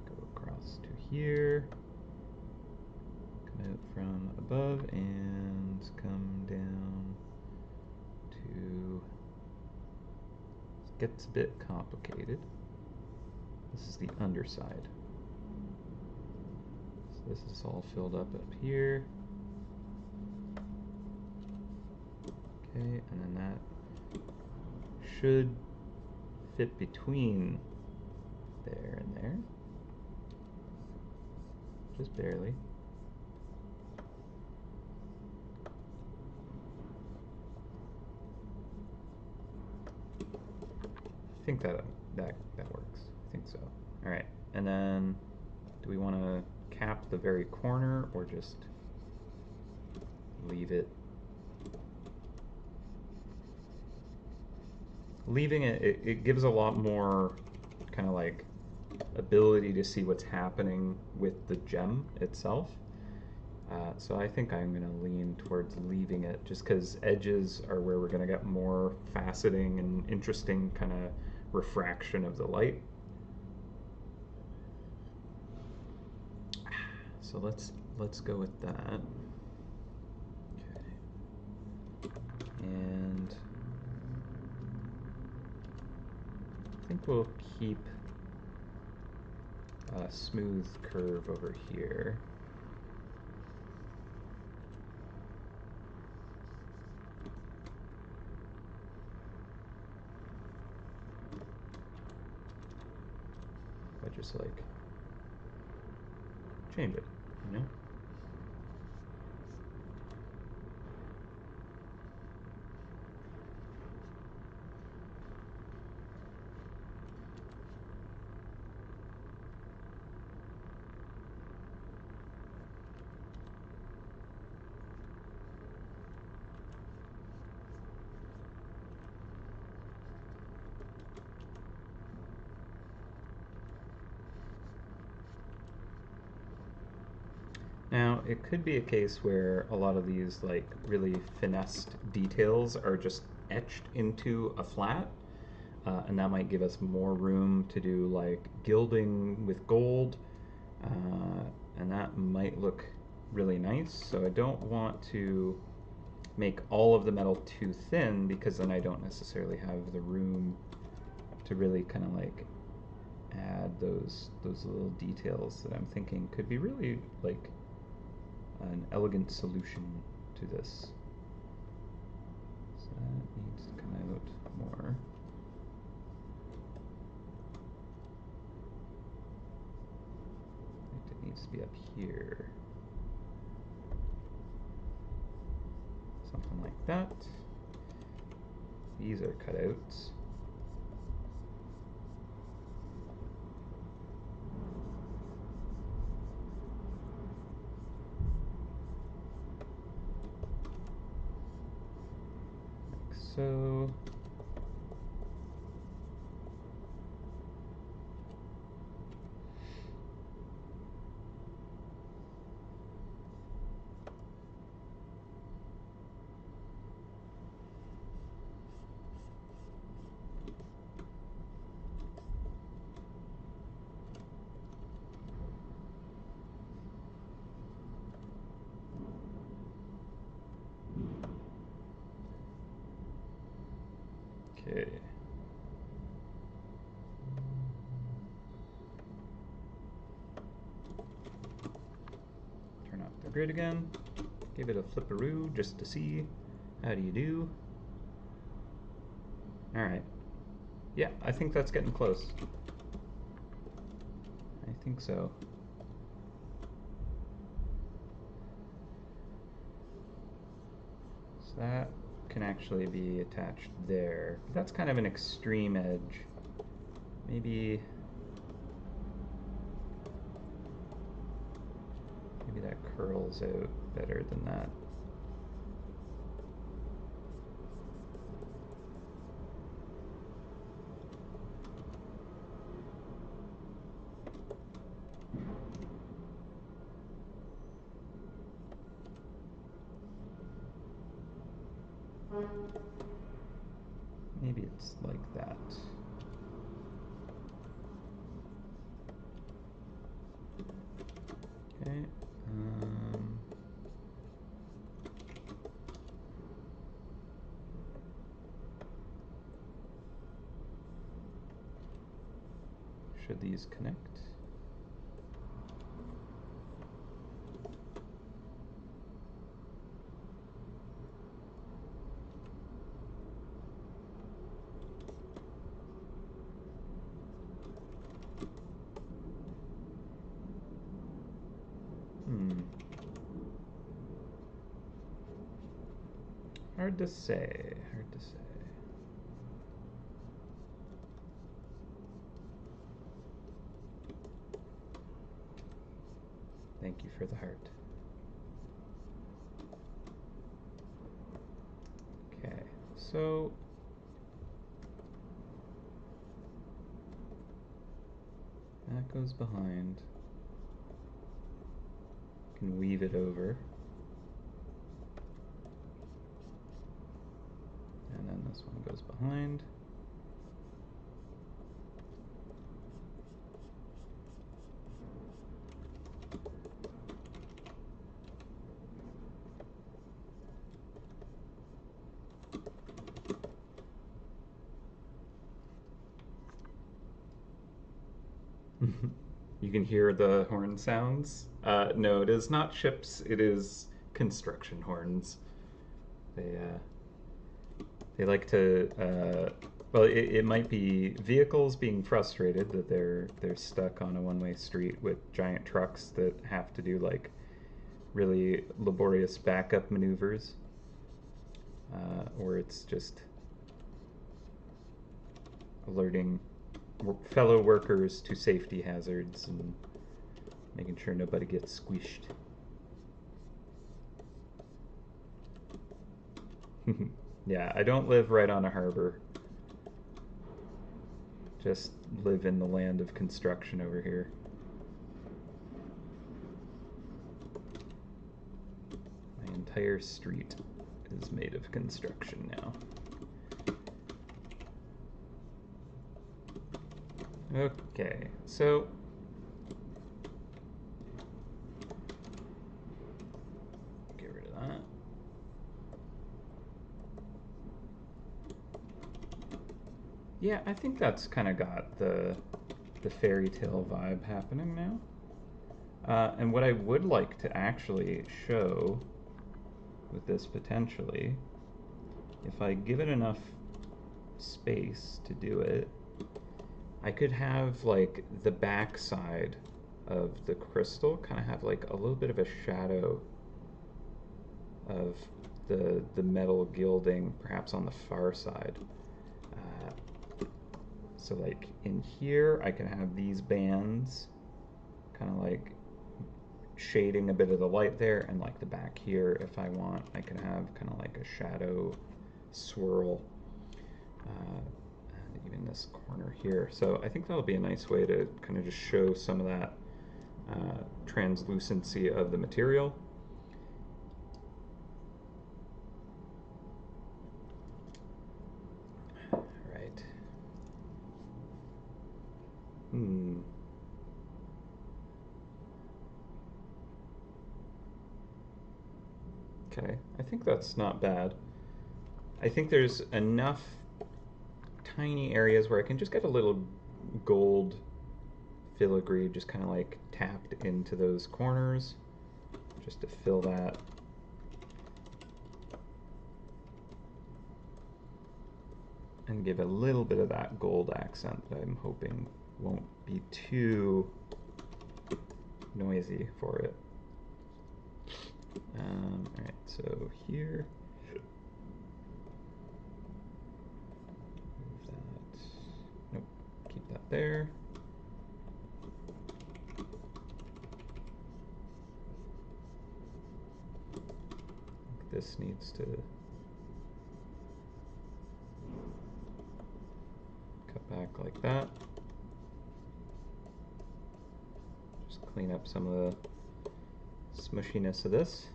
Go across to here. Come out from above and come down to... It gets a bit complicated. This is the underside. So this is all filled up here. Okay, and then that should fit between there and there. Just barely. I think that works. I think so. All right, and then do we want to cap the very corner or just leave it? Leaving it gives a lot more kind of like ability to see what's happening with the gem itself. So I think I'm going to lean towards leaving it, just because edges are where we're going to get more faceting and interesting kind of refraction of the light. So let's go with that. Okay. And I think we'll keep a smooth curve over here. But just like change it, you know? Now, it could be a case where a lot of these like really finessed details are just etched into a flat, and that might give us more room to do like gilding with gold, and that might look really nice. So I don't want to make all of the metal too thin, because then I don't necessarily have the room to really kind of like add those little details that I'm thinking could be really like an elegant solution to this. So that needs to come out more. I think it needs to be up here. Something like that. These are cutouts. So okay. Turn off the grid again. Give it a flipperoo just to see how do you do. All right. Yeah, I think that's getting close. I think so. So that can actually be attached there. That's kind of an extreme edge. Maybe that curls out better than that. Maybe it's like that. Okay. Should these connect? Hard to say, hard to say. Thank you for the heart. Okay, so that goes behind. Can weave it over. And then this one goes behind. You can hear the horn sounds. No, it is not ships. It is construction horns. They like to. Well, it might be vehicles being frustrated that they're stuck on a one-way street with giant trucks that have to do like really laborious backup maneuvers, or it's just alerting fellow workers to safety hazards and making sure nobody gets squished. Yeah, I don't live right on a harbor. Just live in the land of construction over here. My entire street is made of construction now. Okay, so get rid of that. Yeah, I think that's kind of got the fairy tale vibe happening now. And what I would like to actually show with this potentially, if I give it enough space to do it, I could have like the back side of the crystal kind of have like a little bit of a shadow of the metal gilding, perhaps on the far side. So like in here, I can have these bands kind of like shading a bit of the light there, and like the back here, if I want, I can have kind of like a shadow swirl, and even this corner here. So I think that'll be a nice way to kind of just show some of that translucency of the material. Right. Okay, I think that's not bad. I think there's enough tiny areas where I can just get a little gold filigree just kind of like tapped into those corners just to fill that. And give a little bit of that gold accent that I'm hoping won't be too noisy for it. Alright, so here. Move that. Nope, keep that there. This needs to cut back like that. Just clean up some of the smushiness of this.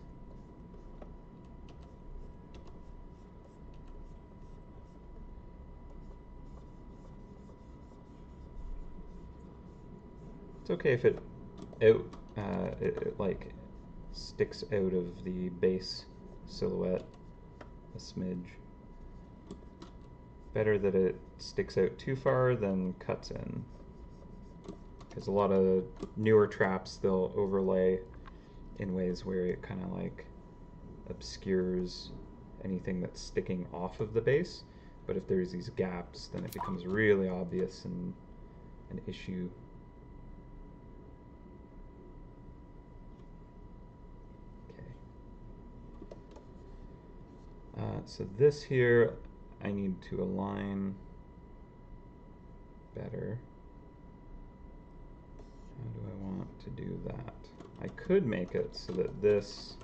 It's okay if it like sticks out of the base silhouette a smidge. Better that it sticks out too far than cuts in, because a lot of newer traps, they'll overlay in ways where it kind of like obscures anything that's sticking off of the base. But if there's these gaps, then it becomes really obvious and an issue. So this here, I need to align better. How do I want to do that? I could make it so that this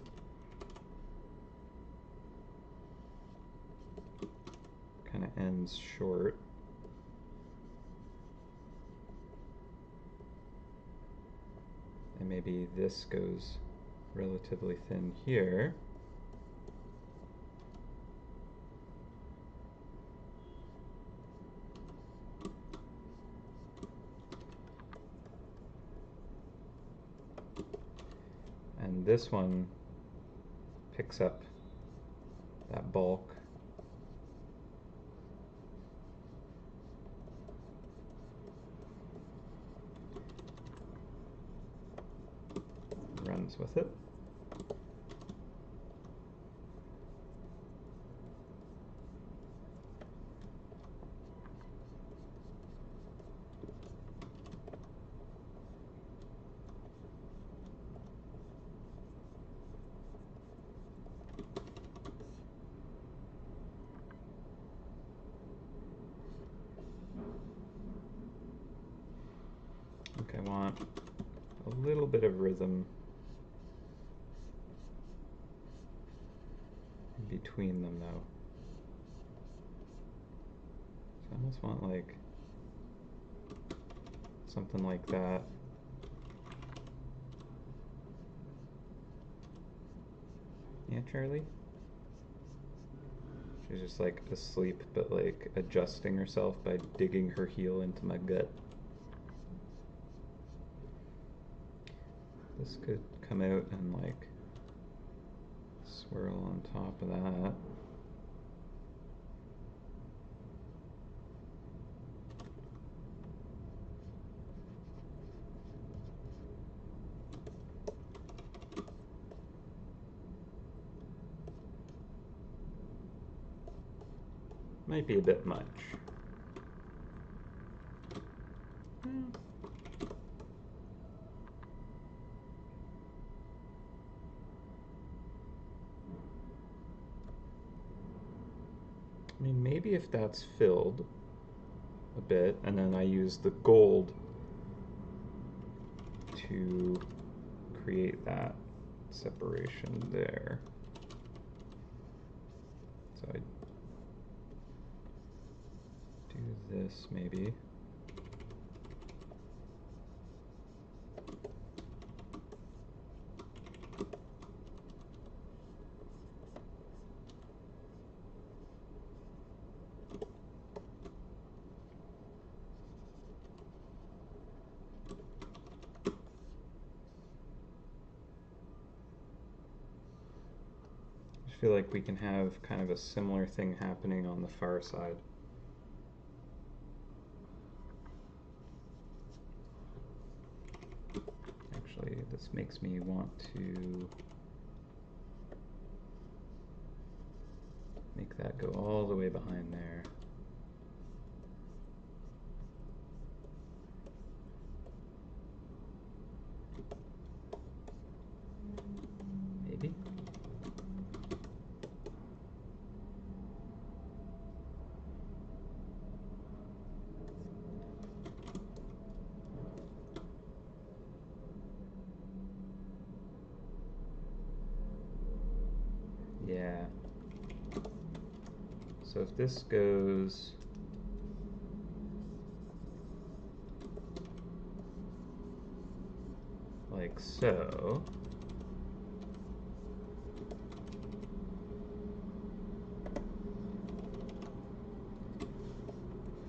kind of ends short. And maybe this goes relatively thin here. And this one picks up that bulk. comes with it. I want a little bit of rhythm in between them, though. So I almost want like something like that. Yeah, Charlie? She's just like asleep, but like adjusting herself by digging her heel into my gut. This could come out and like swirl on top of that. Might be a bit much. I mean, maybe if that's filled a bit, and then I use the gold to create that separation there. So I do this maybe. I feel like we can have kind of a similar thing happening on the far side. Actually, this makes me want to make that go all the way behind there. Maybe. Yeah. So if this goes like so,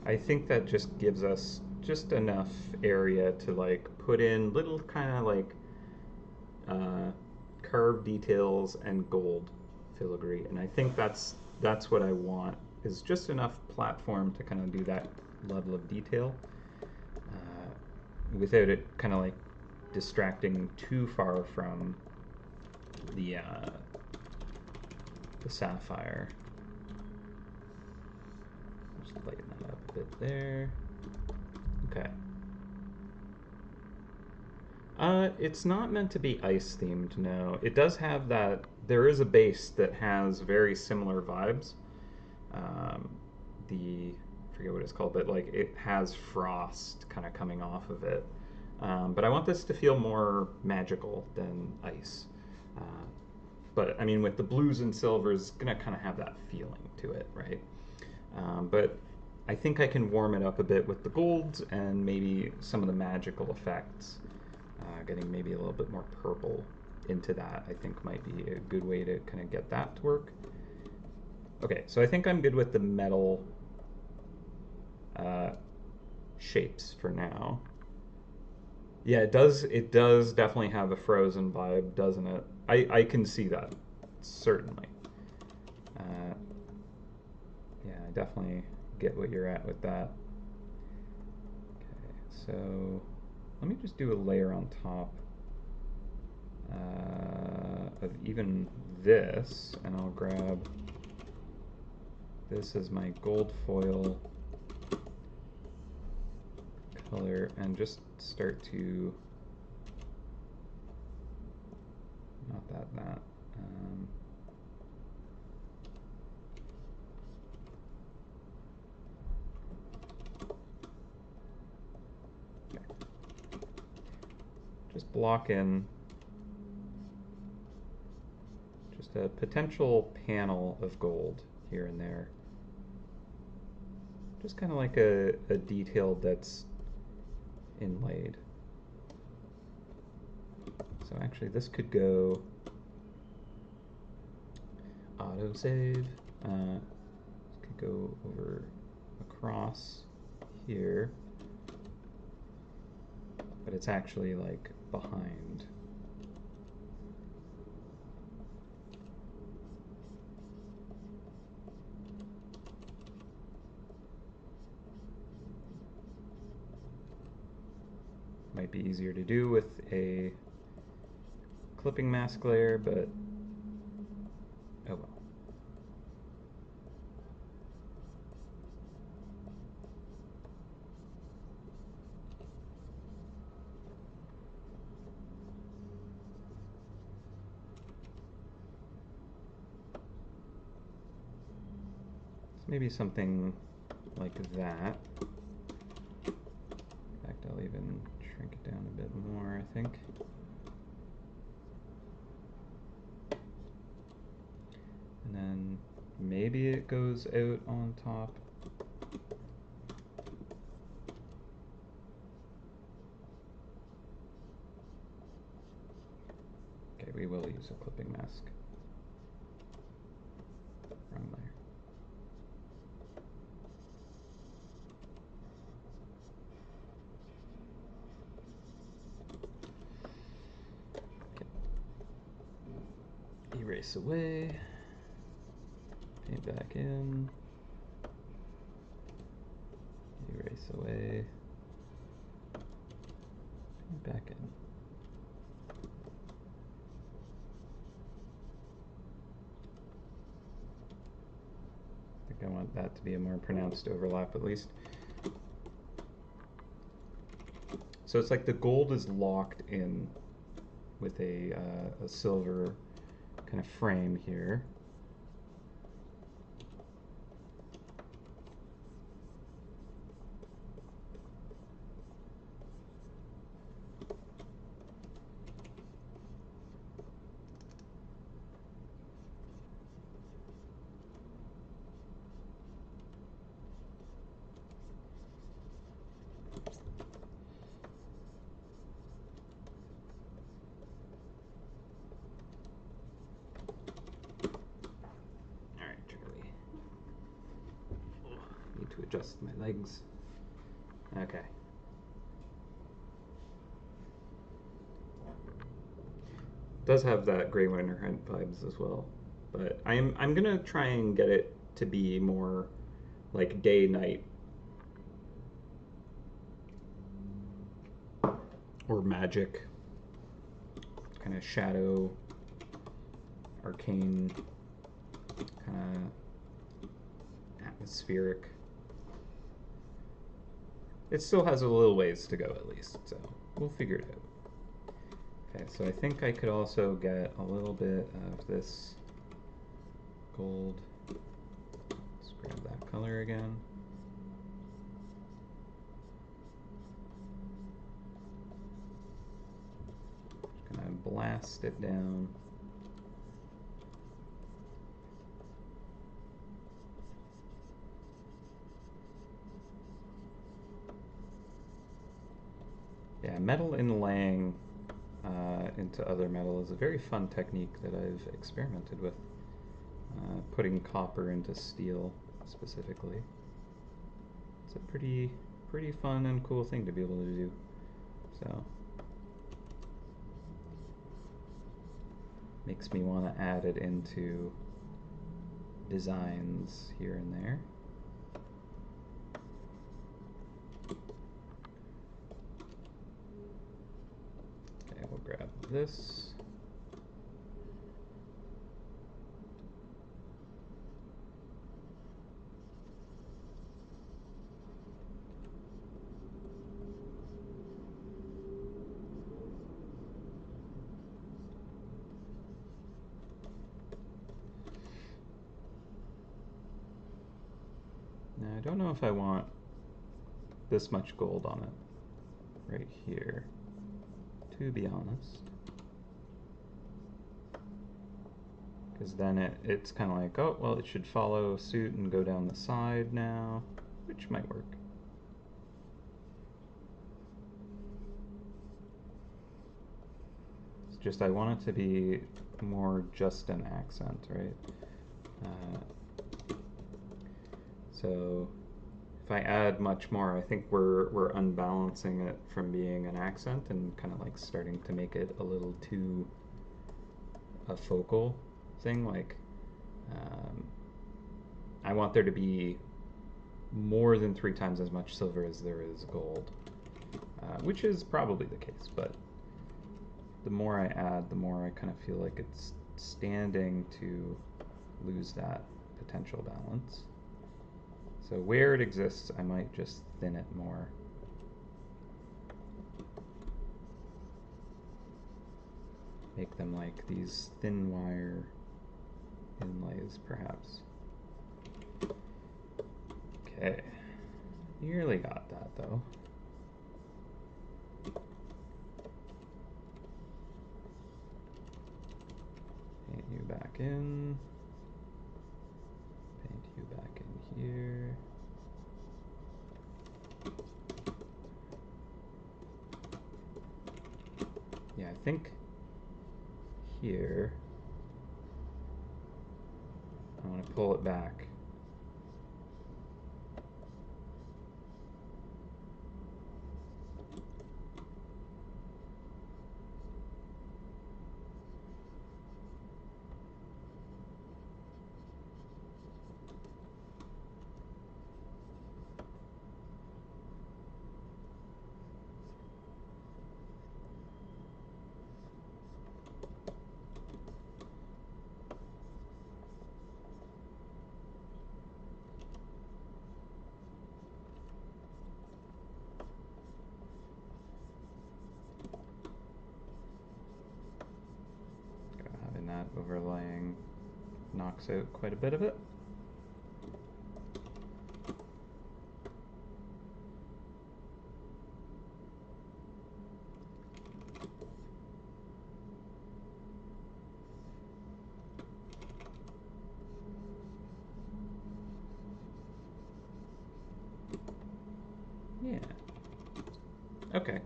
I think that just gives us just enough area to like put in little kind of like curved details and gold filigree, and I think that's what I want, is just enough platform to kind of do that level of detail without it kind of like distracting too far from the sapphire. Just lighten that up a bit there. Okay. It's not meant to be ice themed, no. It does have that, there is a base that has very similar vibes. I forget what it's called, but like it has frost kind of coming off of it. But I want this to feel more magical than ice. But I mean, with the blues and silvers, it's gonna kind of have that feeling to it, right? But I think I can warm it up a bit with the golds and maybe some of the magical effects. Getting maybe a little bit more purple into that, I think might be a good way to kind of get that to work. Okay, so I think I'm good with the metal shapes for now. Yeah, it does definitely have a Frozen vibe, doesn't it? I can see that, certainly. Yeah, I definitely get what you're at with that. Okay, so let me just do a layer on top of even this, and I'll grab this as my gold foil color and just start to, not that, okay. Just block in just a potential panel of gold here and there. Just kind of like a detail that's inlaid. So actually this could go autosave. This could go over across here, but it's actually like behind. Might be easier to do with a clipping mask layer, but oh well. So maybe something like that. In fact, I'll even shrink it down a bit more, I think. And then maybe it goes out on top. Okay, we will use a clipping mask. Wrong layer. Okay. Erase away. Paint back in. Erase away. Paint back in. I think I want that to be a more pronounced overlap at least. So it's like the gold is locked in with a silver kind of frame here. To adjust my legs. Okay. Does have that Grey Winter Hunt vibes as well, but I'm gonna try and get it to be more like day night or magic, kind of shadow, arcane, kind of atmospheric. It still has a little ways to go at least, so we'll figure it out. Okay, so I think I could also get a little bit of this gold. Let's grab that color again. Just gonna blast it down. Yeah, metal inlaying into other metal is a very fun technique that I've experimented with. Putting copper into steel specifically. It's a pretty fun and cool thing to be able to do. So makes me want to add it into designs here and there. Okay, we'll grab this. Now, I don't know if I want this much gold on it right here, to be honest. Because then it's kind of like, oh, well, it should follow suit and go down the side now, which might work. It's just I want it to be more just an accent, right? So if I add much more, I think we're unbalancing it from being an accent and kind of like starting to make it a little too a focal thing. Like I want there to be more than 3 times as much silver as there is gold, which is probably the case, but the more I add, the more I kind of feel like it's standing to lose that potential balance. So where it exists, I might just thin it more. Make them like these thin wire inlays, perhaps. Okay, nearly got that though. Paint you back in. Paint you back in here. Yeah, I think here I want to pull it back. Having that overlaying knocks out quite a bit of it. Yeah. Okay.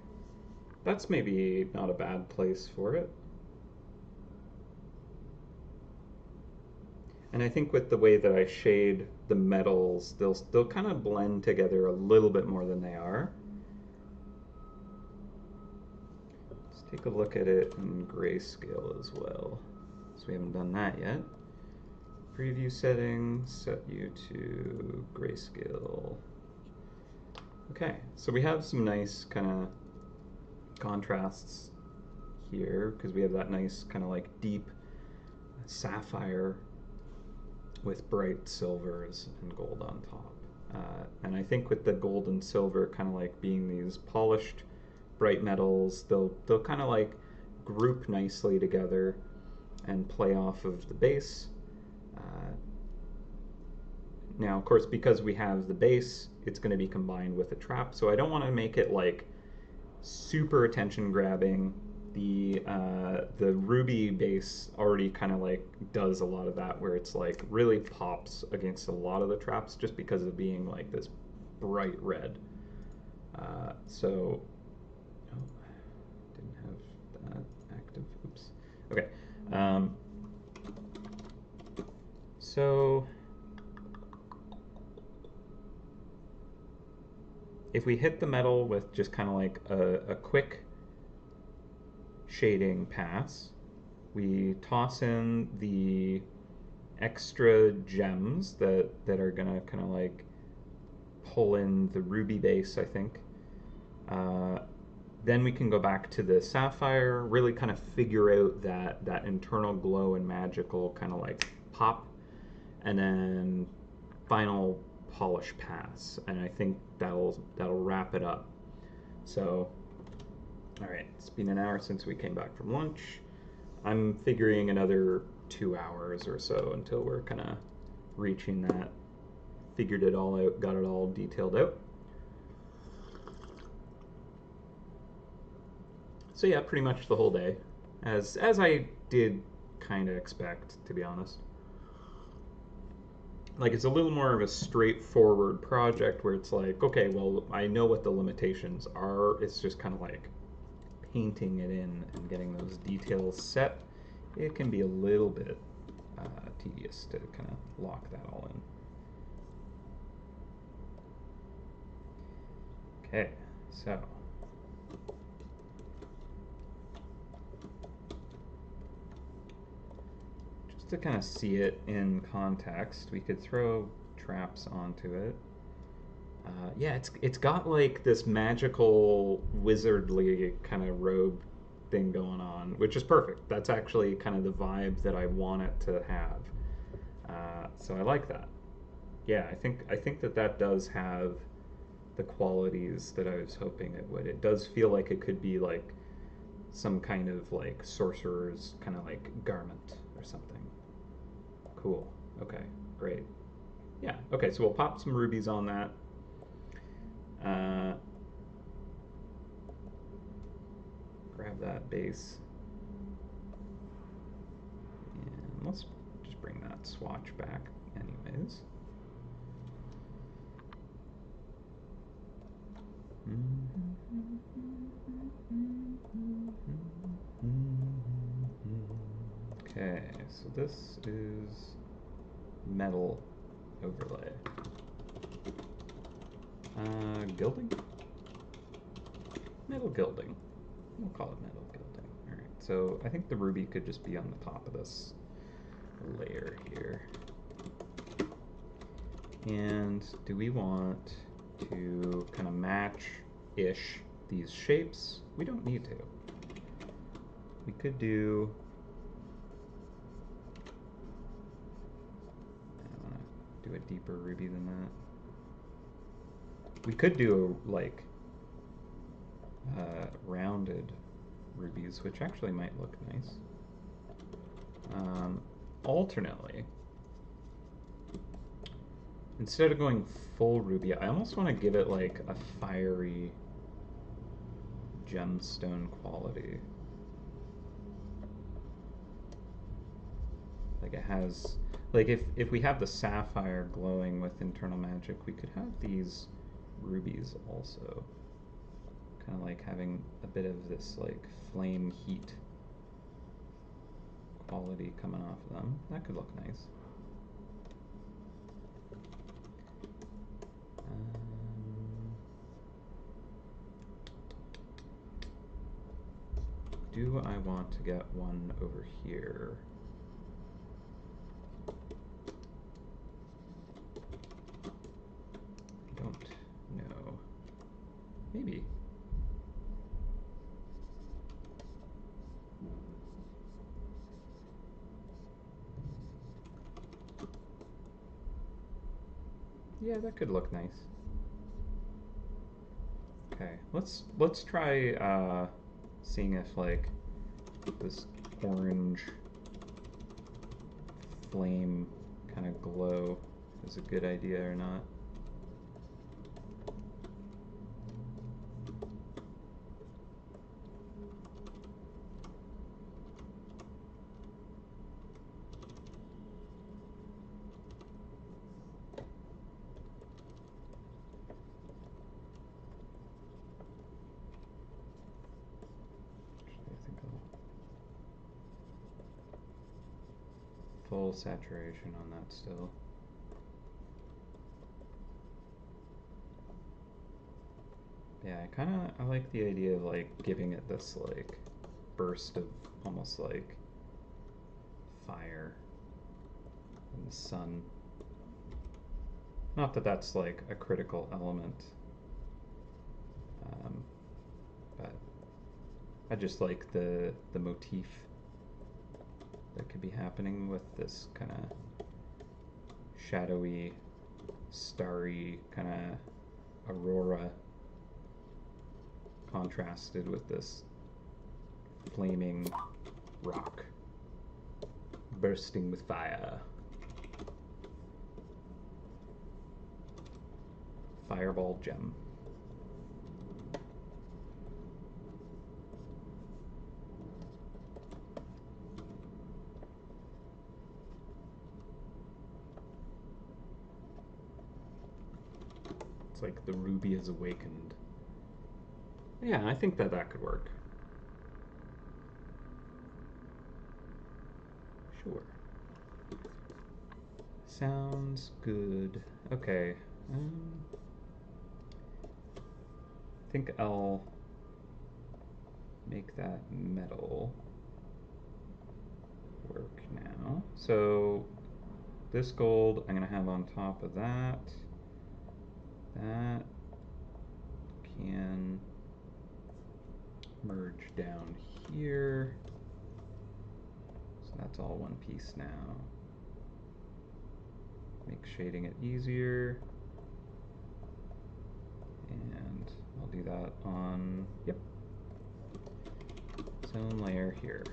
That's maybe not a bad place for it. And I think with the way that I shade the metals, they'll kind of blend together a little bit more than they are. Let's take a look at it in grayscale as well, so we haven't done that yet. Preview settings, set you to grayscale. Okay, so we have some nice kind of contrasts here because we have that nice kind of like deep sapphire with bright silvers and gold on top. And I think with the gold and silver kind of like being these polished bright metals, they'll kind of like group nicely together and play off of the base. Now, of course, because we have the base, it's going to be combined with a trap, so I don't want to make it like super attention grabbing. The ruby base already kind of like does a lot of that, where it's like really pops against a lot of the traps just because of being like this bright red. So, oh, didn't have that active. Oops. Okay. So if we hit the metal with just kind of like a quick shading pass, we toss in the extra gems that are gonna kind of like pull in the ruby base, I think. Then we can go back to the sapphire, really kind of figure out that internal glow and magical kind of like pop, and then final polish pass, and I think that'll wrap it up. So, all right, it's been an hour since we came back from lunch. I'm figuring another 2 hours or so until we're kind of reaching that figured it all out, got it all detailed out. So yeah, pretty much the whole day, as I did kind of expect, to be honest. Like it's a little more of a straightforward project where it's like, okay, well, I know what the limitations are. It's just kind of like painting it in and getting those details set. It can be a little bit tedious to kind of lock that all in. Okay, so just to kind of see it in context, we could throw traps onto it. Yeah, it's got like this magical wizardly kind of robe thing going on, which is perfect. That's actually kind of the vibe that I want it to have. So I like that. Yeah, I think that that does have the qualities that I was hoping it would. It does feel like it could be like some kind of like sorcerer's kind of like garment or something. Cool. Okay, great. Yeah, okay, so we'll pop some rubies on that. Uh, grab that base. And let's just bring that swatch back anyways. Okay, so this is metal overlay. Gilding? Metal gilding. We'll call it metal gilding. Alright, so I think the ruby could just be on the top of this layer here. And do we want to kind of match-ish these shapes? We don't need to. We could do... I want to do a deeper ruby than that. We could do like rounded rubies, which actually might look nice. Alternately, instead of going full ruby, I almost want to give it like a fiery gemstone quality. Like it has, like if we have the sapphire glowing with internal magic, we could have these rubies also. Kind of like having a bit of this like flame heat quality coming off of them. That could look nice. Do I want to get one over here? I don't know. Maybe. Yeah, that could look nice. Okay, let's try seeing if like this orange flame kind of glow is a good idea or not. Full saturation on that still. Yeah, I like the idea of like giving it this like burst of almost like fire in the sun. Not that that's like a critical element, but I just like the motif that could be happening with this kind of shadowy, starry kind of aurora contrasted with this flaming rock bursting with fire. fireball gem. It's like the ruby has awakened. Yeah, I think that that could work. Sure. Sounds good. Okay. I think I'll make that metal work now. So this gold I'm gonna have on top of that. That can merge down here. So that's all one piece now. Make shading it easier. And I'll do that on, yep, zone layer here.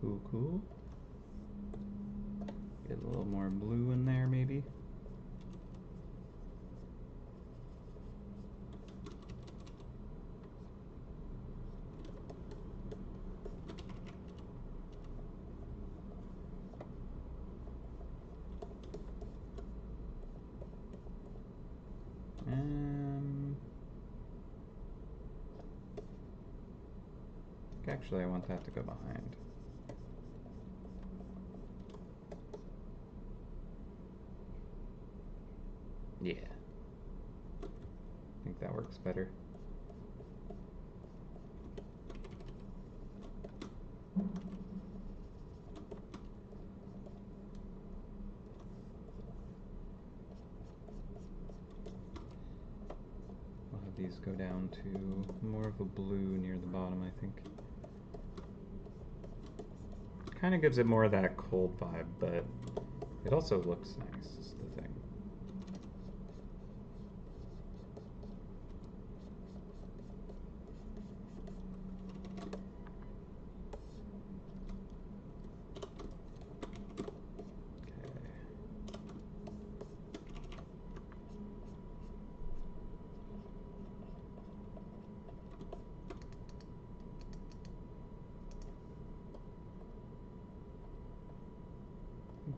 Cool, cool. Get a little more blue in there, maybe. Actually, I want that to go behind. Yeah. I think that works better. We'll have these go down to more of a blue near the bottom, I think. Kind of gives it more of that cold vibe, but it also looks nice, is the thing.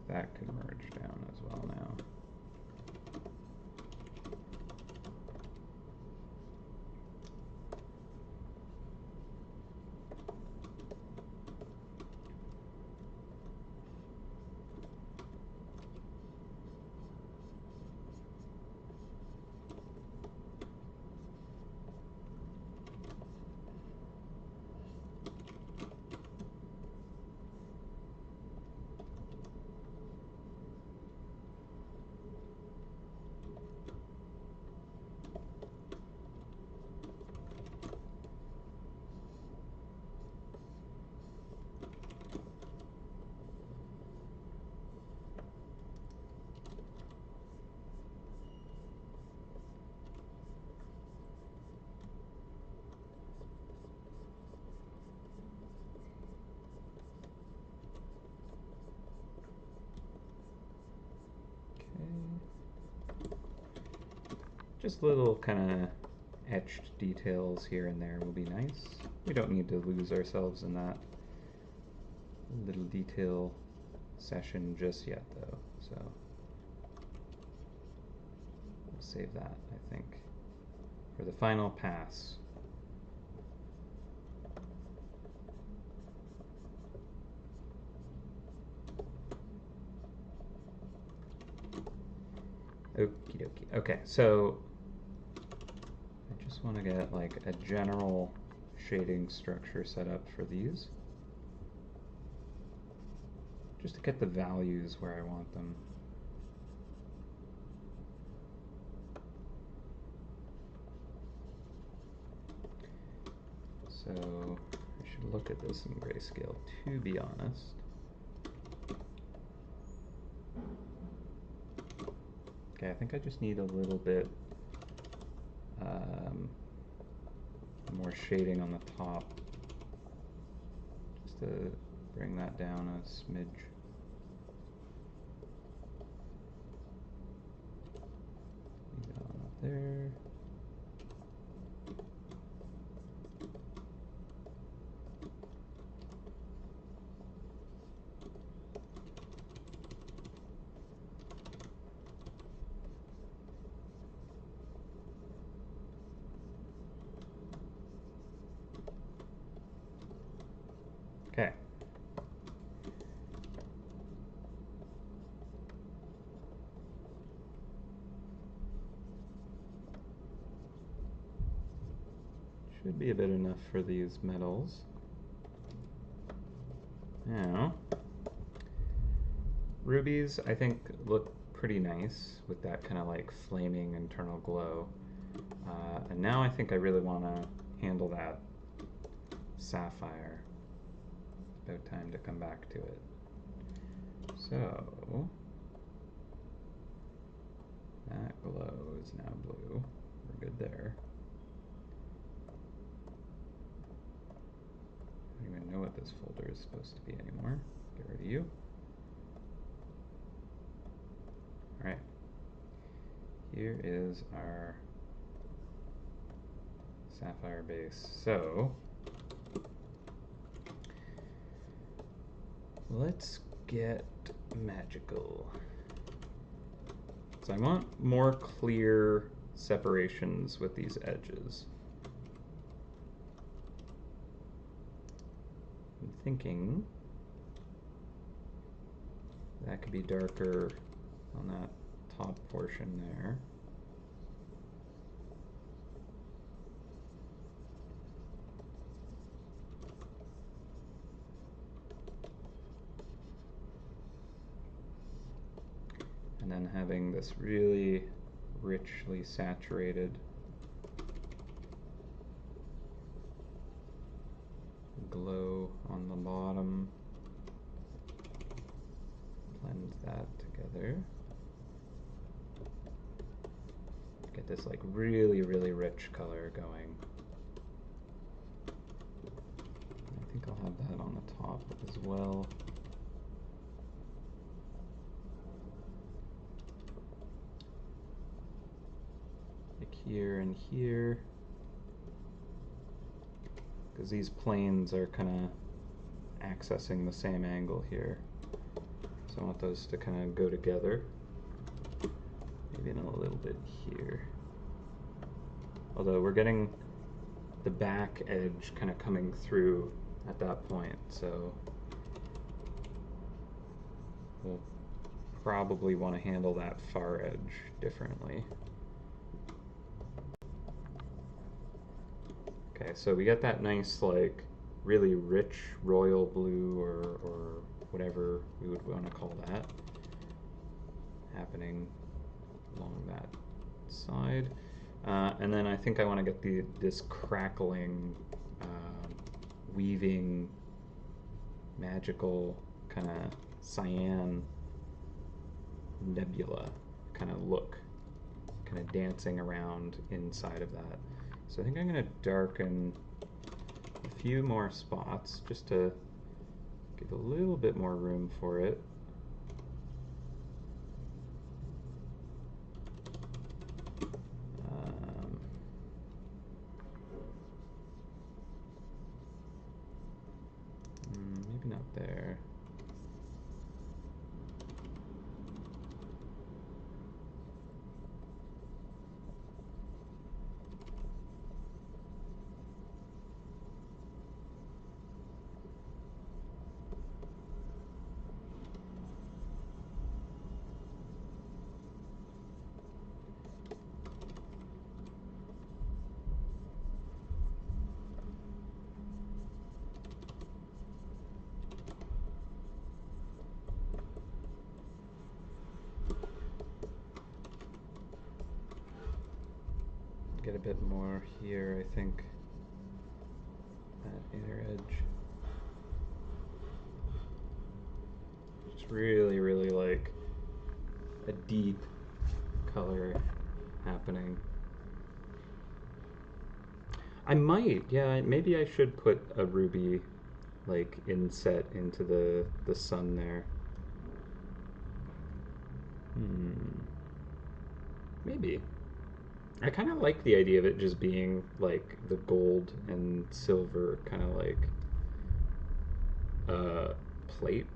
That could merge down as well now. Just little kind of etched details here and there will be nice. We don't need to lose ourselves in that little detail session just yet, though, so we'll save that, I think, for the final pass. Okie dokie. Okay, so I just want to get like a general shading structure set up for these, just to get the values where I want them. So I should look at this in grayscale, to be honest. Okay, I think I just need a little bit more shading on the top, just to bring that down a smidge. Leave that one up there. Okay. Should be a bit enough for these metals. Now, rubies I think look pretty nice with that kind of like flaming internal glow. And now I think I really want to handle that sapphire. It's about time to come back to it. So, that glow is now blue. We're good there. I don't even know what this folder is supposed to be anymore. Get rid of you. Alright. Here is our sapphire base. So, let's get magical. So I want more clear separations with these edges. I'm thinking that could be darker on that top portion there. And then having this really richly saturated glow on the bottom. Blend that together. Get this like really, really rich color going. I think I'll have that on the top as well. Here and here, because these planes are kind of accessing the same angle here, so I want those to kind of go together. Maybe in a little bit here, although we're getting the back edge kind of coming through at that point, so we'll probably want to handle that far edge differently. Okay, so we get that nice, like, really rich royal blue or whatever we would want to call that happening along that side. And then I think I want to get this crackling, weaving, magical kind of cyan nebula kind of look, kind of dancing around inside of that. So I think I'm going to darken a few more spots just to give a little bit more room for it. Maybe not there. Get a bit more here, I think. It's really, really like a deep color happening. I might, yeah, maybe I should put a ruby like inset into the sun there. Hmm. Maybe. I kind of like the idea of it just being like the gold and silver kind of like uh, plate.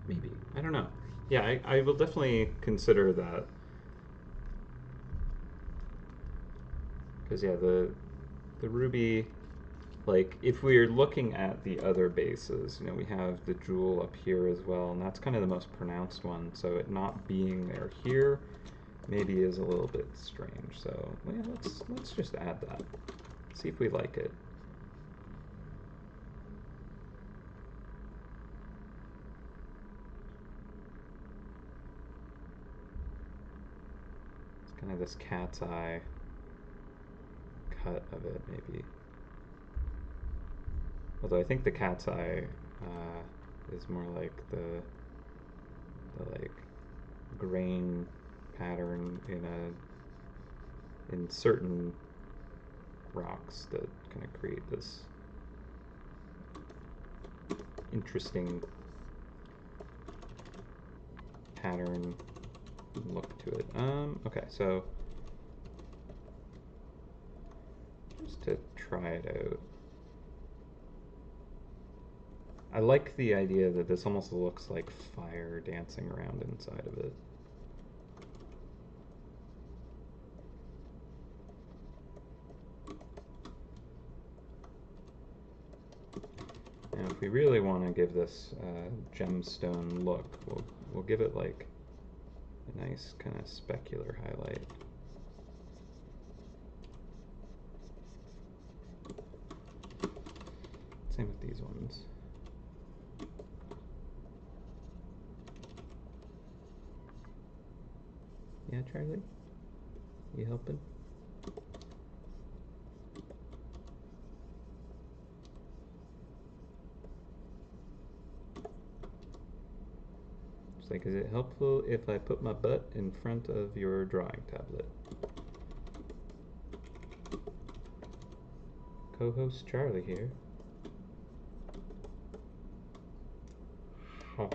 Maybe. I don't know. Yeah, I will definitely consider that. Because, yeah, the ruby, like, if we're looking at the other bases, you know, we have the jewel up here as well, and that's kind of the most pronounced one. So it not being there here maybe is a little bit strange. So, well, yeah, let's just add that. See if we like it. It's kind of this cat's eye cut of it, maybe. Although I think the cat's eye is more like the like grain pattern in certain rocks that kind of create this interesting pattern look to it. Okay, so just to try it out. I like the idea that this almost looks like fire dancing around inside of it. Now, if we really want to give this gemstone look, we'll give it like a nice kind of specular highlight. Same with these ones. Yeah, Charlie? You helping? It's like, is it helpful if I put my butt in front of your drawing tablet? Co-host Charlie here. Huh.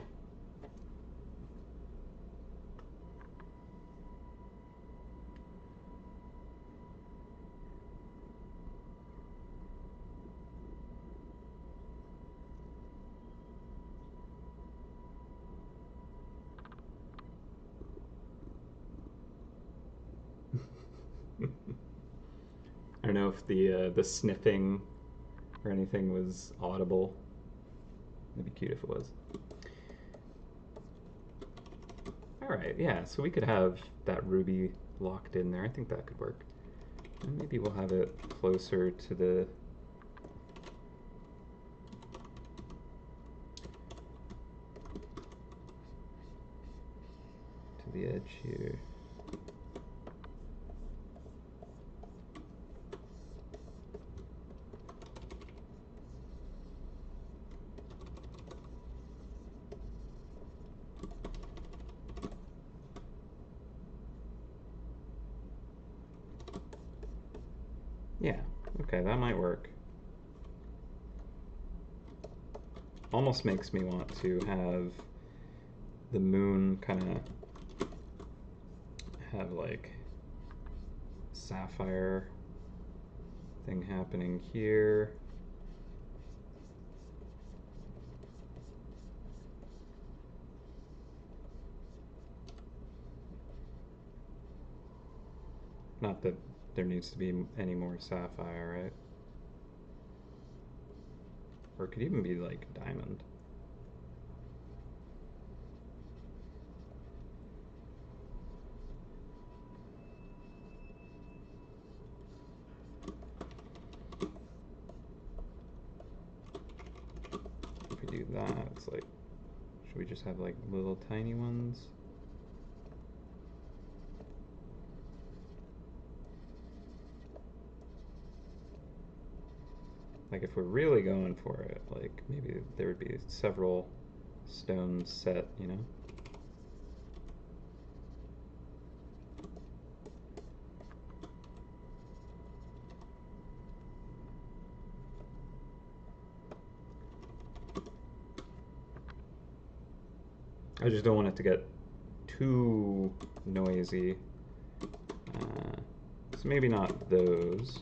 I don't know if the sniffing or anything was audible. It'd be cute if it was. All right, yeah. So we could have that ruby locked in there. I think that could work. And maybe we'll have it closer to the edge here. Yeah, okay, that might work. Almost makes me want to have the moon kind of have like sapphire thing happening here. Not that there needs to be any more sapphire, right? Or it could even be like diamond. If we do that, it's like, should we just have like little tiny ones? Like if we're really going for it, like maybe there would be several stone set, you know? I just don't want it to get too noisy. So maybe not those.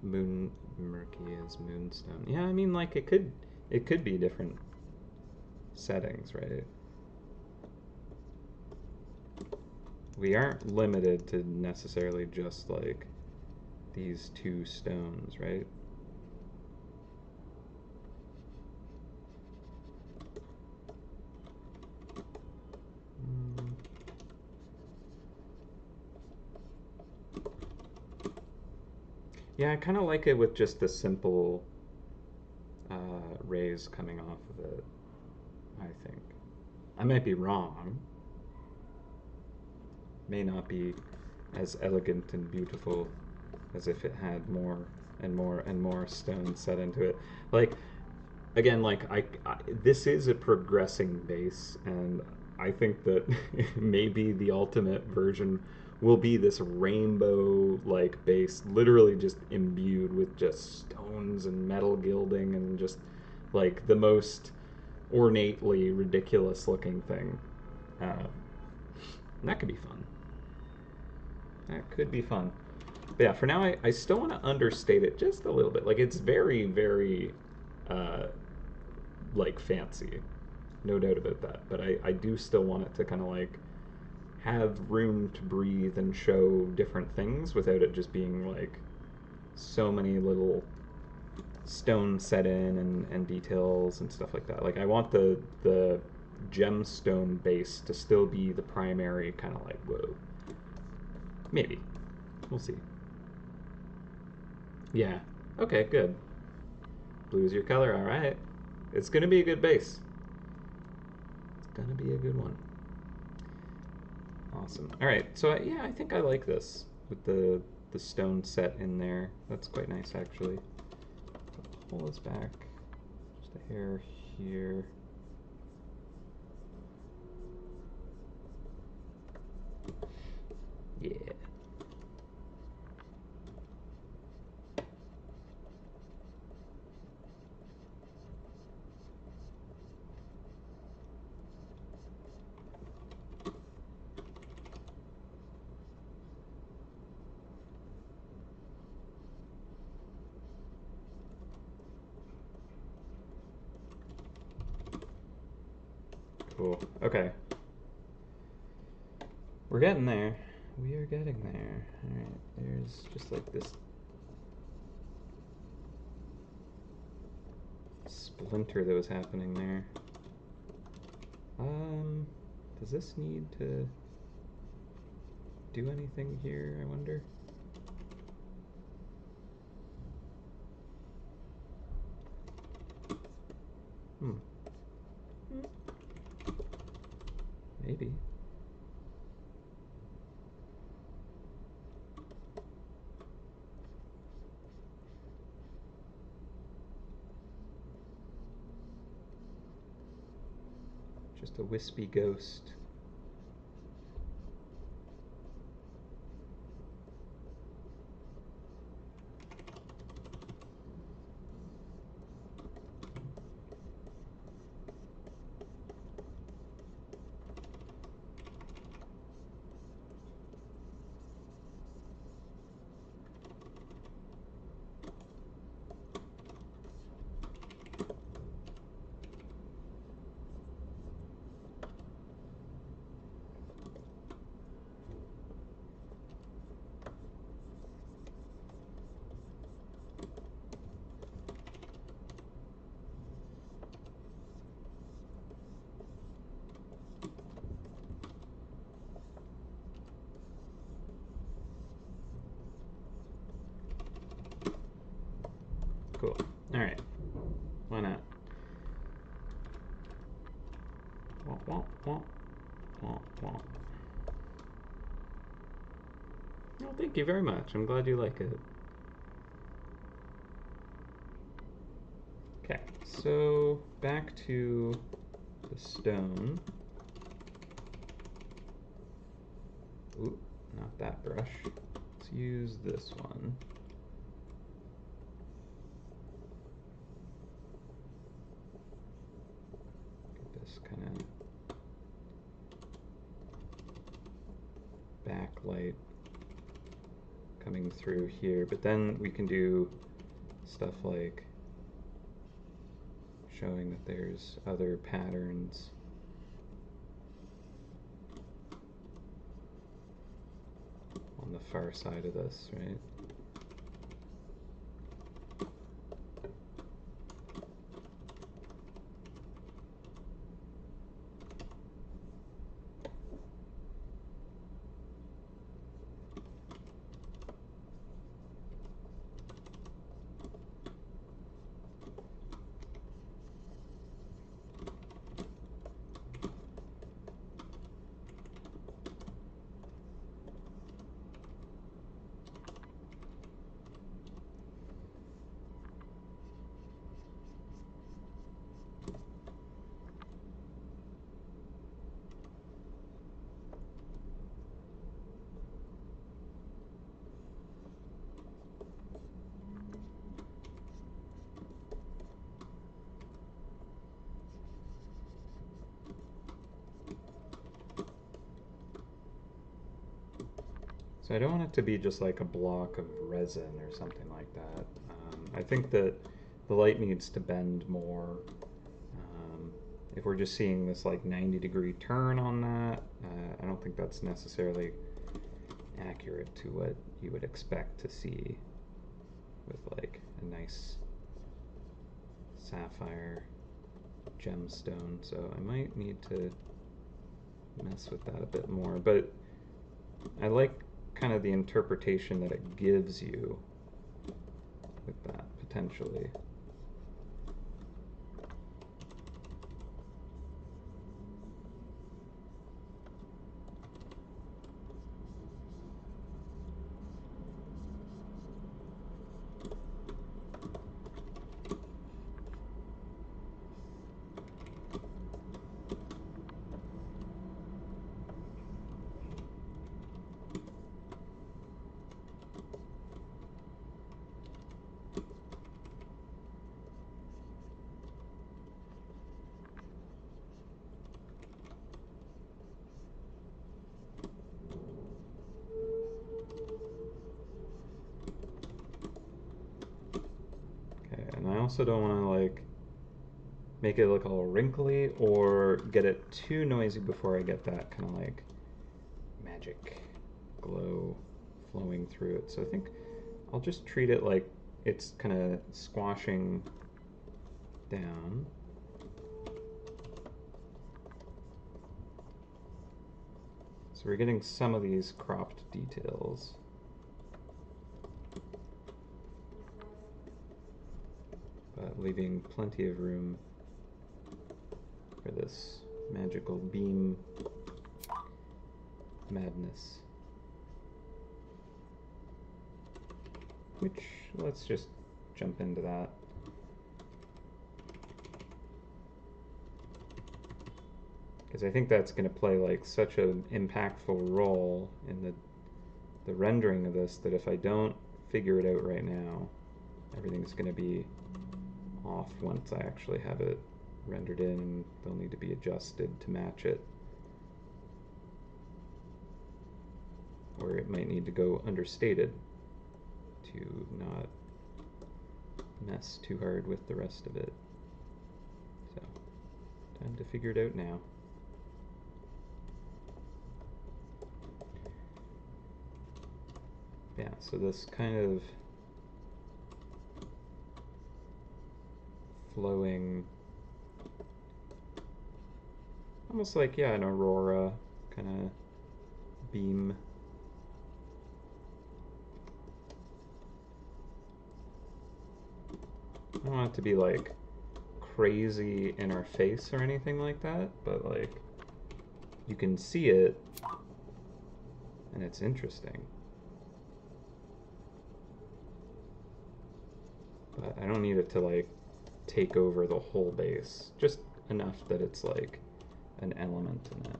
Moon murky as moonstone. Yeah, I mean, like it could be different settings, right? We aren't limited to necessarily just like these two stones, right? Yeah, I kind of like it with just the simple rays coming off of it, I think. I might be wrong. May not be as elegant and beautiful as if it had more and more and more stone set into it. Like, again, like this is a progressing base, and I think that maybe the ultimate version will be this rainbow like base, literally just imbued with just stones and metal gilding and just like the most ornately ridiculous looking thing. That could be fun. That could be fun. But yeah, for now, I still want to understate it just a little bit. Like, it's very, very, uh, like, fancy. No doubt about that. But I do still want it to kind of, like, have room to breathe and show different things without it just being, like, so many little stones set in and details and stuff like that. Like, I want the gemstone base to still be the primary kind of, like, whoa. Maybe. We'll see. Yeah. Okay, good. Blue's your color, alright. It's gonna be a good base. It's gonna be a good one. Awesome. Alright, so yeah, I think I like this with the stone set in there. That's quite nice, actually. Pull this back just a hair here. Yeah. Cool. Okay. We're getting there. We are getting there. Alright, there's just like this splinter that was happening there. Does this need to do anything here, I wonder? Hmm. Maybe. Just a wispy ghost. Cool. Alright. Why not? Womp, womp, womp. Womp, womp. Well, thank you very much. I'm glad you like it. Okay, so back to the stone. Ooh, not that brush. Let's use this one. Get this kind of backlight coming through here, but then we can do stuff like showing that there's other patterns. On the far side of this, right? So I don't want it to be just like a block of resin or something like that. I think that the light needs to bend more. If we're just seeing this like 90-degree turn on that, I don't think that's necessarily accurate to what you would expect to see with like a nice sapphire gemstone. So I might need to mess with that a bit more, but I like kind of the interpretation that it gives you with that, potentially. I also don't want to like make it look all wrinkly or get it too noisy before I get that kind of like magic glow flowing through it. So I think I'll just treat it like it's kind of squashing down. So we're getting some of these cropped details. But leaving plenty of room for this magical beam madness. Which, let's just jump into that. Because I think that's going to play like such an impactful role in the rendering of this that if I don't figure it out right now, everything's going to be off once I actually have it rendered in, and they'll need to be adjusted to match it. Or it might need to go understated to not mess too hard with the rest of it. So, time to figure it out now. Yeah, so this kind of flowing, almost like, yeah, an aurora kind of beam. I don't want it to be like crazy in our face or anything like that, but like, you can see it, and it's interesting. But I don't need it to like take over the whole base, just enough that it's like an element in it.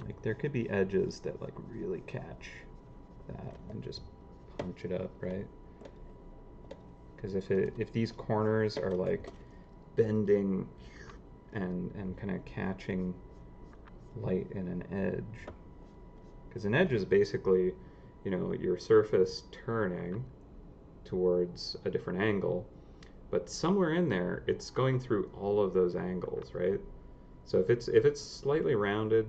Like there could be edges that like really catch that and just punch it up, right? Because if these corners are like bending and kind of catching light in an edge, because an edge is basically, you know, your surface turning towards a different angle, but somewhere in there it's going through all of those angles, right? So if it's slightly rounded,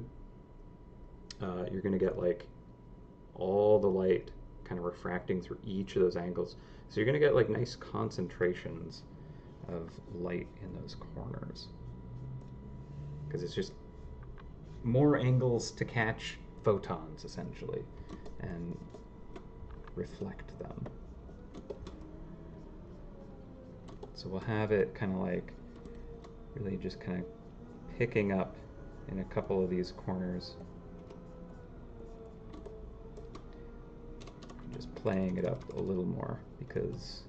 you're going to get like all the light kind of refracting through each of those angles. So you're going to get like nice concentrations of light in those corners, because it's just more angles to catch photons essentially and reflect them. So we'll have it kind of like really just kind of picking up in a couple of these corners, just playing it up a little more because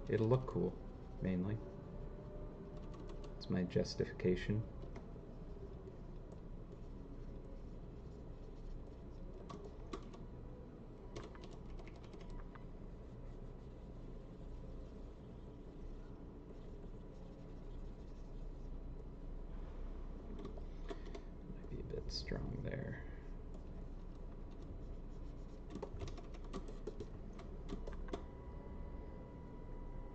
it'll look cool, mainly. It's my justification. Might be a bit strong there.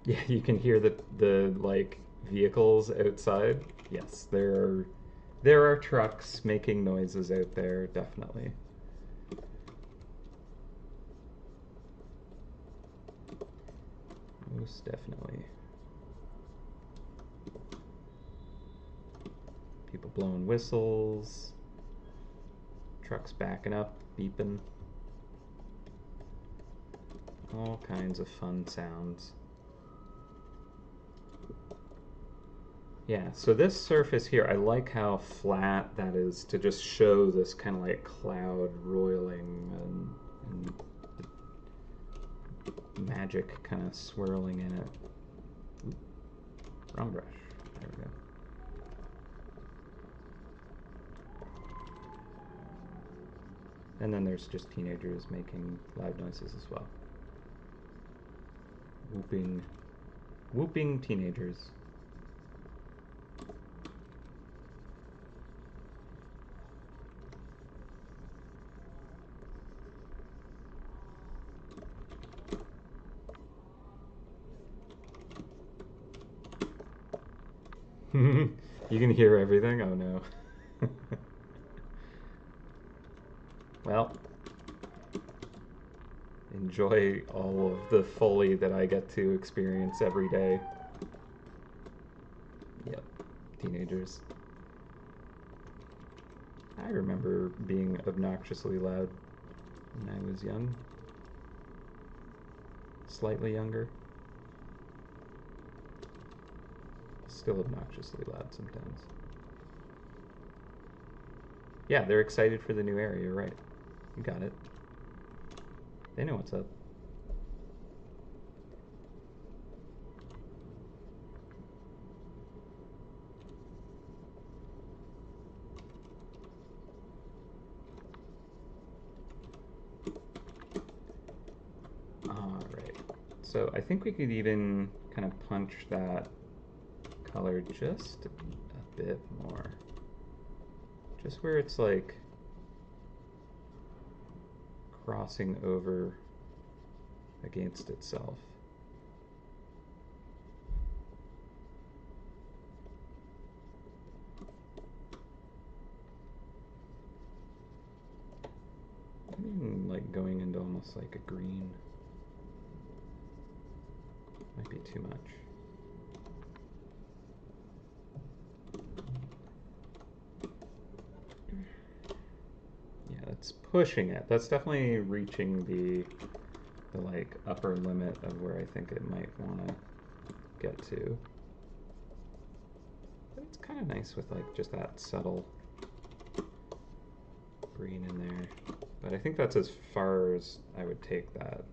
Yeah, you can hear the like vehicles outside. Yes, there are trucks making noises out there, definitely. Most definitely. People blowing whistles, trucks backing up, beeping. All kinds of fun sounds. Yeah, so this surface here, I like how flat that is to just show this kind of like cloud roiling and magic kind of swirling in it. Ooh, wrong brush. There we go. And then there's just teenagers making loud noises as well. Whooping teenagers. You can hear everything? Oh no. Well, enjoy all of the Foley that I get to experience every day. Yep, teenagers. I remember being obnoxiously loud when I was young. Slightly younger. Still obnoxiously loud sometimes. Yeah, they're excited for the new area, you're right. You got it. They know what's up. Alright, so I think we could even kind of punch that color just a bit more. Just where it's like crossing over against itself. Even like going into almost like a green. Might be too much. Yeah, that's pushing it. That's definitely reaching the the like upper limit of where I think it might want to get to. But it's kind of nice with like just that subtle green in there. But I think that's as far as I would take that.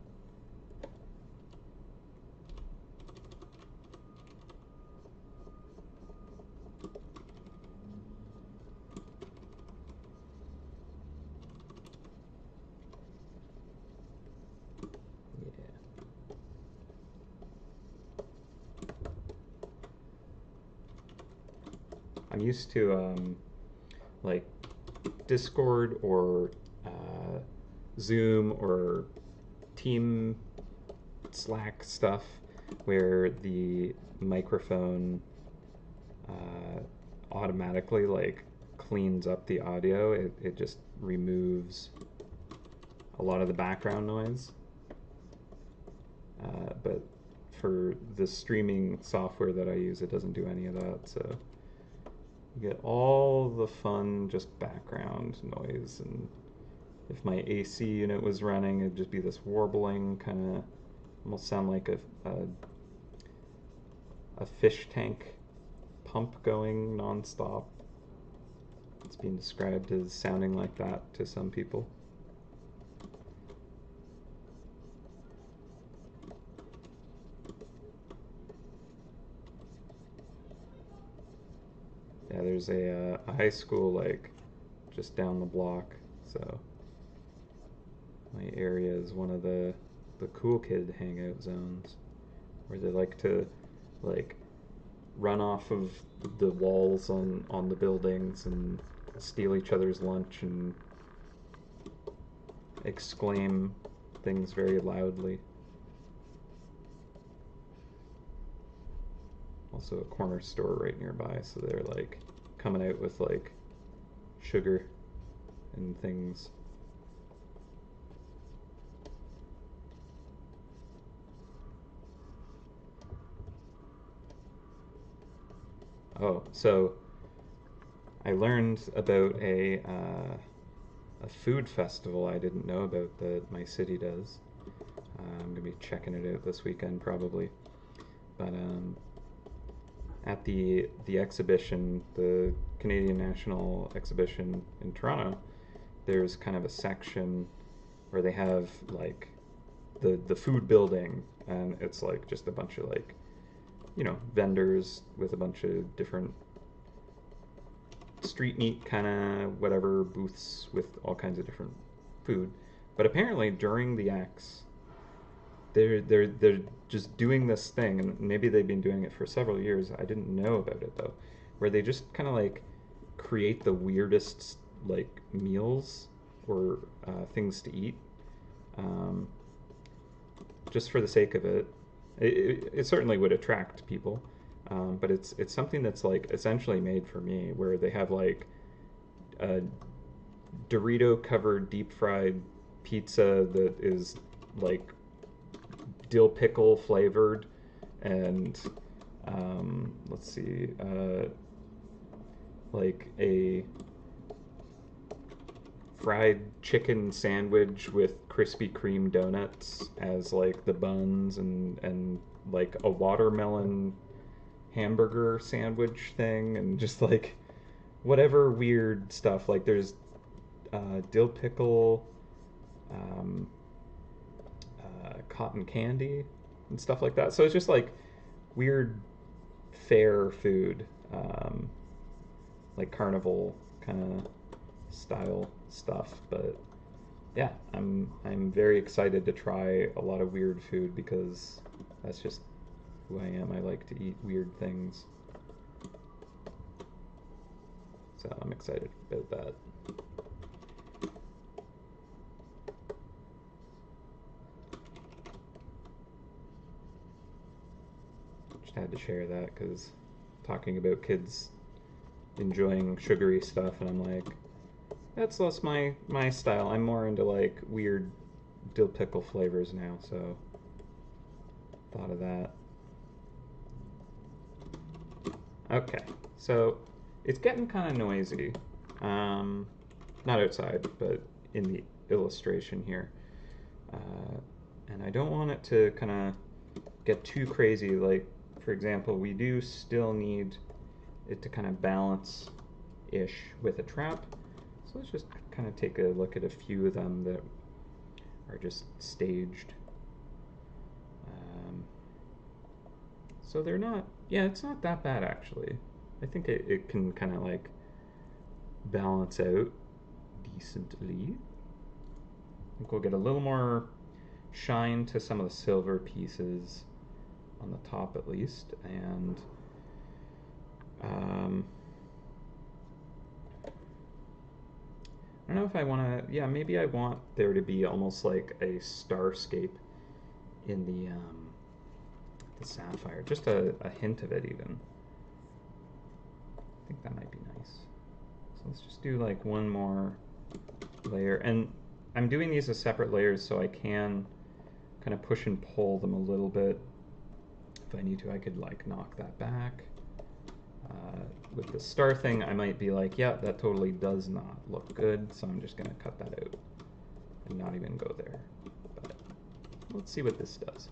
I'm used to like Discord or Zoom or Team Slack stuff where the microphone automatically like cleans up the audio. It just removes a lot of the background noise. But for the streaming software that I use, it doesn't do any of that. So you get all the fun, just background noise. And if my AC unit was running, it'd just be this warbling kind of, almost sound like a fish tank pump going nonstop. It's being described as sounding like that to some people. Yeah, there's a high school like just down the block, so my area is one of the cool kid hangout zones where they like to like run off of the walls on the buildings and steal each other's lunch and exclaim things very loudly. Also a corner store right nearby, so they're like coming out with like sugar and things. Oh, so I learned about a food festival I didn't know about that my city does. I'm gonna be checking it out this weekend probably. But at the exhibition, the Canadian National Exhibition in Toronto, there's kind of a section where they have like the food building, and it's like just a bunch of like, you know, vendors with a bunch of different street meat kind of whatever booths with all kinds of different food. But apparently during the acts, they're just doing this thing, and maybe they've been doing it for several years. I didn't know about it though, where they just kind of like create the weirdest like meals or things to eat, um, just for the sake of it. It certainly would attract people, but it's something that's like essentially made for me, where they have like a Dorito covered deep fried pizza that is like dill pickle flavored, and let's see, like a fried chicken sandwich with Krispy Kreme donuts as like the buns, and like a watermelon hamburger sandwich thing, and just like whatever weird stuff. Like there's dill pickle, um, cotton candy, and stuff like that. So it's just like weird fair food, like carnival kind of style stuff. But yeah, I'm very excited to try a lot of weird food because that's just who I am. I like to eat weird things. So I'm excited about that. Just had to share that because talking about kids enjoying sugary stuff, and I'm like, that's less my style. I'm more into like weird dill pickle flavors now, so thought of that. Okay, so it's getting kind of noisy. Not outside, but in the illustration here. And I don't want it to kind of get too crazy. Like, for example, we do still need it to kind of balance-ish with a trap. So let's just kind of take a look at a few of them that are just staged. So they're not, yeah, it's not that bad actually. I think it can kind of like balance out decently. I think we'll get a little more shine to some of the silver pieces on the top at least, and I don't know if I want to, yeah, maybe I want there to be almost like a starscape in the sapphire, just a hint of it even. I think that might be nice. So let's just do like one more layer, and I'm doing these as separate layers so I can kind of push and pull them a little bit. If I need to, I could like knock that back. With the star thing, I might be like, yeah, that totally does not look good, so I'm just going to cut that out and not even go there. But let's see what this does.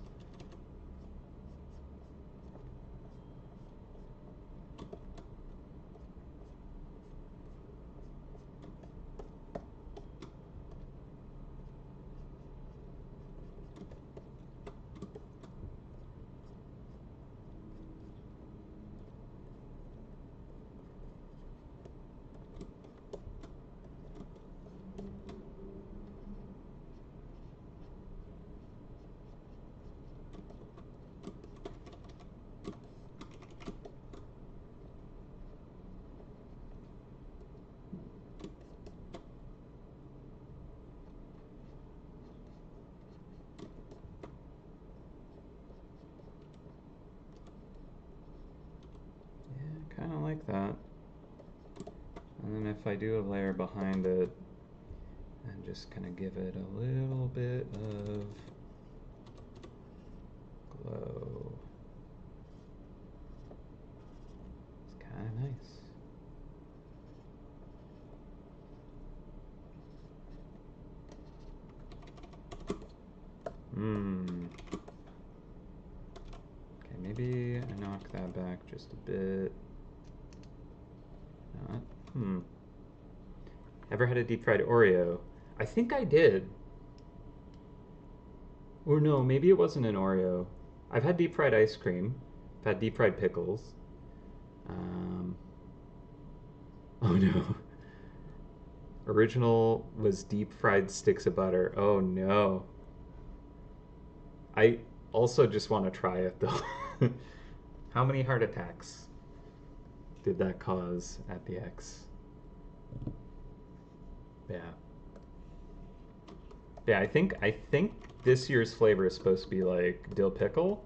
Kind of like that. And then if I do a layer behind it and just kind of give it a little bit of glow, it's kind of nice. Okay, maybe I knock that back just a bit. Not. Ever had a deep fried Oreo? I think I did. Or no, maybe it wasn't an Oreo. I've had deep fried ice cream. I've had deep fried pickles. Oh no. Original was deep fried sticks of butter. Oh no. I also just want to try it though. How many heart attacks did that cause at the X? Yeah. Yeah, I think this year's flavor is supposed to be like dill pickle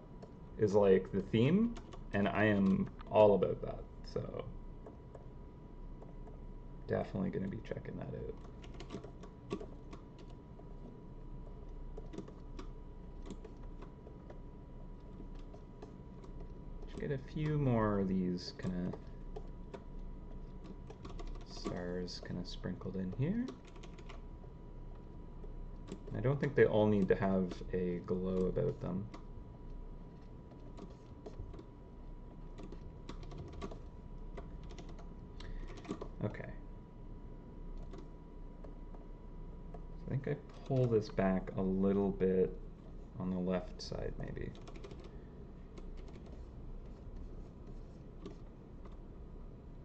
is like the theme, and I am all about that. So definitely going to be checking that out. Should get a few more of these kind of stars kind of sprinkled in here. I don't think they all need to have a glow about them. Okay. So I think I pull this back a little bit on the left side maybe.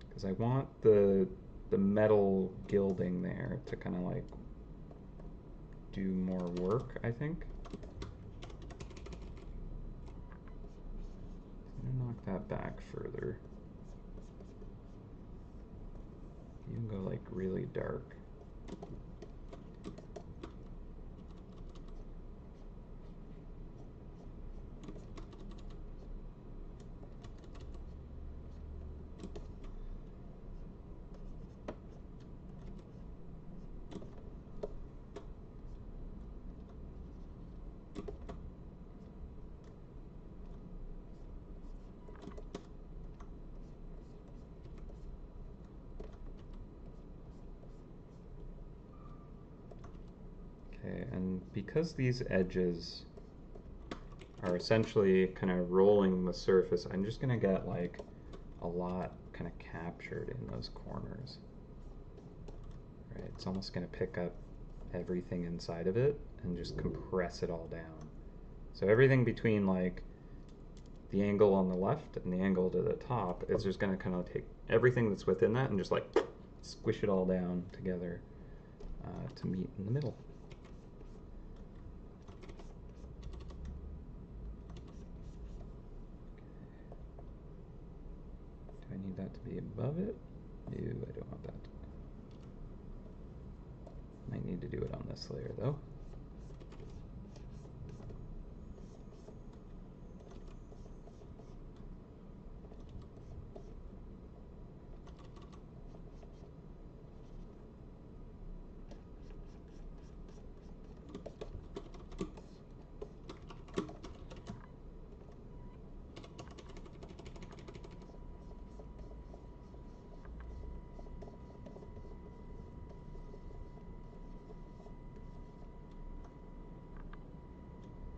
Because I want the metal gilding there to kind of like do more work, I think. I'm gonna knock that back further. You can go like really dark. Okay, and because these edges are essentially kind of rolling the surface. I'm just going to get like a lot kind of captured in those corners. Right? It's almost going to pick up everything inside of it and just compress it all down. So everything between like the angle on the left and the angle to the top, it's just going to kind of take everything that's within that and just like squish it all down together to meet in the middle. Do I need that to be above it? No, I don't want that. Might need to do it on this layer though.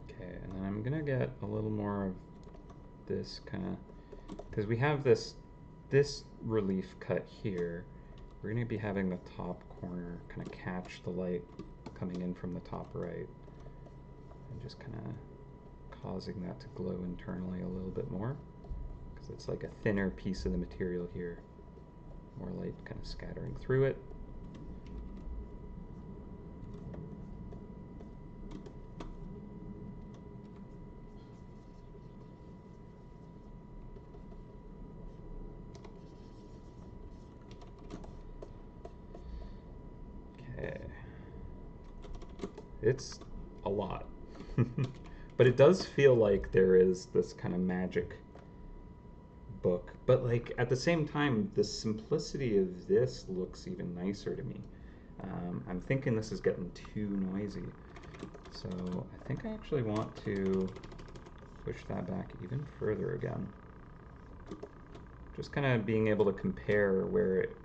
Okay, and then I'm gonna get a little more of this kind of, because we have this relief cut here. We're gonna be having the top corner kind of catch the light coming in from the top right, and just kind of causing that to glow internally a little bit more, because it's like a thinner piece of the material here. More light kind of scattering through it. Okay. It's a lot. But it does feel like there is this kind of magic book. But like at the same time, the simplicity of this looks even nicer to me. I'm thinking this is getting too noisy. So I think I actually want to push that back even further again. Just kind of being able to compare where it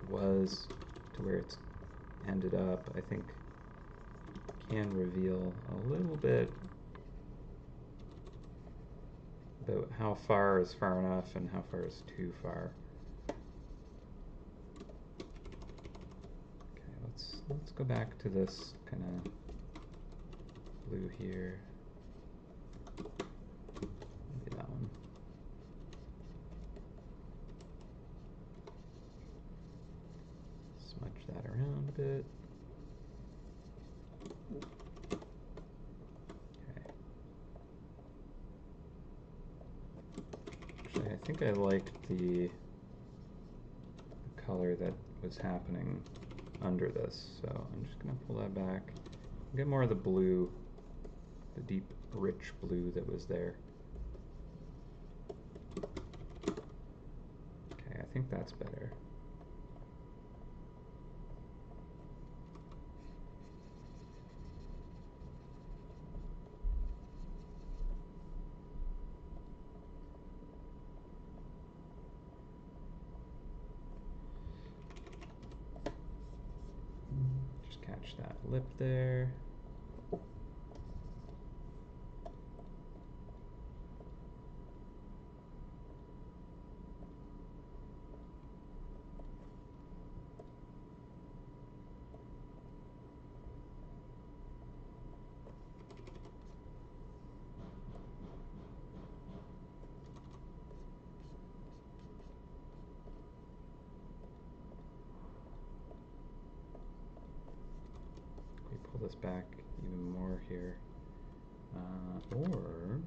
was to where it's ended up, I think can reveal a little bit about how far is far enough and how far is too far. Okay, let's go back to this kind of blue here. Maybe that one. Smudge that around a bit. I think I liked the color that was happening under this, so I'm just going to pull that back, get more of the blue, the deep, rich blue that was there. Okay, I think that's better. Catch that lip there. Pull this back even more here, or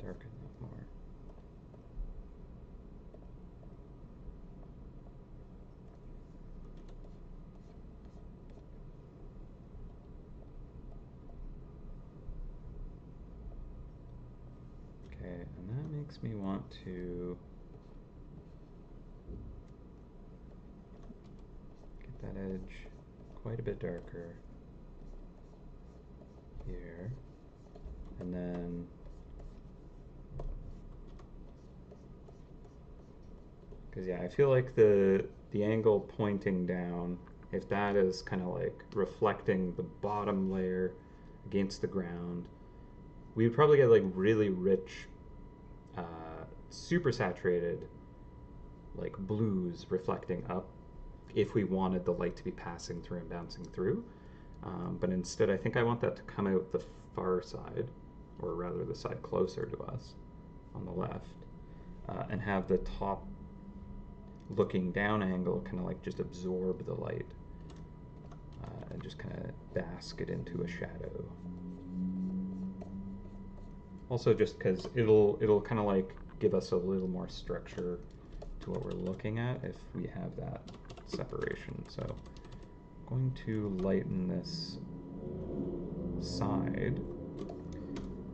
darken that more. Okay, and that makes me want to that edge quite a bit darker here, and then because yeah, I feel like the angle pointing down if that is kind of like reflecting the bottom layer against the ground, we would probably get like really rich, super saturated, like blues reflecting up if we wanted the light to be passing through and bouncing through. But instead, I think I want that to come out the far side, or rather the side closer to us on the left, and have the top looking down angle kind of like just absorb the light and just kind of bask it into a shadow. Also, just because it'll kind of like give us a little more structure to what we're looking at if we have that separation. So I'm going to lighten this side,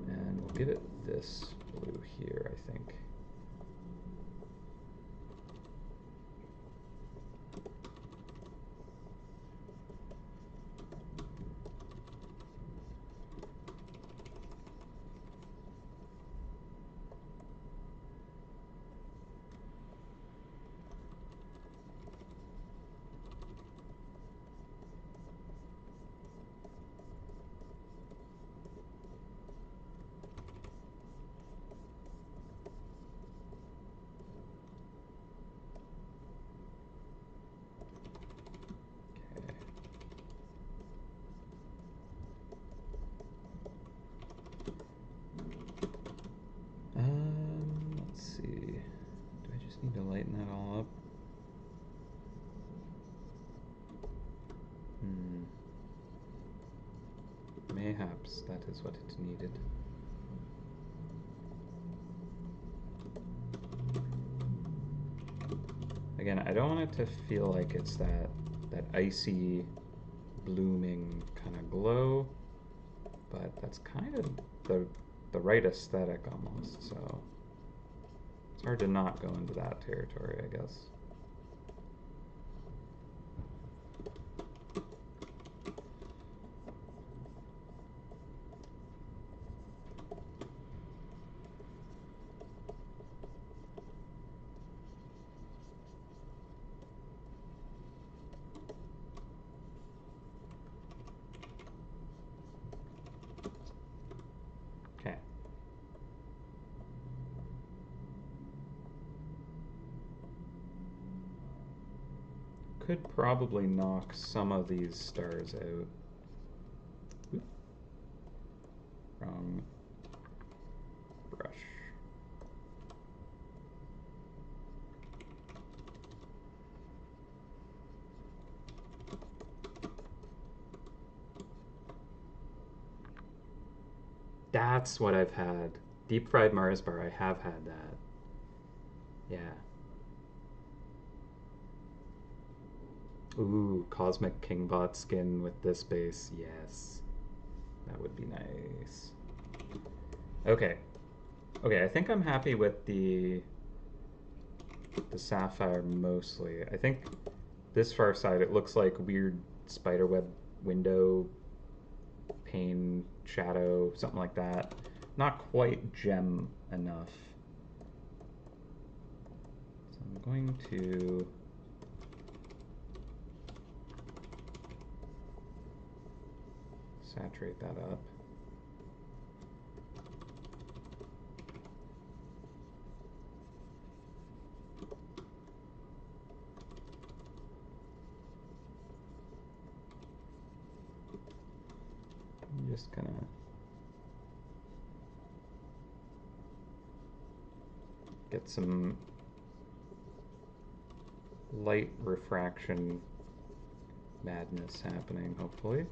and we'll give it this blue here, I think. Let's see. Do I just need to lighten that all up? Mayhaps that is what it needed. Again, I don't want it to feel like it's that icy, blooming kind of glow, but that's kind of the right aesthetic almost, so it's hard to not go into that territory, I guess. Okay. Could probably knock some of these stars out. Oop. Wrong brush. That's what I've had. Deep fried Mars bar, I have had that. Yeah. Ooh, Cosmic Kingbot skin with this base. Yes. That would be nice. Okay. Okay, I think I'm happy with the sapphire mostly. I think this far side, it looks like weird spiderweb window pane shadow, something like that. Not quite gem enough. So I'm going to saturate that up. I'm just gonna get some light refraction madness happening, hopefully.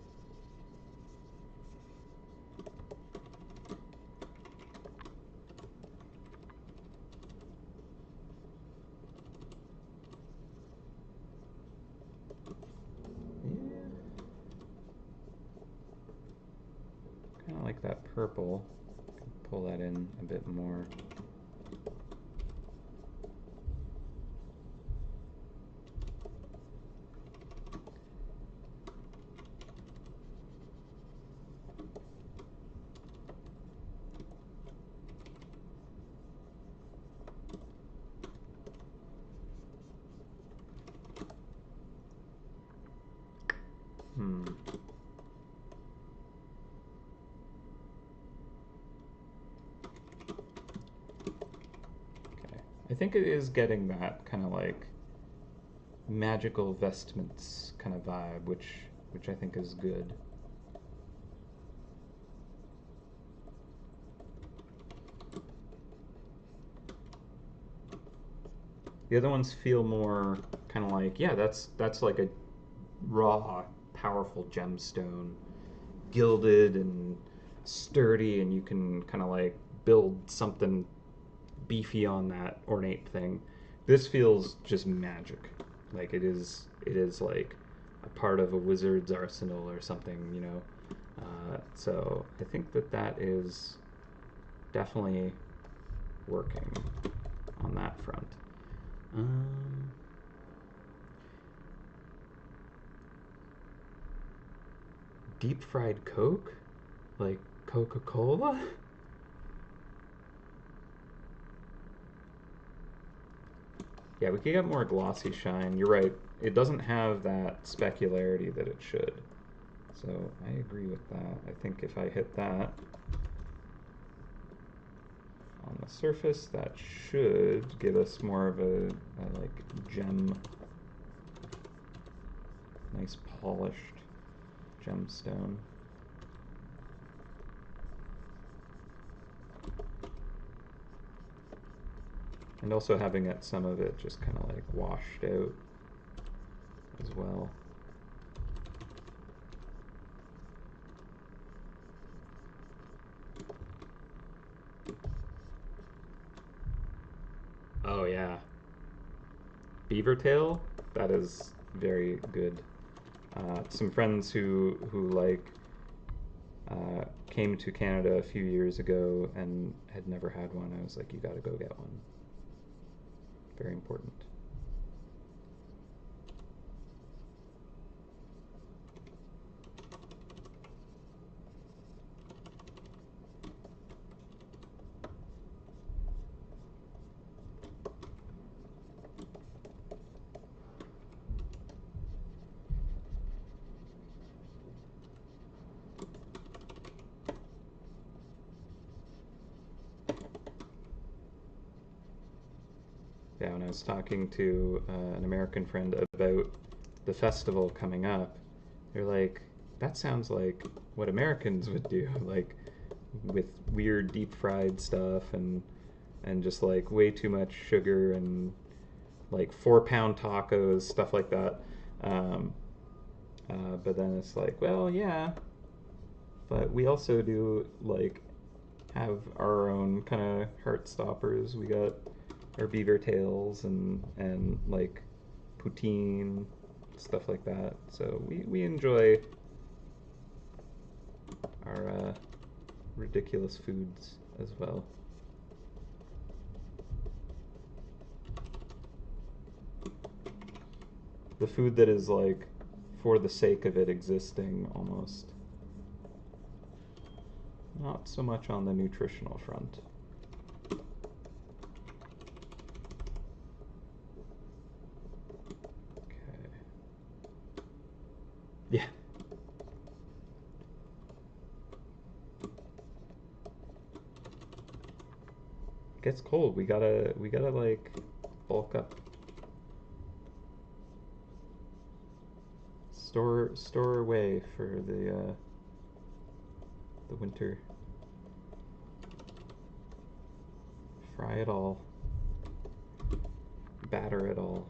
Kind of like that purple. Pull that in a bit more. think it is getting that kind of like magical vestments kind of vibe, which I think is good. The other ones feel more kind of like, yeah, that's like a raw, powerful gemstone, gilded and sturdy, and you can kind of like build something beefy on that ornate thing. This feels just magic. Like it is like a part of a wizard's arsenal or something, you know. So I think that is definitely working on that front. Um, Deep fried Coke? Like Coca-Cola? Yeah, we could get more glossy shine. You're right. It doesn't have that specularity that it should. So I agree with that. I think if I hit that on the surface, that should give us more of a like gem, nice polished gemstone. And also having it, some of it just kind of like washed out as well. Oh yeah, beaver tail. That is very good. Some friends who like came to Canada a few years ago and had never had one. I was like, you got to go get one. Very important. Yeah, when I was talking to an American friend about the festival coming up, they're like, that sounds like what Americans would do, like with weird deep fried stuff and just like way too much sugar and like 4 pound tacos, stuff like that. Um, but then it's like, well, yeah, but we also do like have our own kind of heart stoppers. We got our beaver tails and like poutine, stuff like that. So we enjoy our ridiculous foods as well. The food that is like for the sake of it existing almost. Not so much on the nutritional front. Okay. Yeah. Gets cold. We gotta like bulk up. Store away for the winter. Fry it all. Batter it all.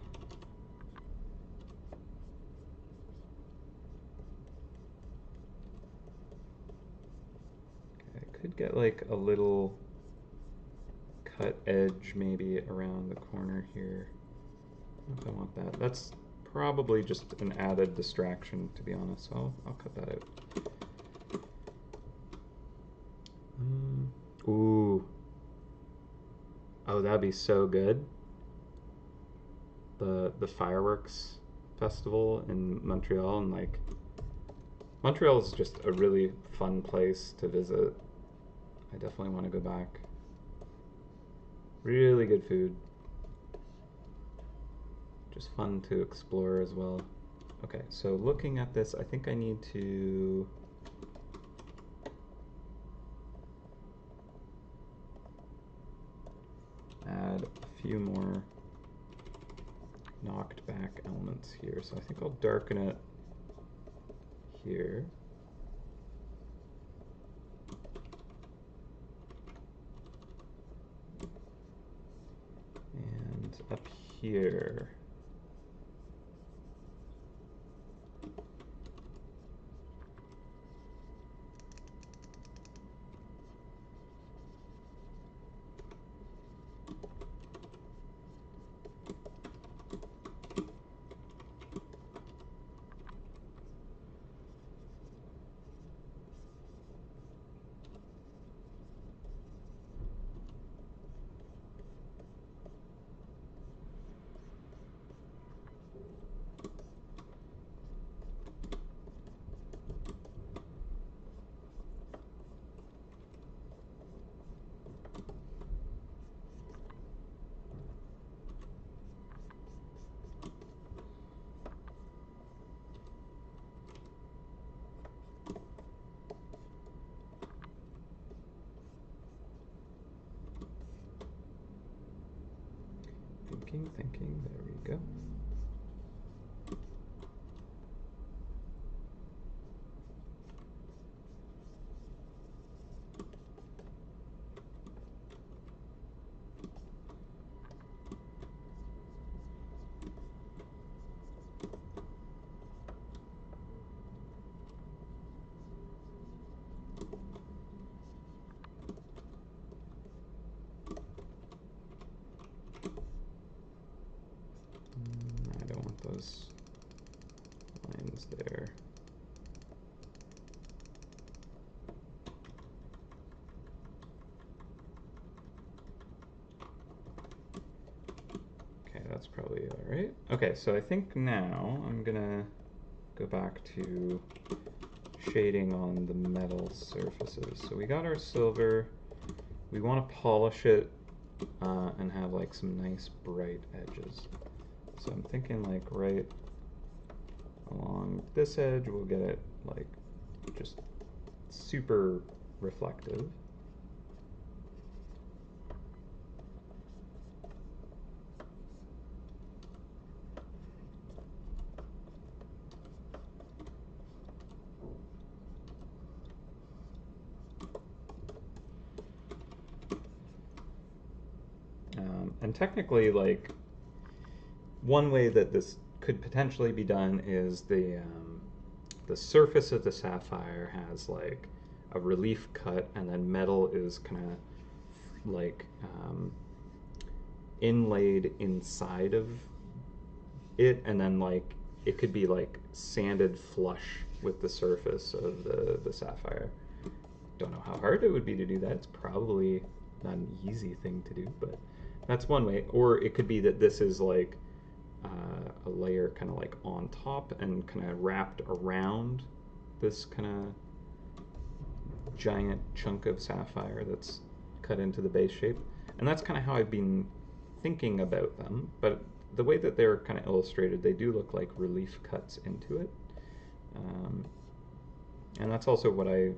Okay, I could get like a little cut edge maybe around the corner here. I don't know if I want that. That's probably just an added distraction, to be honest, so I'll cut that out. Ooh. Oh, that'd be so good. The fireworks festival in Montreal, and like Montreal is just a really fun place to visit. I definitely want to go back. Really good food. Just fun to explore as well. Okay, so looking at this, I think I need to add a few more knocked back elements here. So I think I'll darken it here. And up here. Thinking, there we go. Those lines there. Okay, that's probably all right. Okay, so I think now I'm gonna go back to shading on the metal surfaces. So we got our silver. We want to polish it and have like some nice bright edges. So I'm thinking like right along this edge, we'll get it like just super reflective. And technically, like, one way that this could potentially be done is the surface of the sapphire has like a relief cut, and then metal is kind of like inlaid inside of it, and then like it could be like sanded flush with the surface of the sapphire. Don't know how hard it would be to do that. It's probably not an easy thing to do, but that's one way. Or it could be that this is like a layer kind of like on top and kind of wrapped around this kind of giant chunk of sapphire that's cut into the base shape. And that's kind of how I've been thinking about them, but the way that they're kind of illustrated, they do look like relief cuts into it. And that's also what I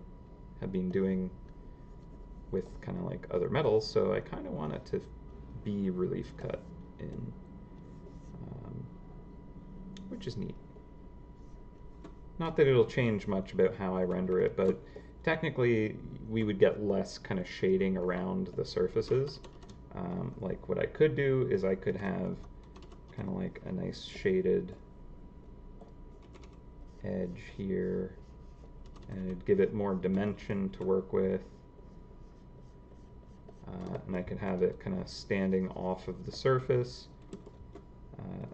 have been doing with kind of like other metals, so I kind of want it to be relief cut in, which is neat. Not that it'll change much about how I render it, but technically we would get less kind of shading around the surfaces. Like what I could do is I could have kind of like a nice shaded edge here, and it'd give it more dimension to work with. And I could have it kind of standing off of the surface,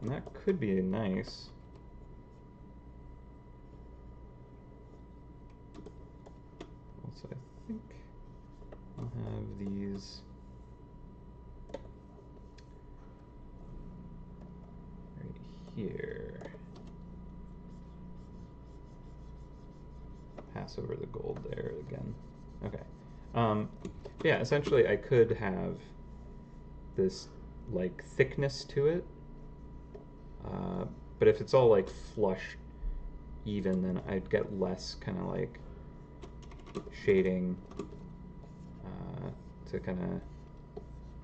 and that could be nice. Also, I think I'll have these right here. Pass over the gold there again. Okay. Yeah, essentially I could have this like thickness to it, but if it's all like flush even, then I'd get less kind of like shading to kind of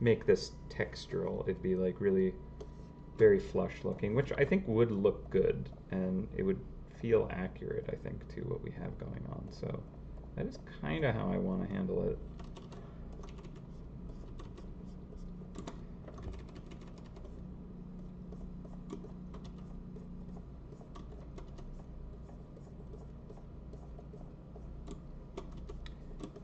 make this textural, it'd be like really very flush looking, which I think would look good and it would feel accurate, I think, to what we have going on. So that is kind of how I want to handle it.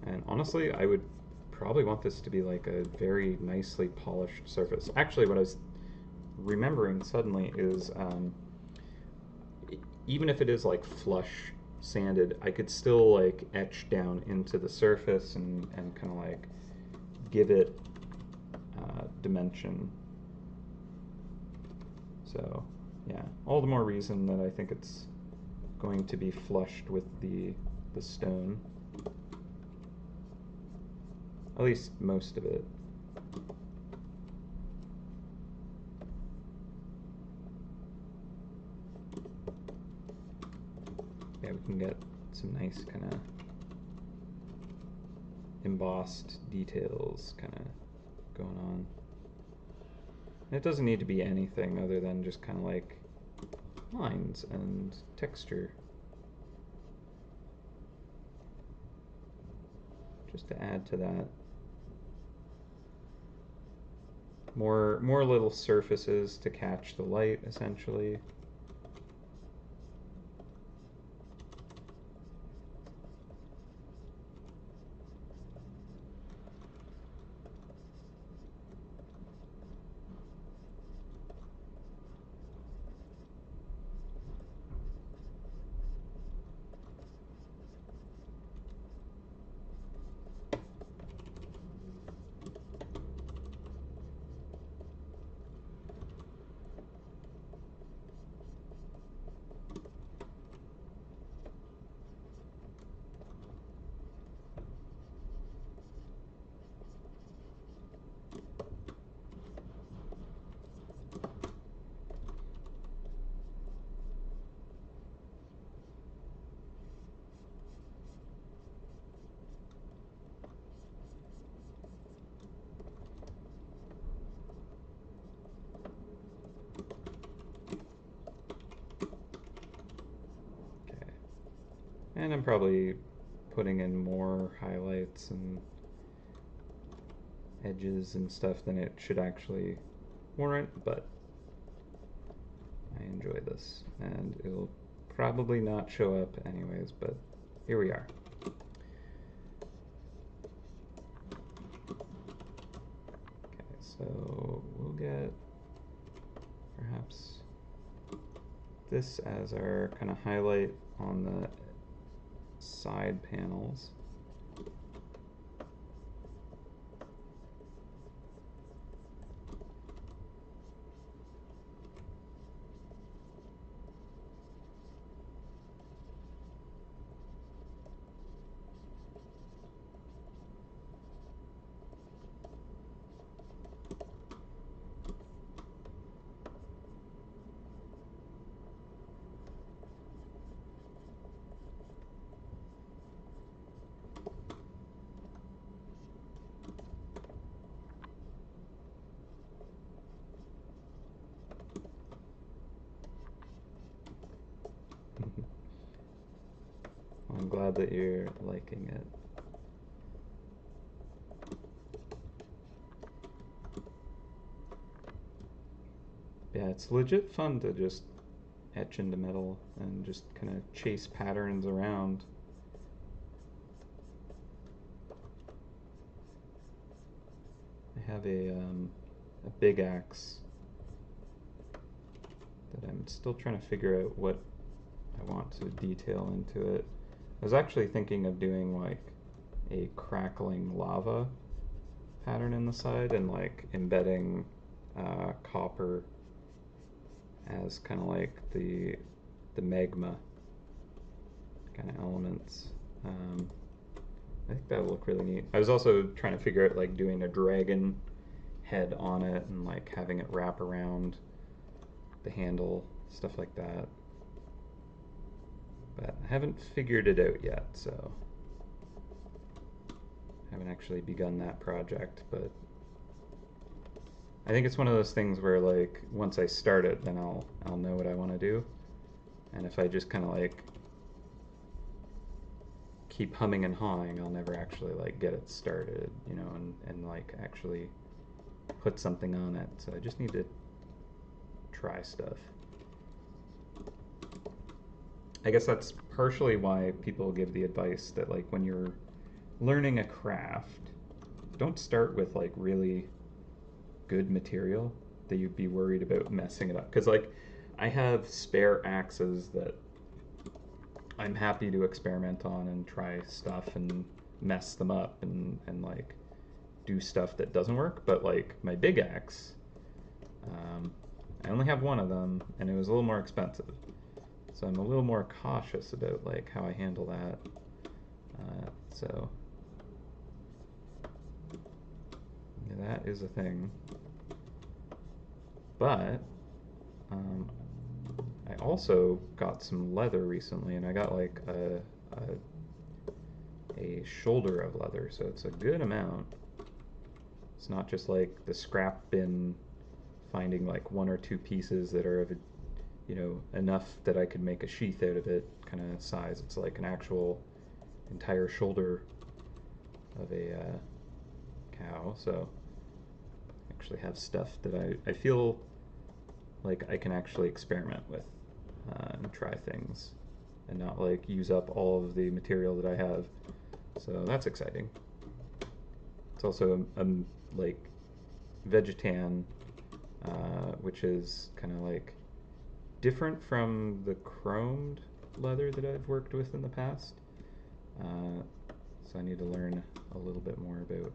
And honestly, I would probably want this to be like a very nicely polished surface. Actually, what I was remembering suddenly is even if it is like flush sanded, I could still like etch down into the surface and kind of like give it dimension. So yeah, all the more reason that I think it's going to be flushed with the stone. At least most of it. Yeah, we can get some nice kind of embossed details kind of going on. And it doesn't need to be anything other than just kind of like lines and texture. Just to add to that. More little surfaces to catch the light, essentially. And I'm probably putting in more highlights and edges and stuff than it should actually warrant, but I enjoy this. And it'll probably not show up anyways, but here we are. Okay, so we'll get perhaps this as our kind of highlight on the side panels. I'm glad that you're liking it. Yeah, it's legit fun to just etch into metal and just kind of chase patterns around. I have a big axe that I'm still trying to figure out what I want to detail into it. I was actually thinking of doing like a crackling lava pattern in the side and like embedding copper as kind of like the magma kind of elements. I think that would look really neat. I was also trying to figure out like doing a dragon head on it and like having it wrap around the handle, stuff like that. But I haven't figured it out yet, so I haven't actually begun that project, but I think it's one of those things where like once I start it, then I'll know what I want to do. And if I just kind of like keep humming and hawing, I'll never actually like get it started, you know, and like actually put something on it. So I just need to try stuff. I guess that's partially why people give the advice that like when you're learning a craft, don't start with like really good material that you'd be worried about messing it up. Because like I have spare axes that I'm happy to experiment on and try stuff and mess them up and like do stuff that doesn't work. But like my big axe, I only have one of them, and it was a little more expensive. So I'm a little more cautious about like how I handle that. So yeah, that is a thing. But I also got some leather recently, and I got like a shoulder of leather, so it's a good amount. It's not just like the scrap bin finding like one or two pieces that are of a, you know, enough that I could make a sheath out of it kind of size. It's like an actual entire shoulder of a cow, so I actually have stuff that I feel like I can actually experiment with and try things and not like use up all of the material that I have. So that's exciting. It's also a like vegetan, which is kind of like different from the chromed leather that I've worked with in the past. So I need to learn a little bit more about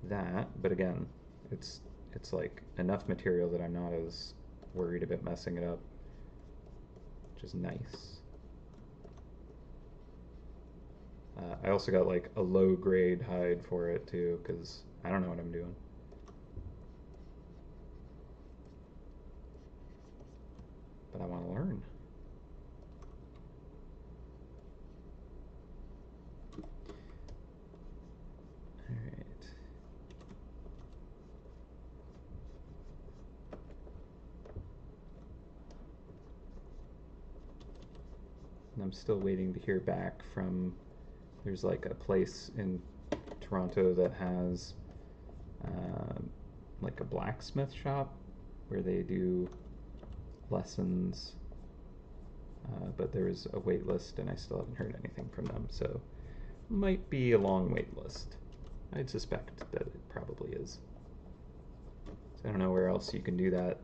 that. But again, it's like enough material that I'm not as worried about messing it up, which is nice. I also got like a low grade hide for it too, because I don't know what I'm doing. But I want to learn. Alright. And I'm still waiting to hear back from, there's like a place in Toronto that has like a blacksmith shop where they do lessons, but there is a wait list and I still haven't heard anything from them, so might be a long wait list. I'd suspect that it probably is. So I don't know where else you can do that.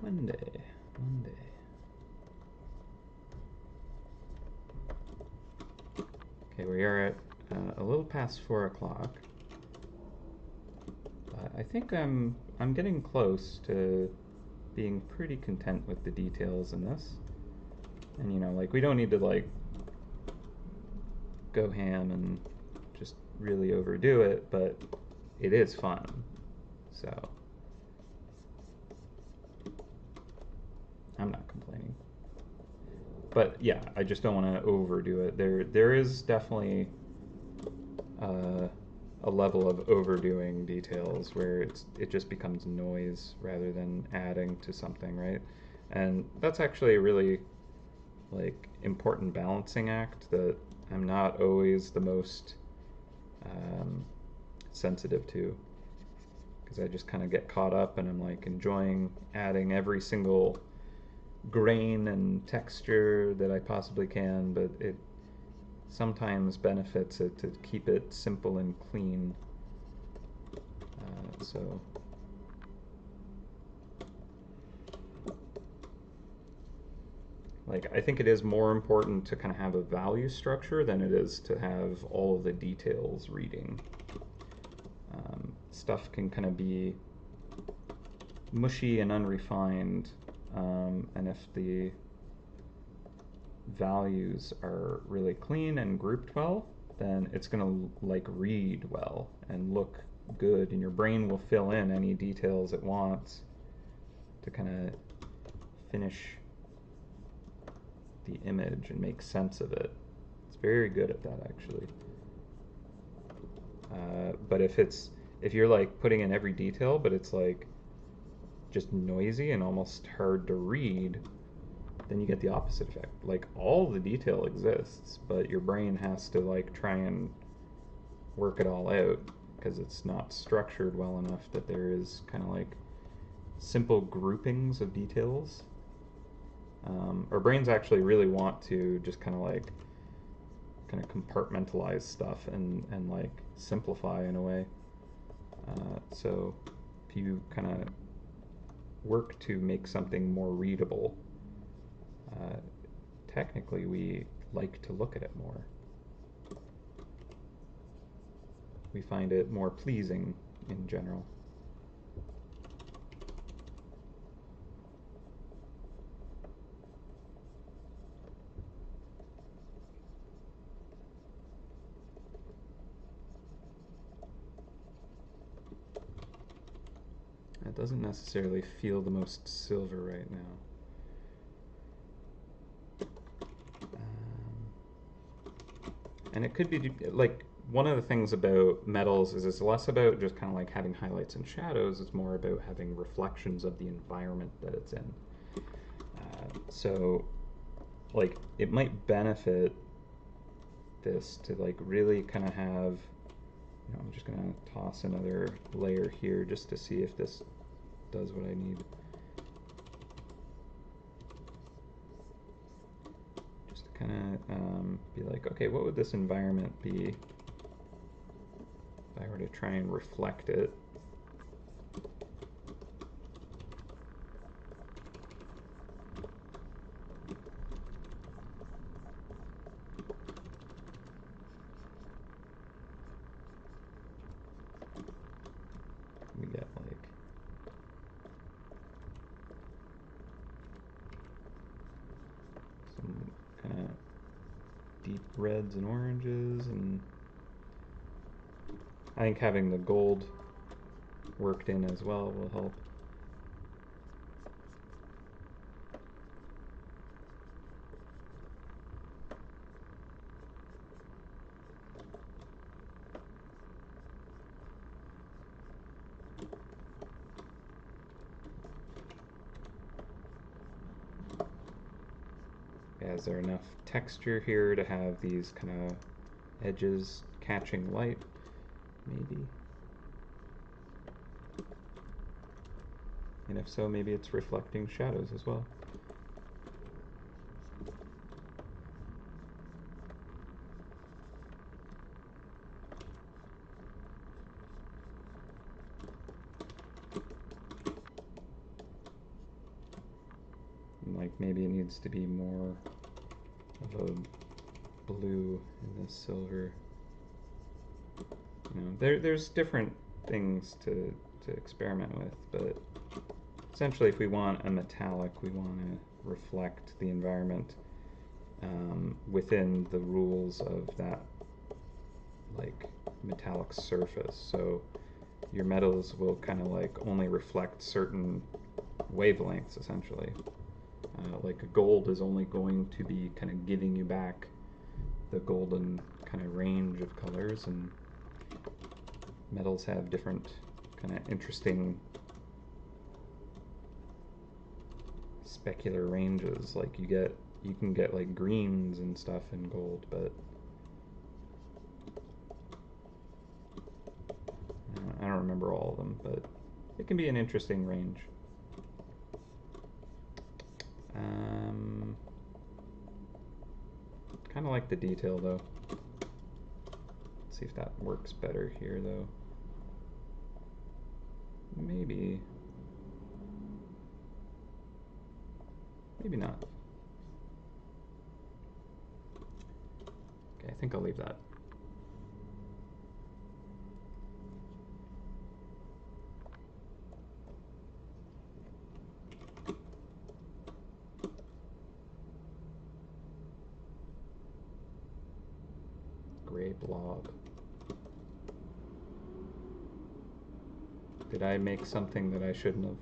Monday. Okay, we are at a little past 4 o'clock. I think I'm getting close to being pretty content with the details in this. And you know, like we don't need to like go ham and just really overdo it, but it is fun. So I'm not complaining. But yeah, I just don't want to overdo it. There is definitely a level of overdoing details where it just becomes noise rather than adding to something, right? And that's actually a really like important balancing act that I'm not always the most sensitive to, because I just kind of get caught up and I'm like enjoying adding every single grain and texture that I possibly can, but it sometimes benefits it to keep it simple and clean. So like I think it is more important to kind of have a value structure than it is to have all of the details reading. Stuff can kind of be mushy and unrefined, and if the values are really clean and grouped well, then it's going to like read well and look good, and your brain will fill in any details it wants to kind of finish the image and make sense of it. It's very good at that, actually. But if you're like putting in every detail, but it's like just noisy and almost hard to read, then you get the opposite effect. Like all the detail exists, but your brain has to like try and work it all out because it's not structured well enough that there is kind of like simple groupings of details. Our brains actually really want to just kind of compartmentalize stuff and like simplify in a way. So if you kind of work to make something more readable, technically we like to look at it more. We find it more pleasing in general. It doesn't necessarily feel the most silver right now. And it could be like one of the things about metals is it's less about just kind of like having highlights and shadows. It's more about having reflections of the environment that it's in. So like it might benefit this to like really kind of have, I'm just gonna toss another layer here just to see if this does what I need. Just to kind of be like, okay, what would this environment be if I were to try and reflect it? We get like some kind of deep reds and oranges, and I think having the gold worked in as well will help. Is there enough texture here to have these kind of edges catching light? Maybe. And if so, maybe it's reflecting shadows as well. And like maybe it needs to be more of a blue in this silver. There's different things to experiment with, but essentially if we want a metallic, we want to reflect the environment within the rules of that like metallic surface. So your metals will kind of like only reflect certain wavelengths essentially. Like gold is only going to be kind of giving you back the golden kind of range of colors, and metals have different kind of interesting specular ranges. Like you can get like greens and stuff in gold, but I don't remember all of them, but it can be an interesting range. Kind of like the detail though. Let's see if that works better here though. Maybe. Maybe not. Okay, I think I'll leave that. gray blob. Did I make something that I shouldn't have?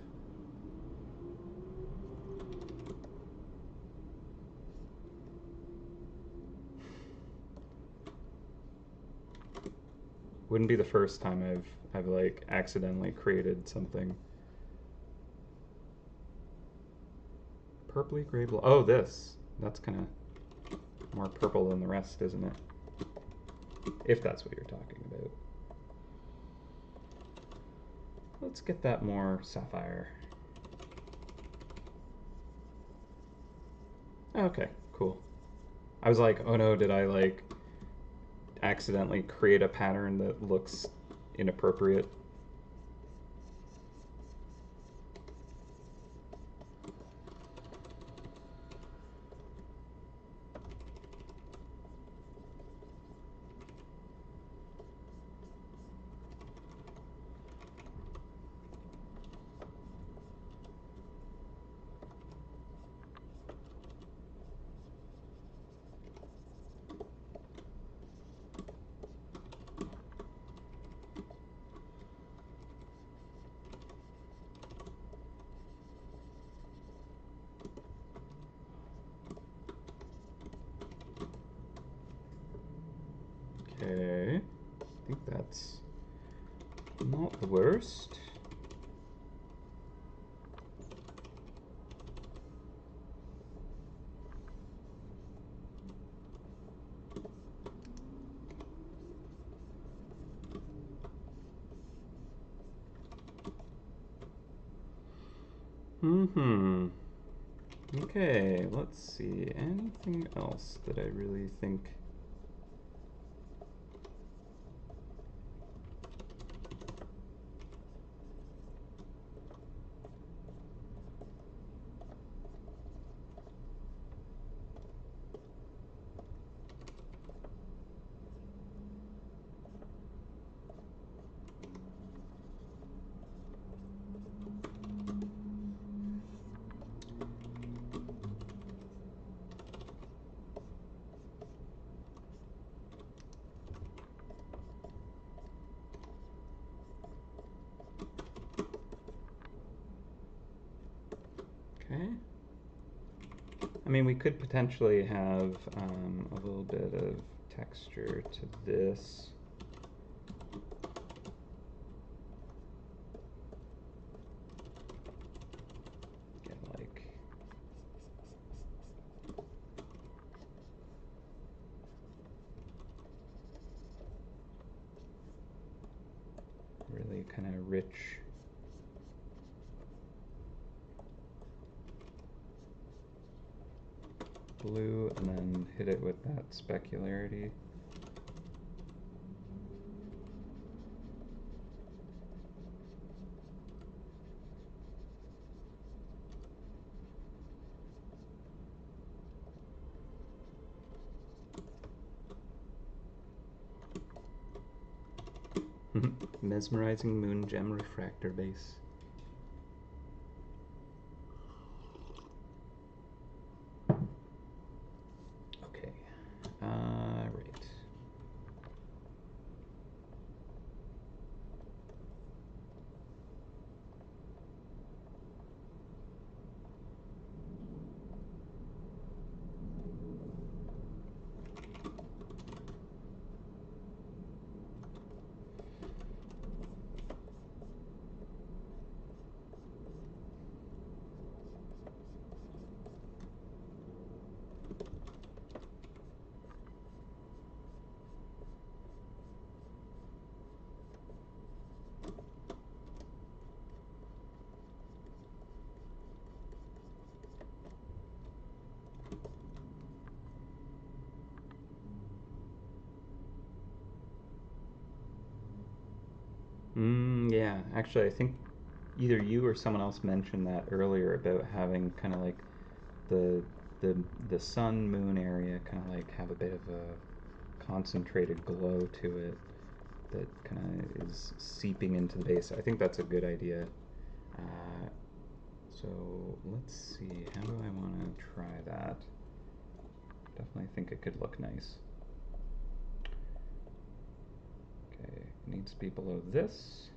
Wouldn't be the first time I've like accidentally created something. Purpley gray blob. Oh, this. That's kind of more purple than the rest, isn't it? If that's what you're talking about. Let's get that more sapphire. Okay, cool. I was like, oh no, did I like accidentally create a pattern that looks inappropriate? Okay, I think that's not the worst. Okay, let's see. Anything else that I really think... Okay. I mean, we could potentially have a little bit of texture to this. Get like... really kind of rich blue, and then hit it with that specularity. Mesmerizing moon gem refractor base. Okay, right. Yeah, actually, I think either you or someone else mentioned that earlier about having kind of like the the the sun moon area kind of like have a bit of a concentrated glow to it that kind of is seeping into the base. I think that's a good idea. So let's see, how do I want to try that? Definitely think it could look nice. needs to be below this.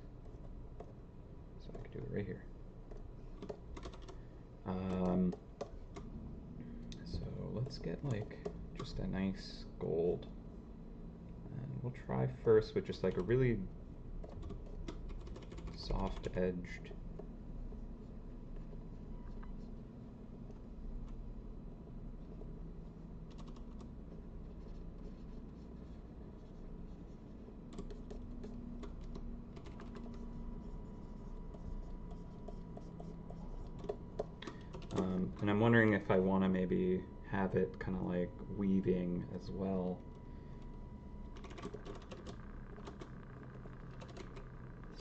So I could do it right here. So let's get like just a nice gold. And we'll try first with just like a really soft edged. And I'm wondering if I want to maybe have it kind of like weaving as well.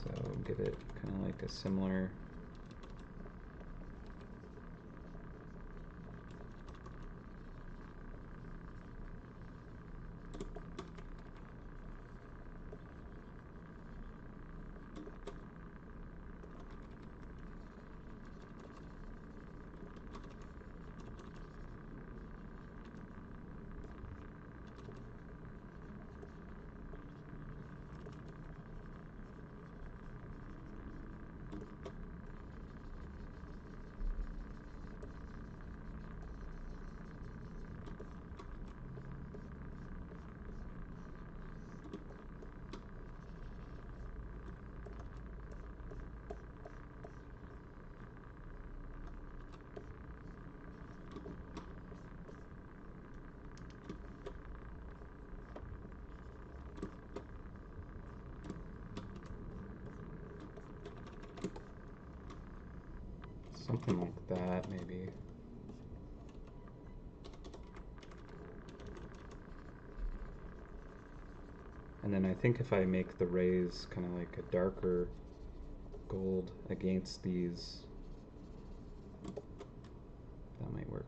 So give it kind of like a similar. Something like that, maybe. And then I think if I make the rays kind of like a darker gold against these, that might work.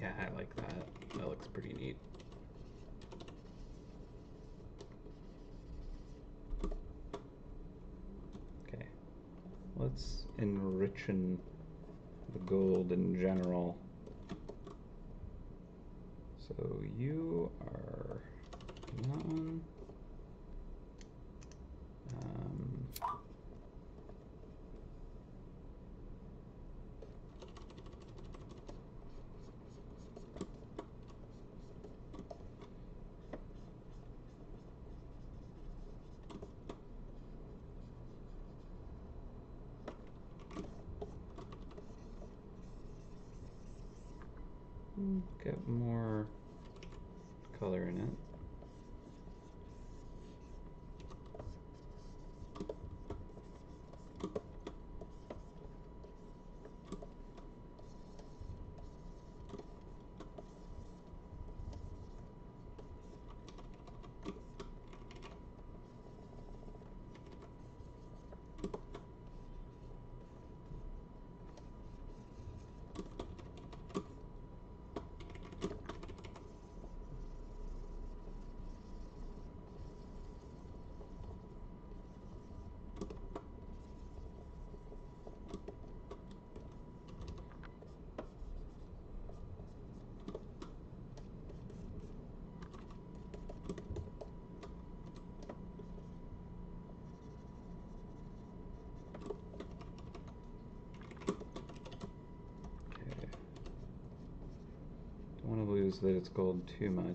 Yeah, I like that. That looks pretty neat. Okay, let's enrichen the gold in general. So you are that one. Get more color in it. Don't want to lose that it's gold too much.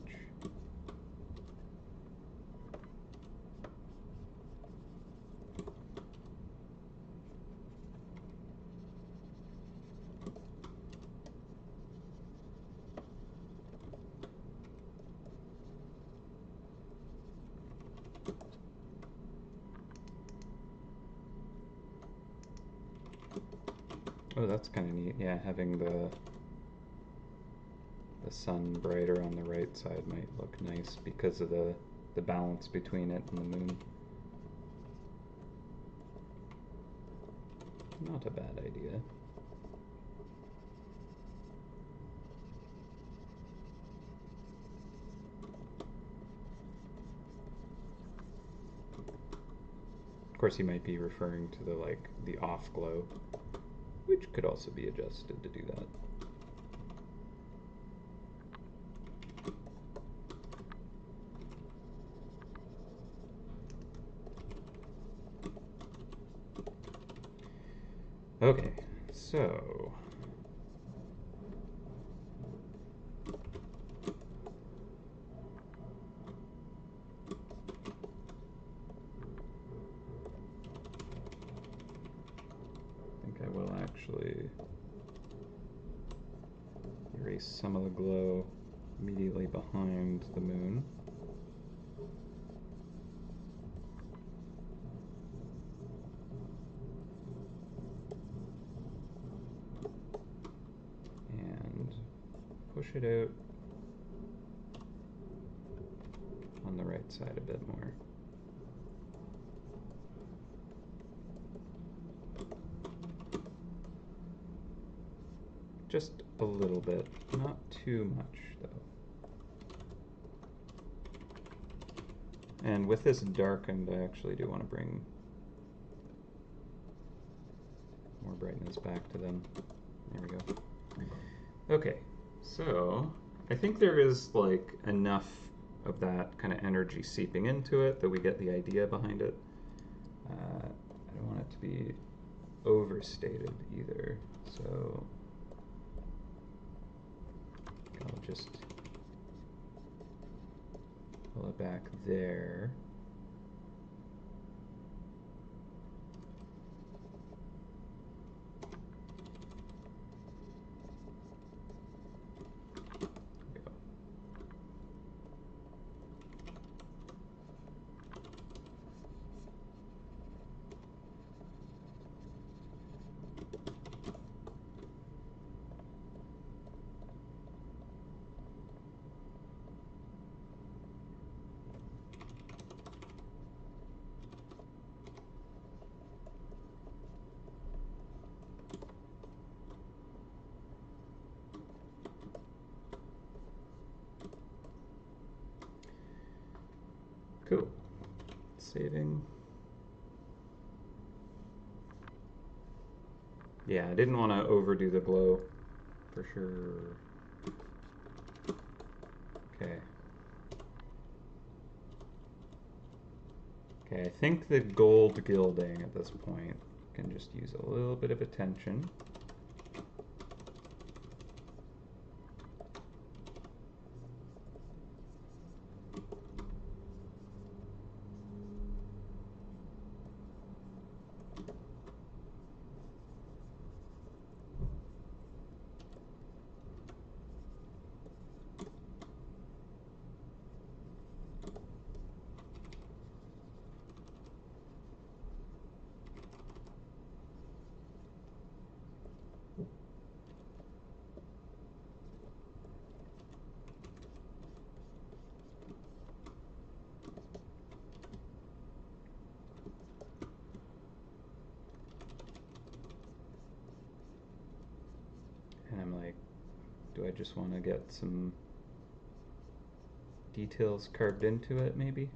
Oh, that's kind of neat. Yeah, having the sun brighter on the right side might look nice because of the balance between it and the moon. Not a bad idea. course, you might be referring to the the off glow, which could also be adjusted to do that. Okay, so I think I will actually erase some of the glow immediately behind the moon. And push it out on the right side a bit more. Just a little bit, not too much though. And with this darkened, I actually do want to bring more brightness back to them. There we go. Okay, so I think there is like enough of that kind of energy seeping into it that we get the idea behind it. I don't want it to be overstated either, so I'll just pull it back there. Cool. Saving. Yeah, I didn't want to overdo the glow, for sure. Okay. Okay, I think the gold gilding at this point can just use a little bit of attention. And I'm like, do I just want to get some details carved into it, maybe?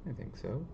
I think so.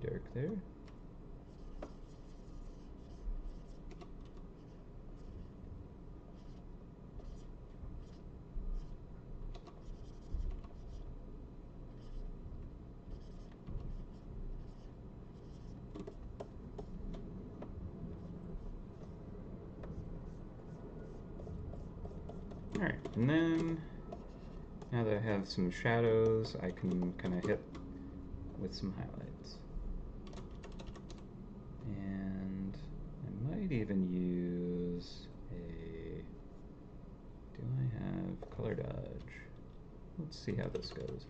dark there. Alright, and then now that I have some shadows, I can kind of hit with some highlights. And I might even use a... Do I have color dodge? Let's see how this goes.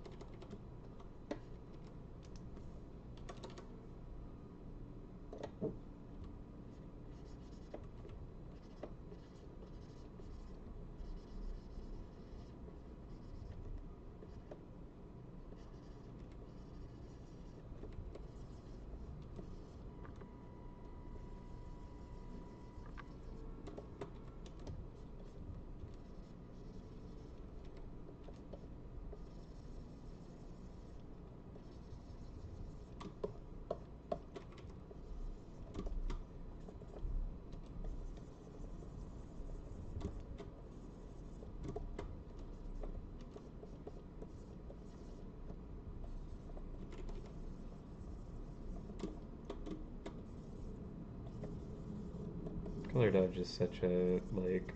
Color dodge is such a, like,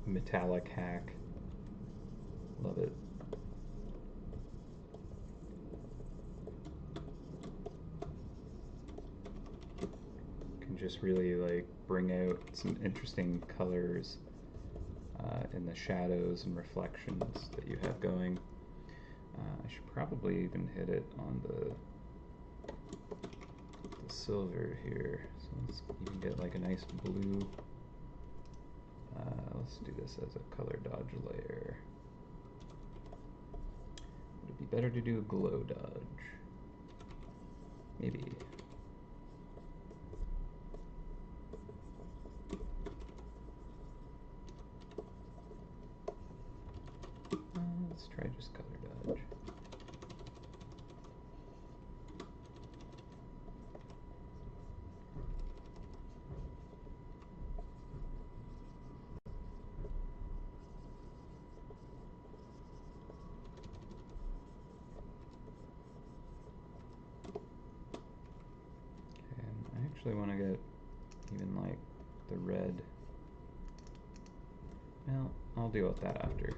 metallic hack. Love it. Can just really, like, bring out some interesting colors in the shadows and reflections that you have going. I should probably even hit it on the silver here, so let's even get like a nice blue. Let's do this as a color dodge layer. Would it be better to do a glow dodge? Maybe. Let's try just color dodge. I actually want to get even like the red. Well, I'll deal with that after.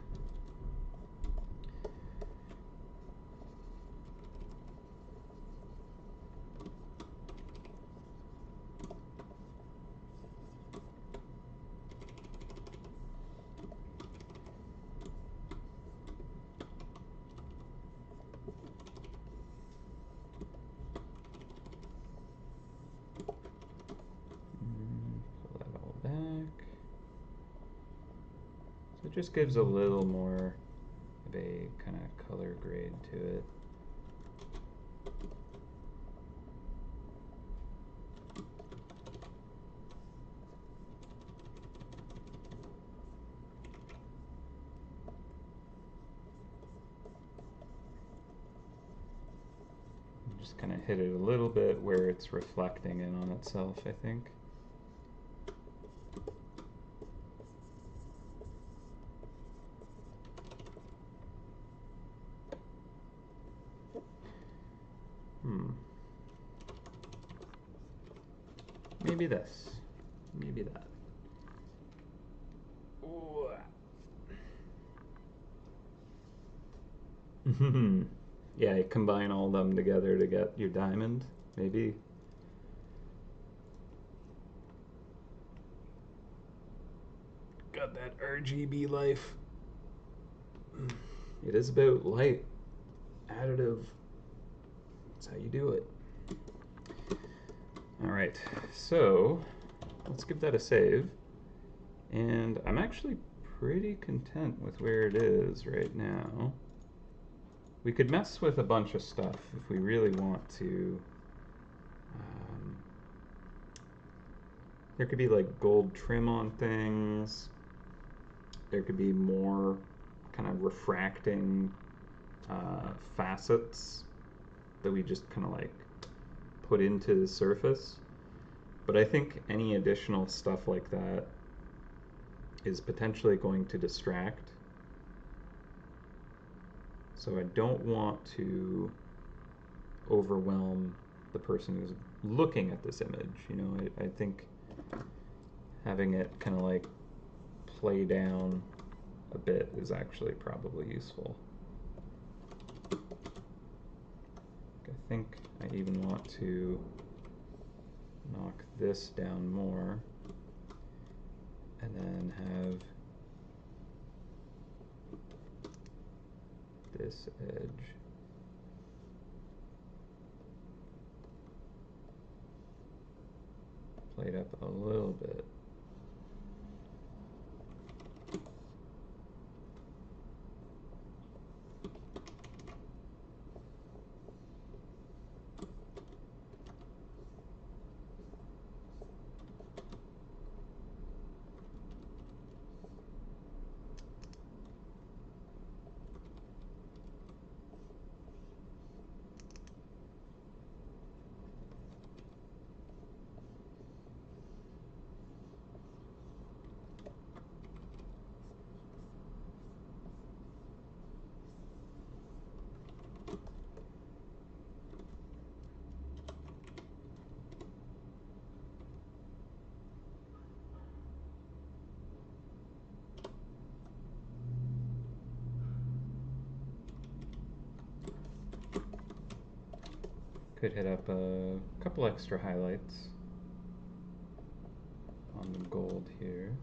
Pull that all back. So it just gives a little more of a kind of color grade to it. Just kind of hit it a little bit where it's reflecting in on itself, I think. Maybe this. Maybe that. Ooh. Yeah, you combine all them together to get your diamond, maybe. Got that RGB life. It is about light. Additive. That's how you do it. Alright, so let's give that a save. And I'm actually pretty content with where it is right now. We could mess with a bunch of stuff if we really want to. There could be like gold trim on things. There could be more kind of refracting facets that we just kind of like put into the surface. But I think any additional stuff like that is potentially going to distract. So I don't want to overwhelm the person who's looking at this image. You know, I think having it kind of like play down a bit is actually probably useful. I think I even want to knock this down more and then have this edge played up a little bit. Could hit up a couple extra highlights on the gold here.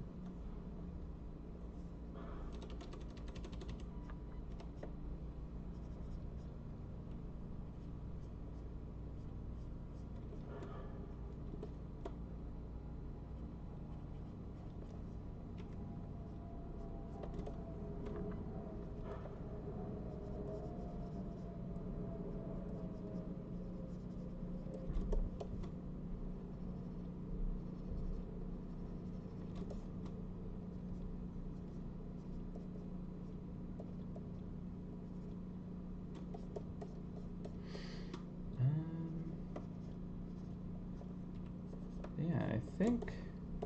Yeah, I think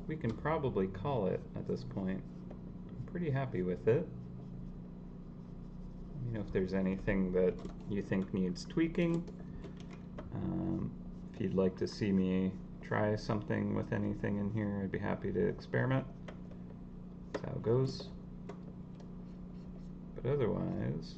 we can probably call it at this point. I'm pretty happy with it. Let me know if there's anything that you think needs tweaking. If you'd like to see me try something with anything in here, I'd be happy to experiment. That's how it goes. But otherwise,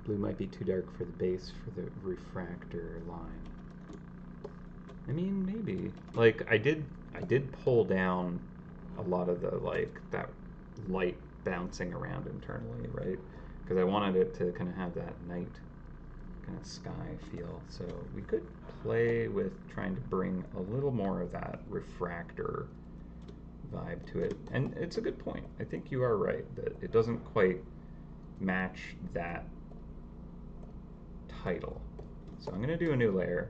blue might be too dark for the base for the refractor line. I mean, maybe. Like, I did pull down a lot of the, like, that light bouncing around internally, right? Because I wanted it to kind of have that night kind of sky feel. So we could play with trying to bring a little more of that refractor vibe to it. And it's a good point. I think you are right that it doesn't quite match that title. So I'm going to do a new layer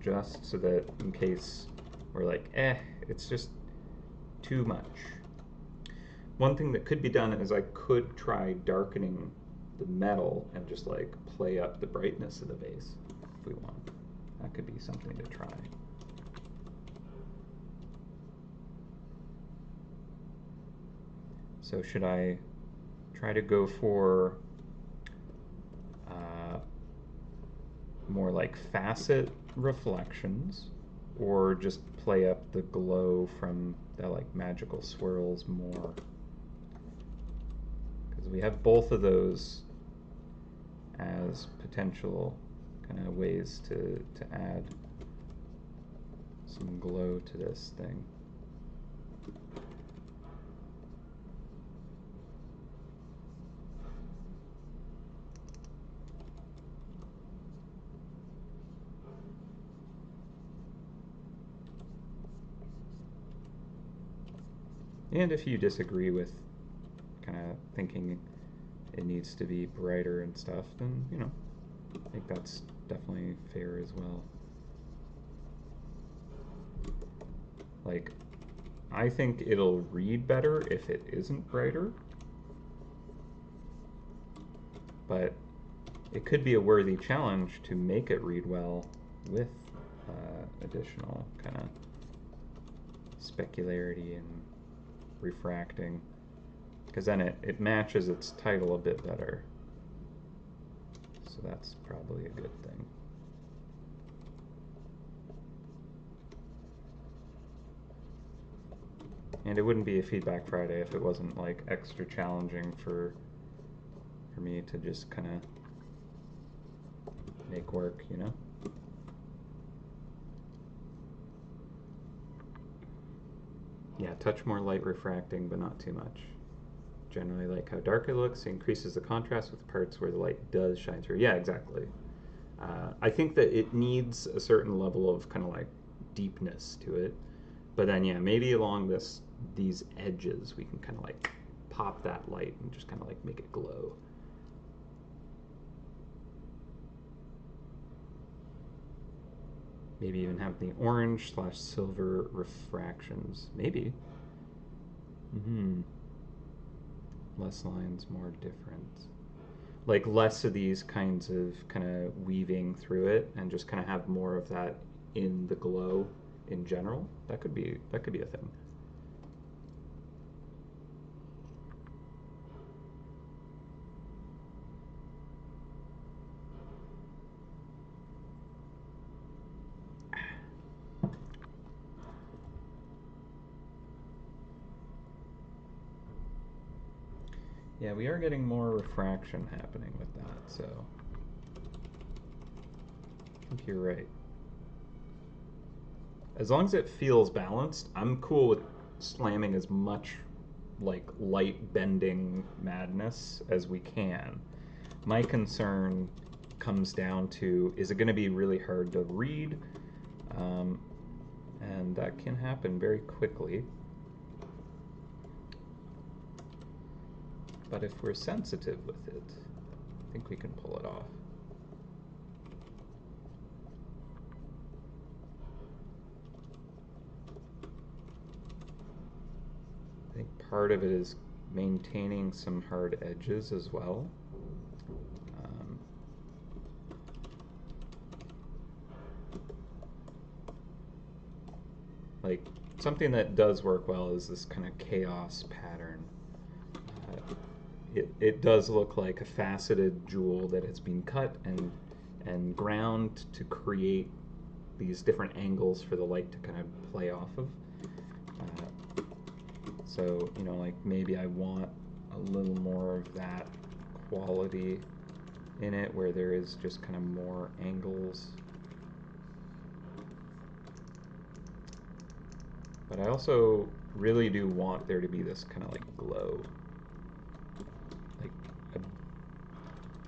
just so that in case we're like, it's just too much. One thing that could be done is I could try darkening the metal and just like play up the brightness of the base if we want. That could be something to try. So should I try to go for more like facet reflections, or just play up the glow from the like magical swirls more? Because we have both of those as potential kind of ways to add some glow to this thing. And if you disagree with kind of thinking it needs to be brighter and stuff, then, you know, I think that's definitely fair as well. Like, I think it'll read better if it isn't brighter, but it could be a worthy challenge to make it read well with additional kind of specularity and refracting, because then it matches its title a bit better. So that's probably a good thing. And it wouldn't be a Feedback Friday if it wasn't like extra challenging for me to just kind of make work, you know? Yeah, touch more light refracting, but not too much. Generally like how dark it looks. It increases the contrast with the parts where the light does shine through. Yeah, exactly. I think that it needs a certain level of kind of like deepness to it. But then, yeah, maybe along these edges, we can kind of like pop that light and just kind of like make it glow. Maybe even have the orange/silver refractions. Maybe. Less lines, more difference. Like less of these kinds of kind of weaving through it, and just kind of have more of that in the glow in general. That could be a thing. Yeah, we are getting more refraction happening with that, so I think you're right. As long as it feels balanced, I'm cool with slamming as much like light bending madness as we can. My concern comes down to, is it going to be really hard to read? And that can happen very quickly. But if we're sensitive with it, I think we can pull it off. I think part of it is maintaining some hard edges as well. Like, something that does work well is this kind of chaos pattern. It does look like a faceted jewel that has been cut and ground to create these different angles for the light to kind of play off of. So, you know, like maybe I want a little more of that quality in it where there is just kind of more angles. But I also really do want there to be this kind of like glow. Like a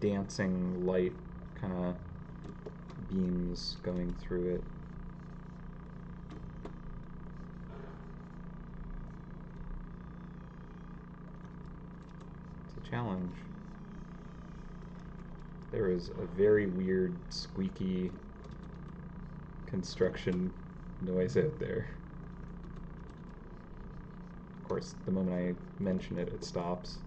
dancing light kind of beams going through it. It's a challenge. There is a very weird squeaky construction noise out there. Of course, the moment I mention it, it stops.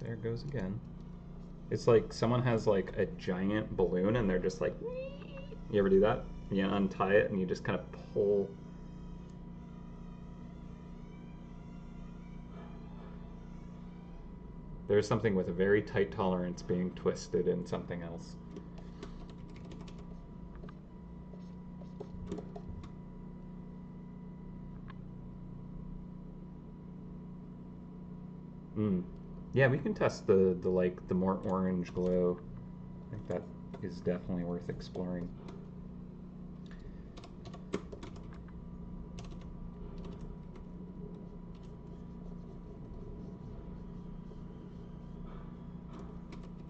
There it goes again. It's like someone has like a giant balloon and they're just like, you ever do that? You untie it and you just kind of pull. There's something with a very tight tolerance being twisted in something else. Yeah, we can test the more orange glow think that is definitely worth exploring.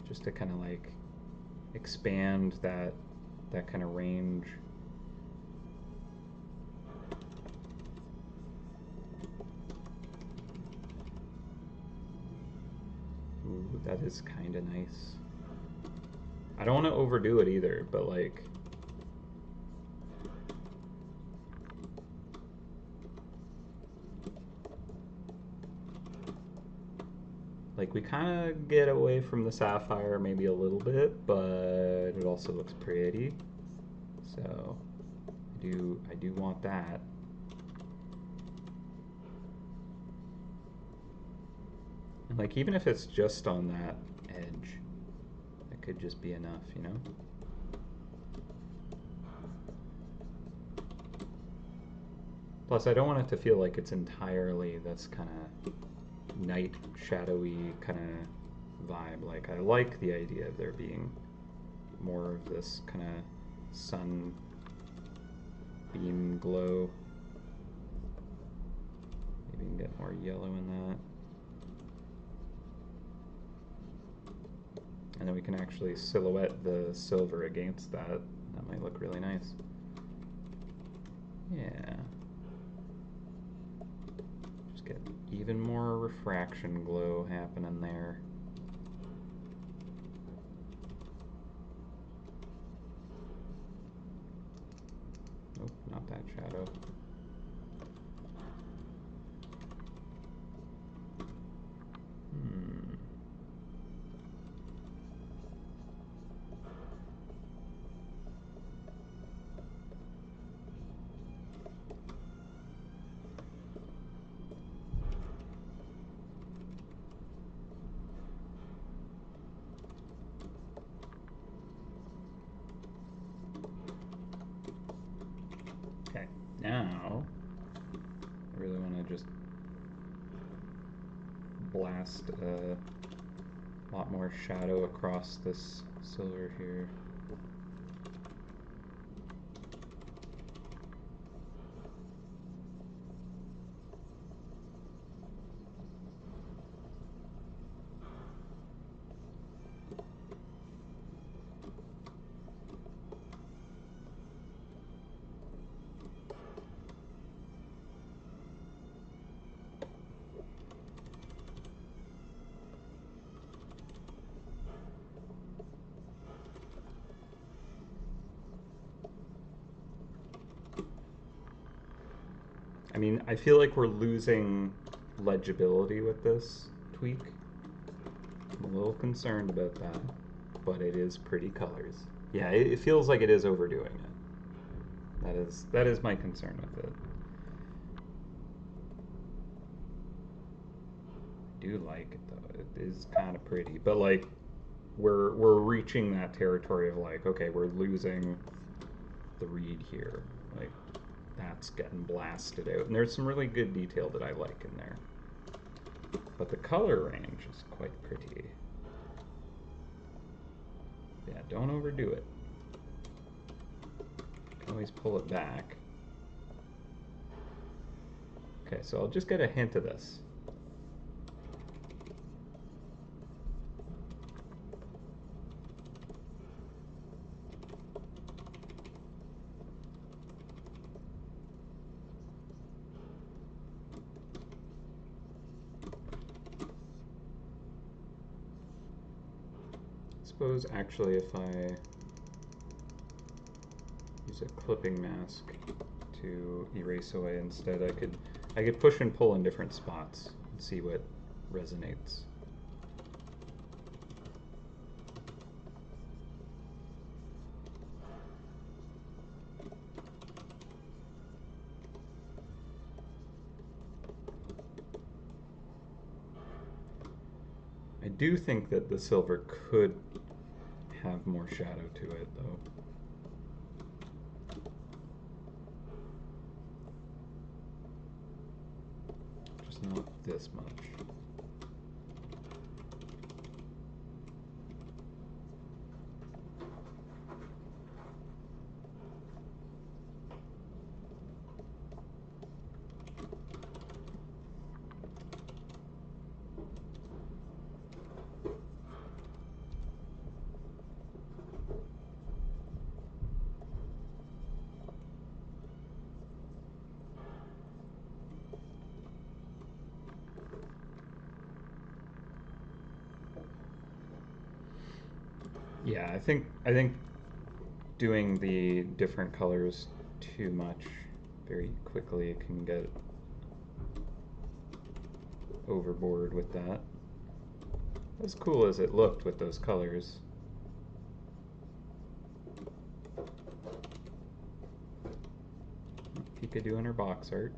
Just to kind of like expand that kind of range. Ooh, that is kind of nice. I don't want to overdo it either, but like we kind of get away from the sapphire maybe a little bit, but it also looks pretty. So I do want that. And like even if it's just on that edge, that could just be enough, you know? Plus I don't want it to feel like it's entirely this kind of night shadowy kind of vibe. Like I like the idea of there being more of this kind of sun beam glow. Maybe we can get more yellow in that. And then we can actually silhouette the silver against that. That might look really nice. Yeah. Just get even more refraction glow happening there. Nope, not that shadow. Okay, now I really want to just blast a lot more shadow across this silver here. I mean, I feel like we're losing legibility with this tweak. I'm a little concerned about that, but it is pretty colors. Yeah, it feels like it is overdoing it. That is my concern with it. I do like it though. It is kind of pretty, but like we're reaching that territory of like, okay, we're losing the read here. Like that's getting blasted out. And there's some really good detail that I like in there. But the color range is quite pretty. Yeah, don't overdo it. You can always pull it back. Okay, so I'll just get a hint of this. I suppose actually if I use a clipping mask to erase away instead, I could push and pull in different spots and see what resonates. I do think that the silver could have more shadow to it, though. Just not this much. Yeah, I think doing the different colors too much very quickly can get overboard with that. As cool as it looked with those colors. Pika doing her box art.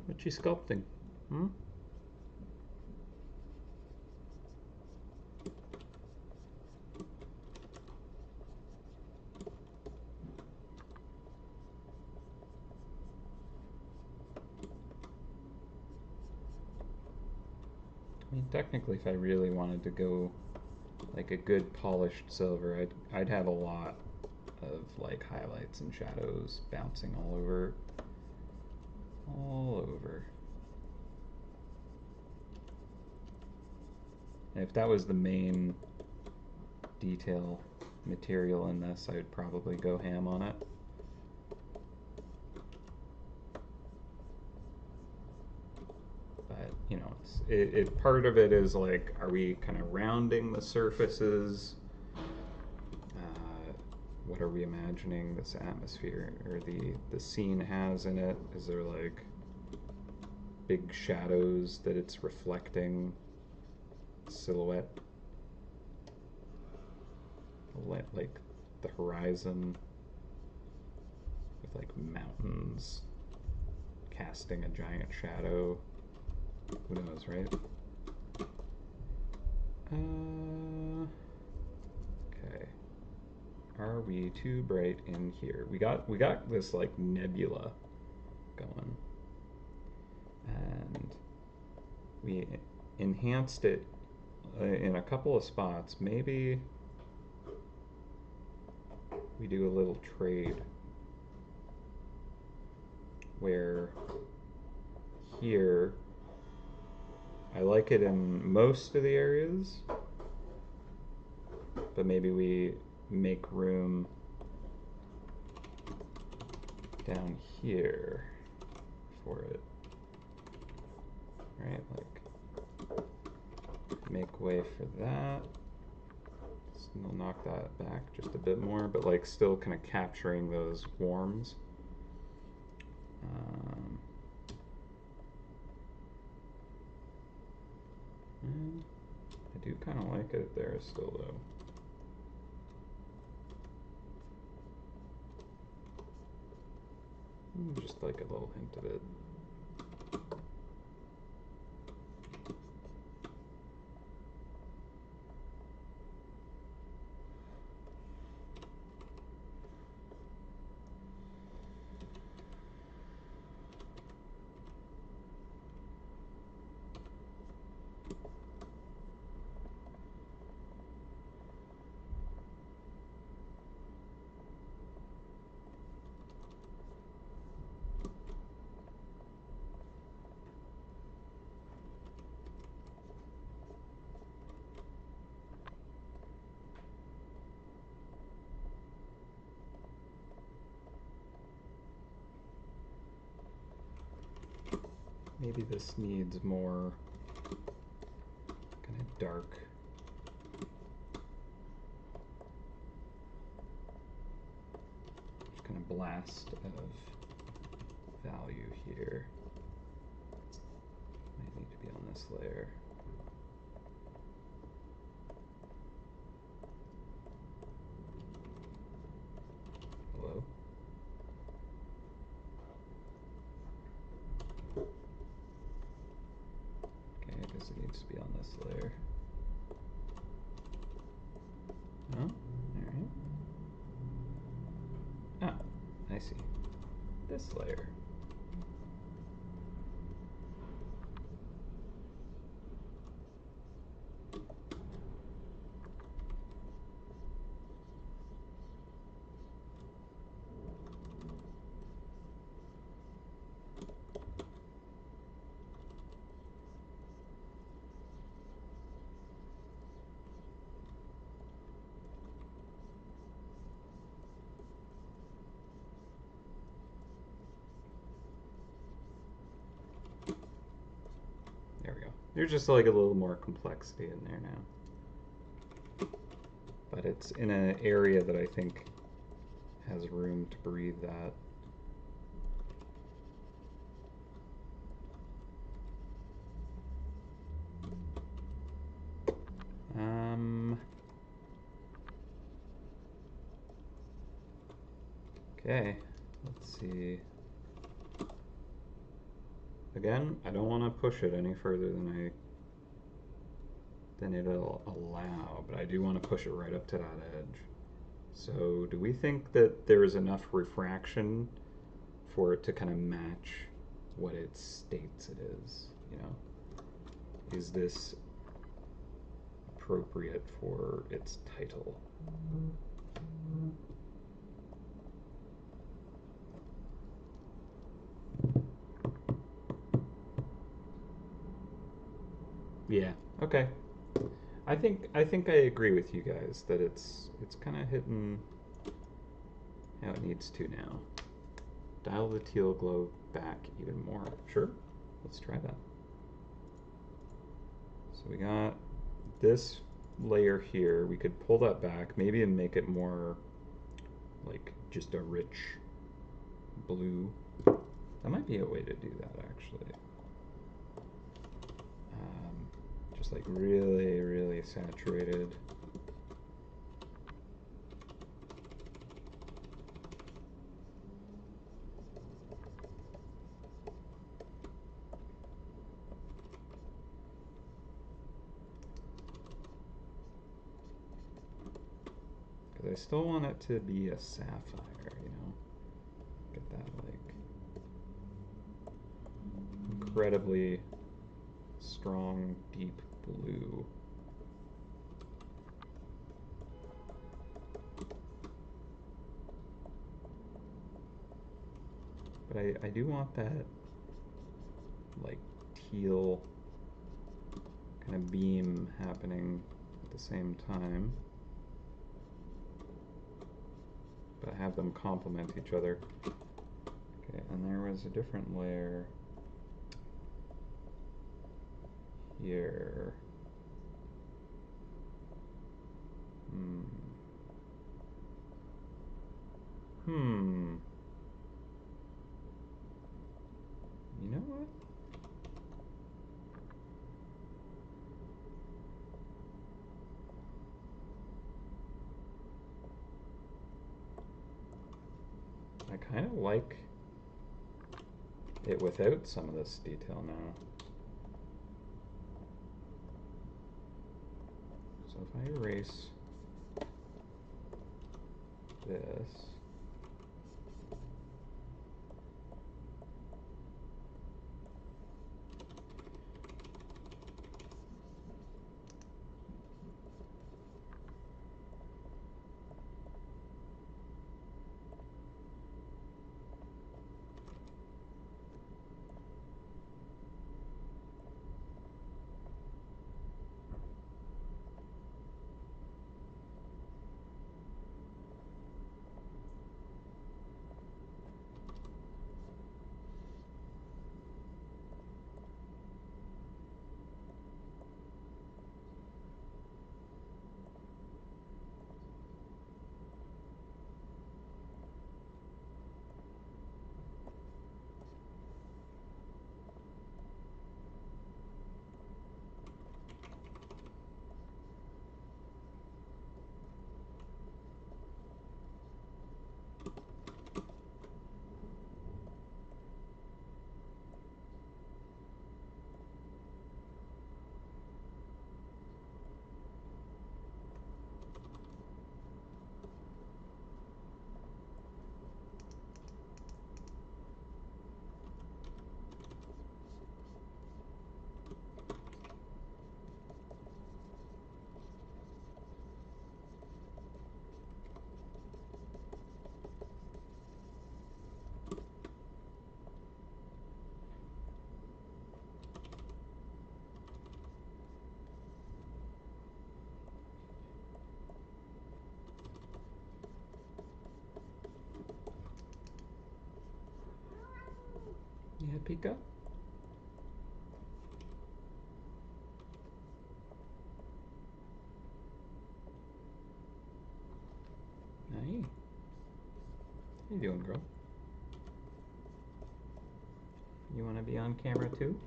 What's she sculpting? Hmm? I mean, technically, if I really wanted to go like a good polished silver, I'd have a lot of like highlights and shadows bouncing all over, all over. And if that was the main detail material in this, I would probably go ham on it. But you know, it part of it is like, are we kind of rounding the surfaces? What are we imagining this atmosphere or the scene has in it? Is there like big shadows that it's reflecting? Silhouette, like the horizon with like mountains casting a giant shadow. Who knows, right? Okay. Are we too bright in here? We got this like nebula going, and we enhanced it in a couple of spots. Maybe we do a little trade where here I like it in most of the areas, but maybe we make room down here for it, right? Like make way for that. We'll knock that back just a bit more, but like still kind of capturing those warms. I do kind of like it there still though. Just like a little hint of it. maybe this needs more kind of dark. Just kind of blast of value here. Might need to be on this layer. Hello? Okay, I guess it needs to be on this layer. No? Alright. Ah, I see. This layer. There we go. There's just like a little more complexity in there now. But it's in an area that I think has room to breathe that. Okay, let's see. Again, I don't want to push it any further than it'll allow, but I do want to push it right up to that edge. So do we think that there is enough refraction for it to kind of match what it states it is, you know? Is this appropriate for its title? Yeah, okay. I think I agree with you guys that it's kind of hitting how it needs to now. Dial the teal glow back even more. Sure, let's try that. So we got this layer here. We could pull that back, maybe, and make it more like just a rich blue. That might be a way to do that, actually. Just like really, really saturated. Because I still want it to be a sapphire, you know? Get that, like, incredibly strong, deep blue. But I do want that, like, teal kind of beam happening at the same time. But have them complement each other. Okay, and there was a different layer here. You know what? I kind of like it without some of this detail now. So if I erase this, Pika? Hey. How you doing, girl? You want to be on camera too?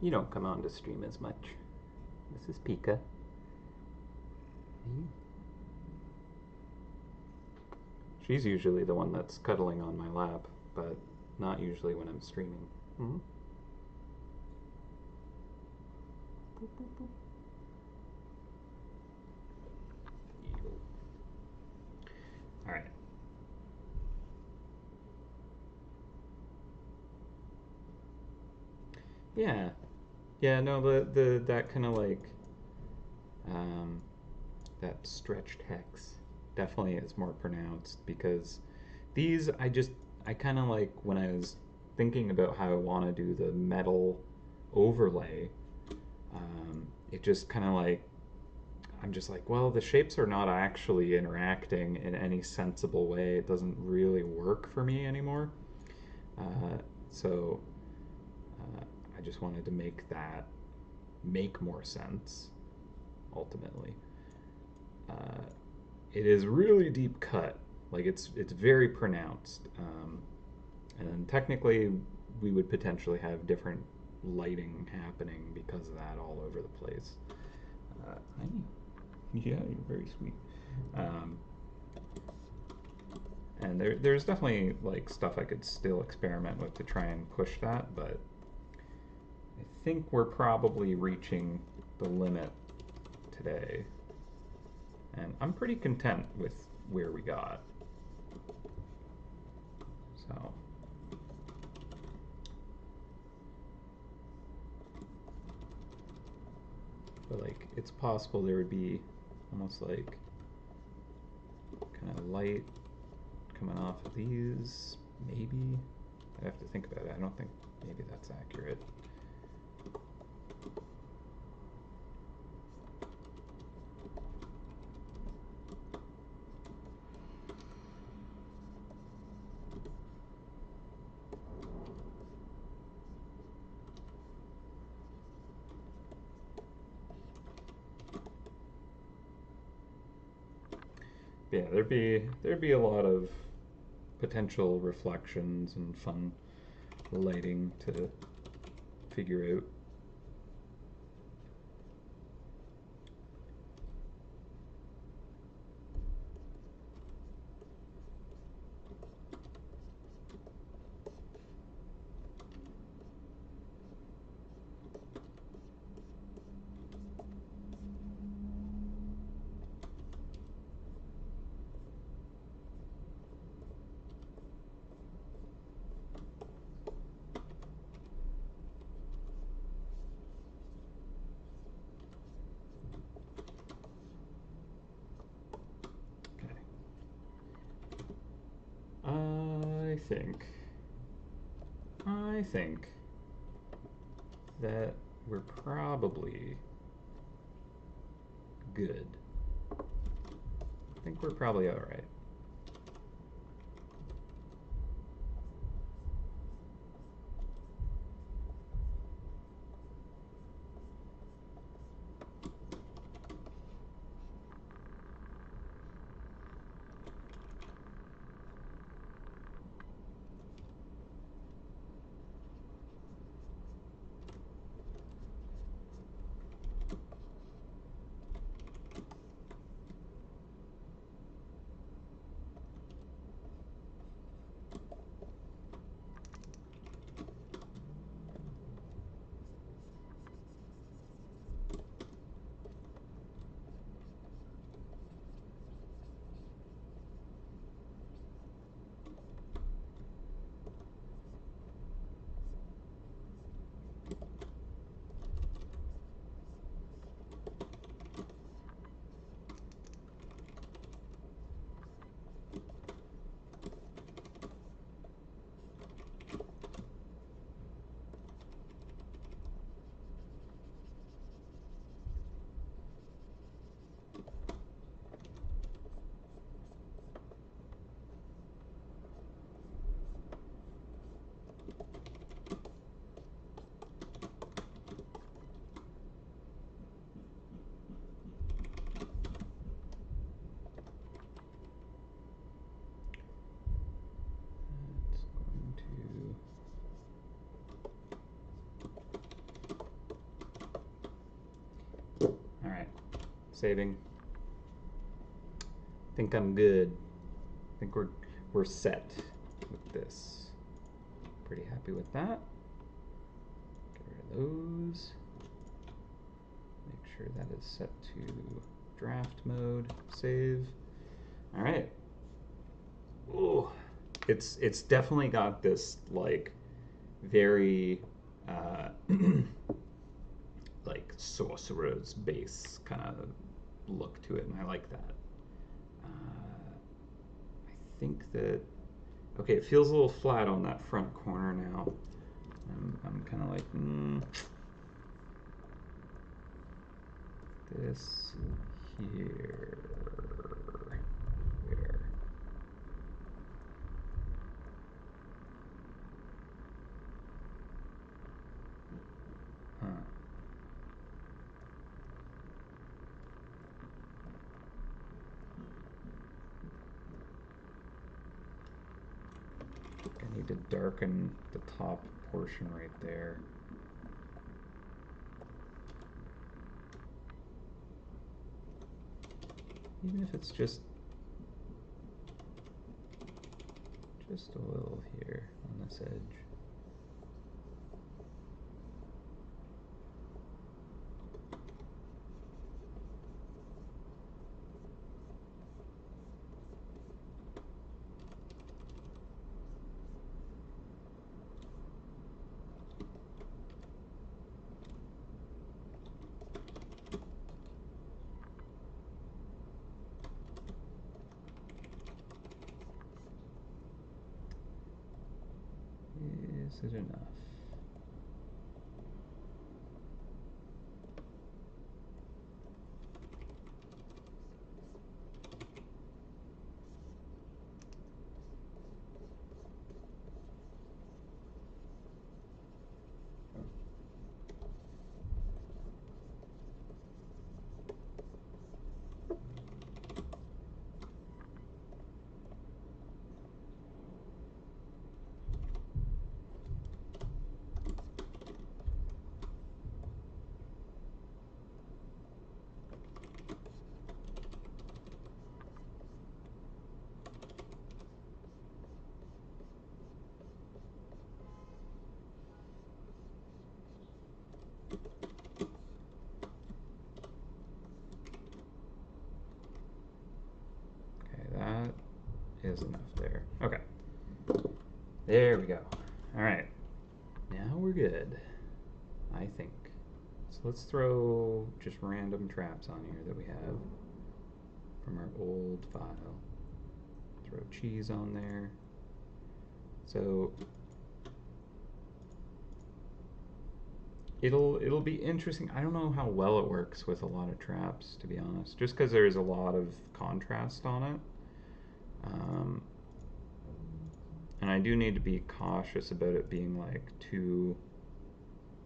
You don't come on to stream as much. This is Pika. She's usually the one that's cuddling on my lap, but not usually when I'm streaming. Mm-hmm. Boop, boop, boop. All right. Yeah, yeah. No, the that kind of like um, that stretched hex definitely is more pronounced because these I kind of like when I was thinking about how I want to do the metal overlay. It just kind of like I'm just like, well, the shapes are not actually interacting in any sensible way. It doesn't really work for me anymore. Uh, so I just wanted to make that make more sense ultimately. Uh, it is really deep cut, like it's very pronounced, and technically we would potentially have different lighting happening because of that all over the place. Hi. Yeah, you're very sweet. Um, and there's definitely like stuff I could still experiment with to try and push that, but I think we're probably reaching the limit today. And I'm pretty content with where we got. So. But like, it's possible there would be almost like kind of light coming off of these, maybe. I have to think about it. I don't think maybe that's accurate. Yeah, there'd be a lot of potential reflections and fun lighting to figure out. Okay. I think that we're probably good. I think we're probably all right. Saving. I think I'm good. I think we're set with this. Pretty happy with that. Get rid of those. Make sure that is set to draft mode. Save. All right. Oh, it's definitely got this like very like sorcerer's base kind of look to it, and I like that. I think that okay, it feels a little flat on that front corner now. I'm kind of like this here. Where? Huh. I need to darken the top portion right there. Even if it's just a little here on this edge. Is it enough? Is enough there. Okay. There we go. All right. Now we're good, I think. So let's throw just random traps on here that we have from our old file. Throw cheese on there. So it'll be interesting. I don't know how well it works with a lot of traps, to be honest, just because there's a lot of contrast on it. And I do need to be cautious about it being like too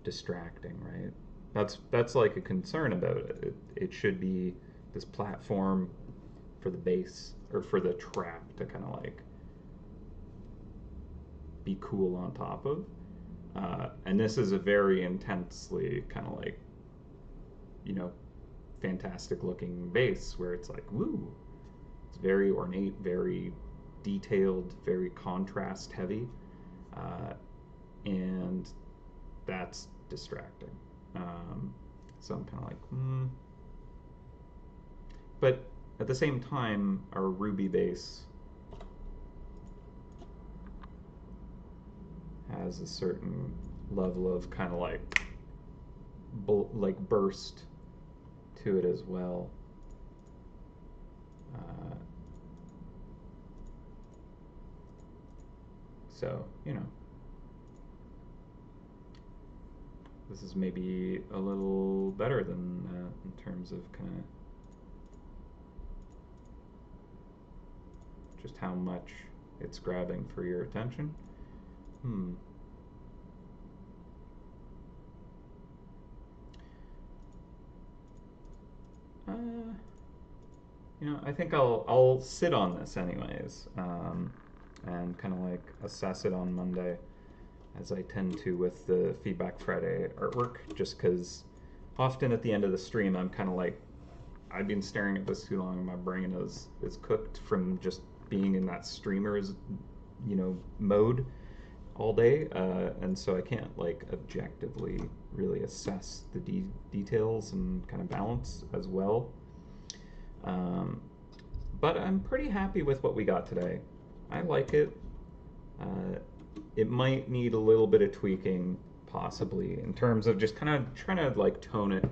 distracting, right? That's like a concern about it. It should be this platform for the base or for the trap to kind of like be cool on top of. And this is a very intensely kind of like, you know, fantastic looking base where it's like, woo, it's very ornate, very detailed, very contrast heavy, and that's distracting. So I'm kind of like, But at the same time, our Ruby base has a certain level of kind of like burst to it as well. So, you know, this is maybe a little better than in terms of kind of just how much it's grabbing for your attention. You know, I think I'll sit on this anyways, and kind of like assess it on Monday, as I tend to with the Feedback Friday artwork, just because often at the end of the stream I'm kind of like I've been staring at this too long. My brain is cooked from just being in that streamers, mode all day, and so I can't like objectively really assess the details and kind of balance as well. Um, but I'm pretty happy with what we got today. I like it. Uh, it might need a little bit of tweaking, possibly, in terms of just kind of trying to like tone it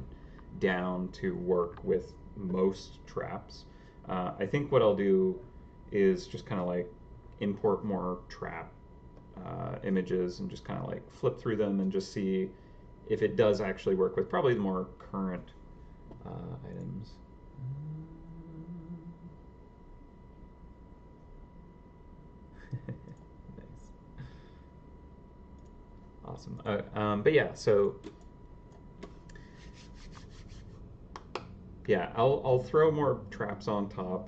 down to work with most traps. I think what I'll do is just kind of like import more trap images and just kind of like flip through them and just see if it does actually work with probably the more current items. Nice. Awesome. But yeah, so yeah, I'll throw more traps on top,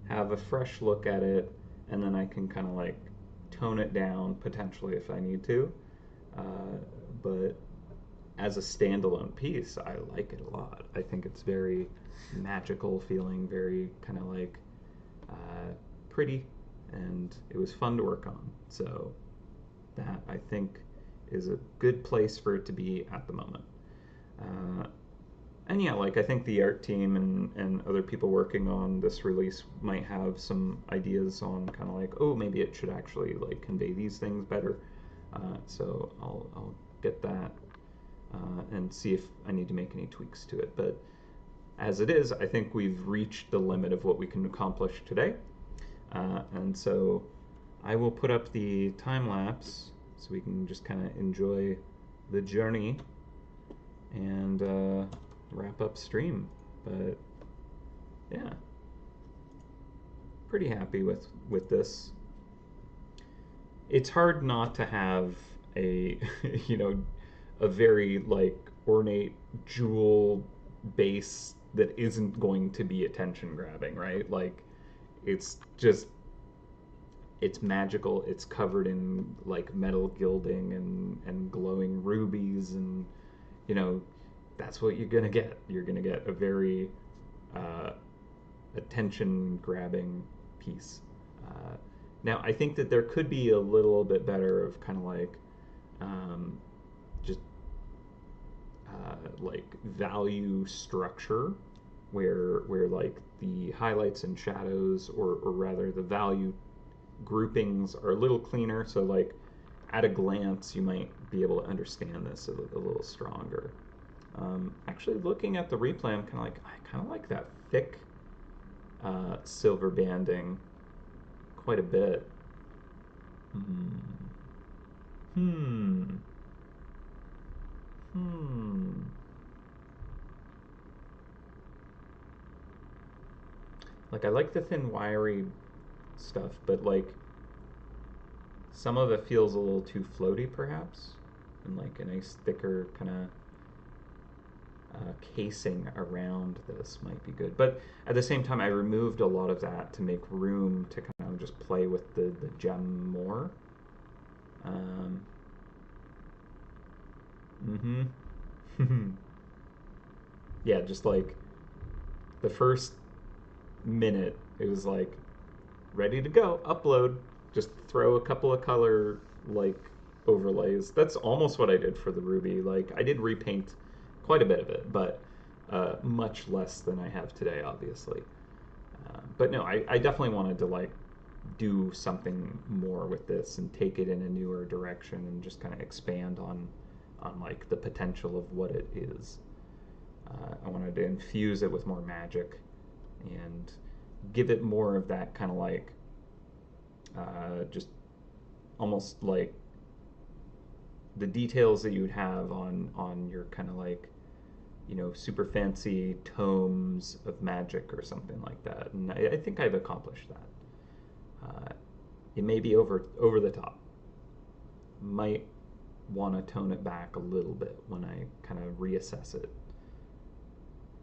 have a fresh look at it, and then I can kind of like tone it down potentially if I need to. Uh, but as a standalone piece, I like it a lot. I think it's very magical feeling, very kind of like uh, pretty, and it was fun to work on. So that I think is a good place for it to be at the moment. Uh, and yeah, like I think the art team and other people working on this release might have some ideas on kind of like, oh, maybe it should actually like convey these things better. So I'll get that and see if I need to make any tweaks to it. But as it is, I think we've reached the limit of what we can accomplish today. And so I will put up the time lapse so we can just kind of enjoy the journey and wrap up stream. But yeah, pretty happy with this. It's hard not to have a a very like ornate jewel base that isn't going to be attention grabbing, right? Like it's just it's magical. It's covered in like metal gilding and glowing rubies, and you know that's what you're gonna get. You're gonna get a very uh, attention grabbing piece. Now I think that there could be a little bit better of kind of like um, just like value structure where like the highlights and shadows or rather the value groupings are a little cleaner, so like at a glance you might be able to understand this a little stronger. Actually looking at the replay, I'm kind of like I kind of like that thick silver banding quite a bit. Hmm. Hmm. Hmm. Like I like the thin wiry stuff, but like some of it feels a little too floaty perhaps, and like a nice thicker kind of casing around this might be good. But at the same time, I removed a lot of that to make room to kind of just play with the gem more. Um, mm-hmm. Yeah, just like the first minute, it was like ready to go, upload. Just throw a couple of color like overlays. That's almost what I did for the Ruby. Like I did repaint quite a bit of it, but much less than I have today, obviously. But no, I definitely wanted to like do something more with this and take it in a newer direction and just kind of expand on like the potential of what it is. I wanted to infuse it with more magic and give it more of that kind of like just almost like the details that you would have on your kind of like super fancy tomes of magic or something like that. And I think I've accomplished that. It may be over the top. Might want to tone it back a little bit when I kind of reassess it.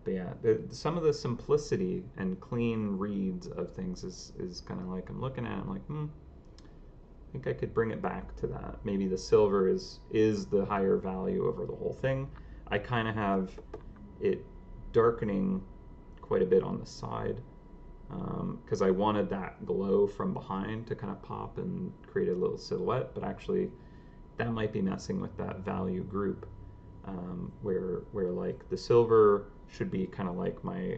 But yeah, some of the simplicity and clean reads of things is kind of like I'm looking at it, I'm like, I think I could bring it back to that. Maybe the silver is the higher value over the whole thing. I kind of have it darkening quite a bit on the side because I wanted that glow from behind to kind of pop and create a little silhouette, but actually that might be messing with that value group where like the silver should be kind of like my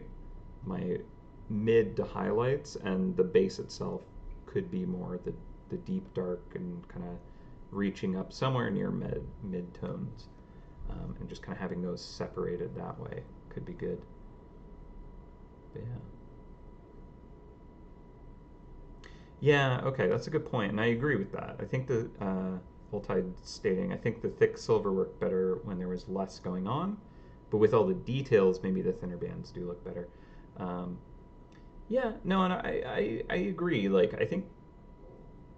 mid to highlights, and the base itself could be more the deep dark and kind of reaching up somewhere near mid tones, and just kind of having those separated that way could be good. But yeah, okay, that's a good point, and I agree with that. I think the Voltide stating, I think the thick silver worked better when there was less going on, but with all the details, maybe the thinner bands do look better. Yeah, no, and I agree. Like, I think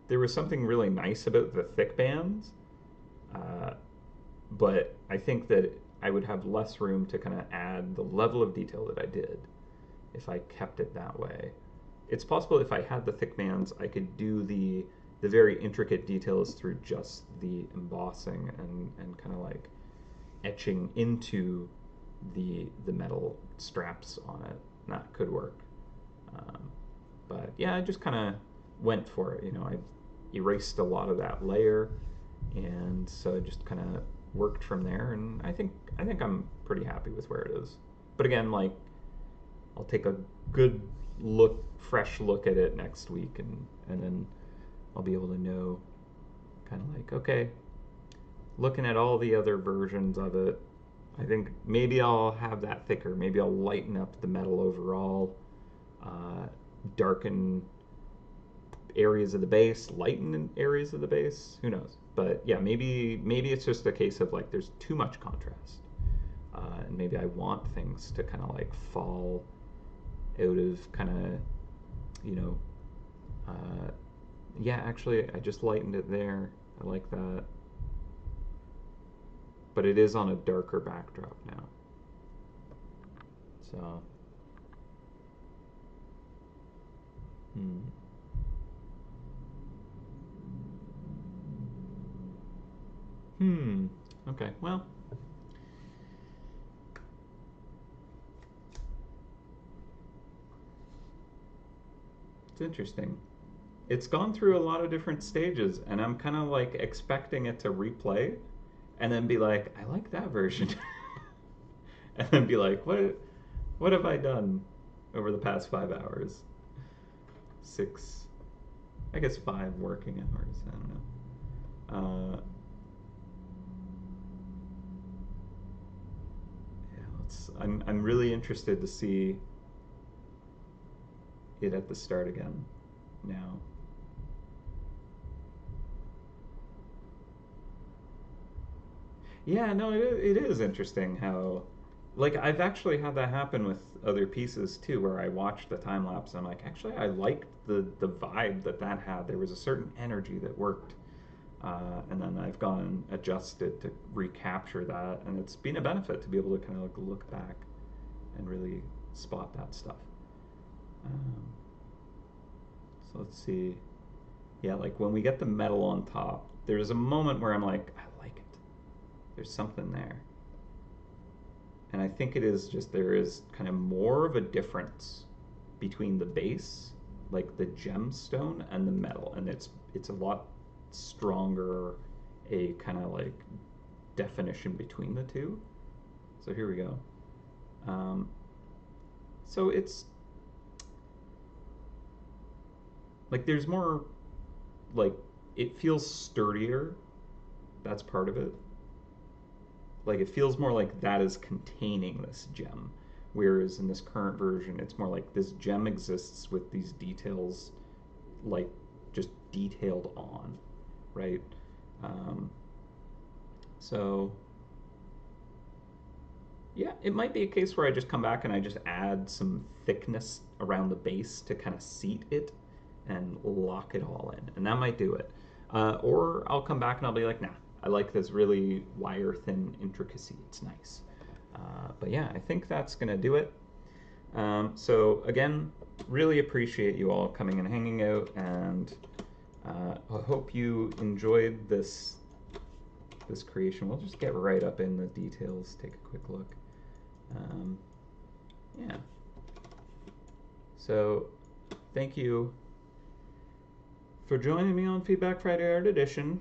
there was something really nice about the thick bands, uh, but I think that I would have less room to kind of add the level of detail that I did if I kept it that way. It's possible if I had the thick bands, I could do the very intricate details through just the embossing and kind of like etching into the metal straps on it. That could work. But yeah, I just kind of went for it. You know, I erased a lot of that layer, and so I just kind of worked from there. And I think I'm pretty happy with where it is. But again, like I'll take a good fresh look at it next week, and then I'll be able to know, kind of like, okay, looking at all the other versions of it, I think maybe I'll have that thicker. Maybe I'll lighten up the metal overall, darken areas of the base, lighten areas of the base. Who knows? But yeah, maybe it's just a case of like there's too much contrast, and maybe I want things to kind of like fall out of kind of, you know, yeah, actually I just lightened it there. I like that. But it is on a darker backdrop now. So, okay, well, it's interesting. It's gone through a lot of different stages, and I'm kind of like expecting it to replay and then be like, I like that version. And then be like, what have I done over the past 5 hours? 6, I guess 5 working hours. I don't know. Yeah, I'm really interested to see it at the start again now. Yeah, no, it is interesting how, like, I've actually had that happen with other pieces too, where I watched the time lapse and I'm like, actually, I liked the vibe that had. There was a certain energy that worked, and then I've gone and adjusted to recapture that, and it's been a benefit to be able to kind of like look back and really spot that stuff. Um, so let's see. Yeah, like when we get the metal on top, there's a moment where I'm like, I like it. There's something there. And I think it is just there is kind of more of a difference between the base, like the gemstone, and the metal, and it's a lot stronger, a kind of like definition between the two. So here we go. So it's like there's more, like it feels sturdier. That's part of it. Like it feels more like that is containing this gem, whereas in this current version it's more like this gem exists with these details, like just detailed on, right? um, so yeah, it might be a case where I just come back and I just add some thickness around the base to kind of seat it and lock it all in, and that might do it. Or I'll come back and I'll be like, nah, I like this really wire thin intricacy. It's nice. But yeah, I think that's gonna do it. So again, really appreciate you all coming and hanging out, and I hope you enjoyed this creation. We'll just get right up in the details, take a quick look. Yeah. So, thank you for joining me on Feedback Friday Art Edition.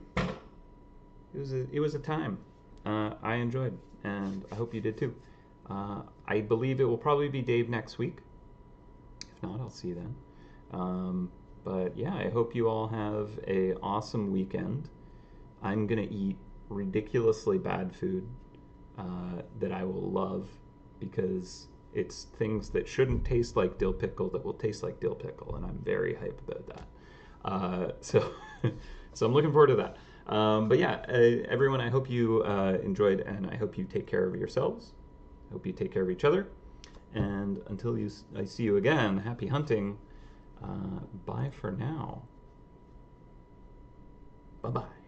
It was a time. I enjoyed, and I hope you did too. I believe it will probably be Dave next week. If not, I'll see you then. But yeah, I hope you all have a awesome weekend. I'm gonna eat ridiculously bad food that I will love because it's things that shouldn't taste like dill pickle that will taste like dill pickle, and I'm very hype about that. So, so I'm looking forward to that. But yeah, everyone, I hope you enjoyed, and I hope you take care of yourselves. I hope you take care of each other. And until I see you again, happy hunting. Bye for now. Bye-bye.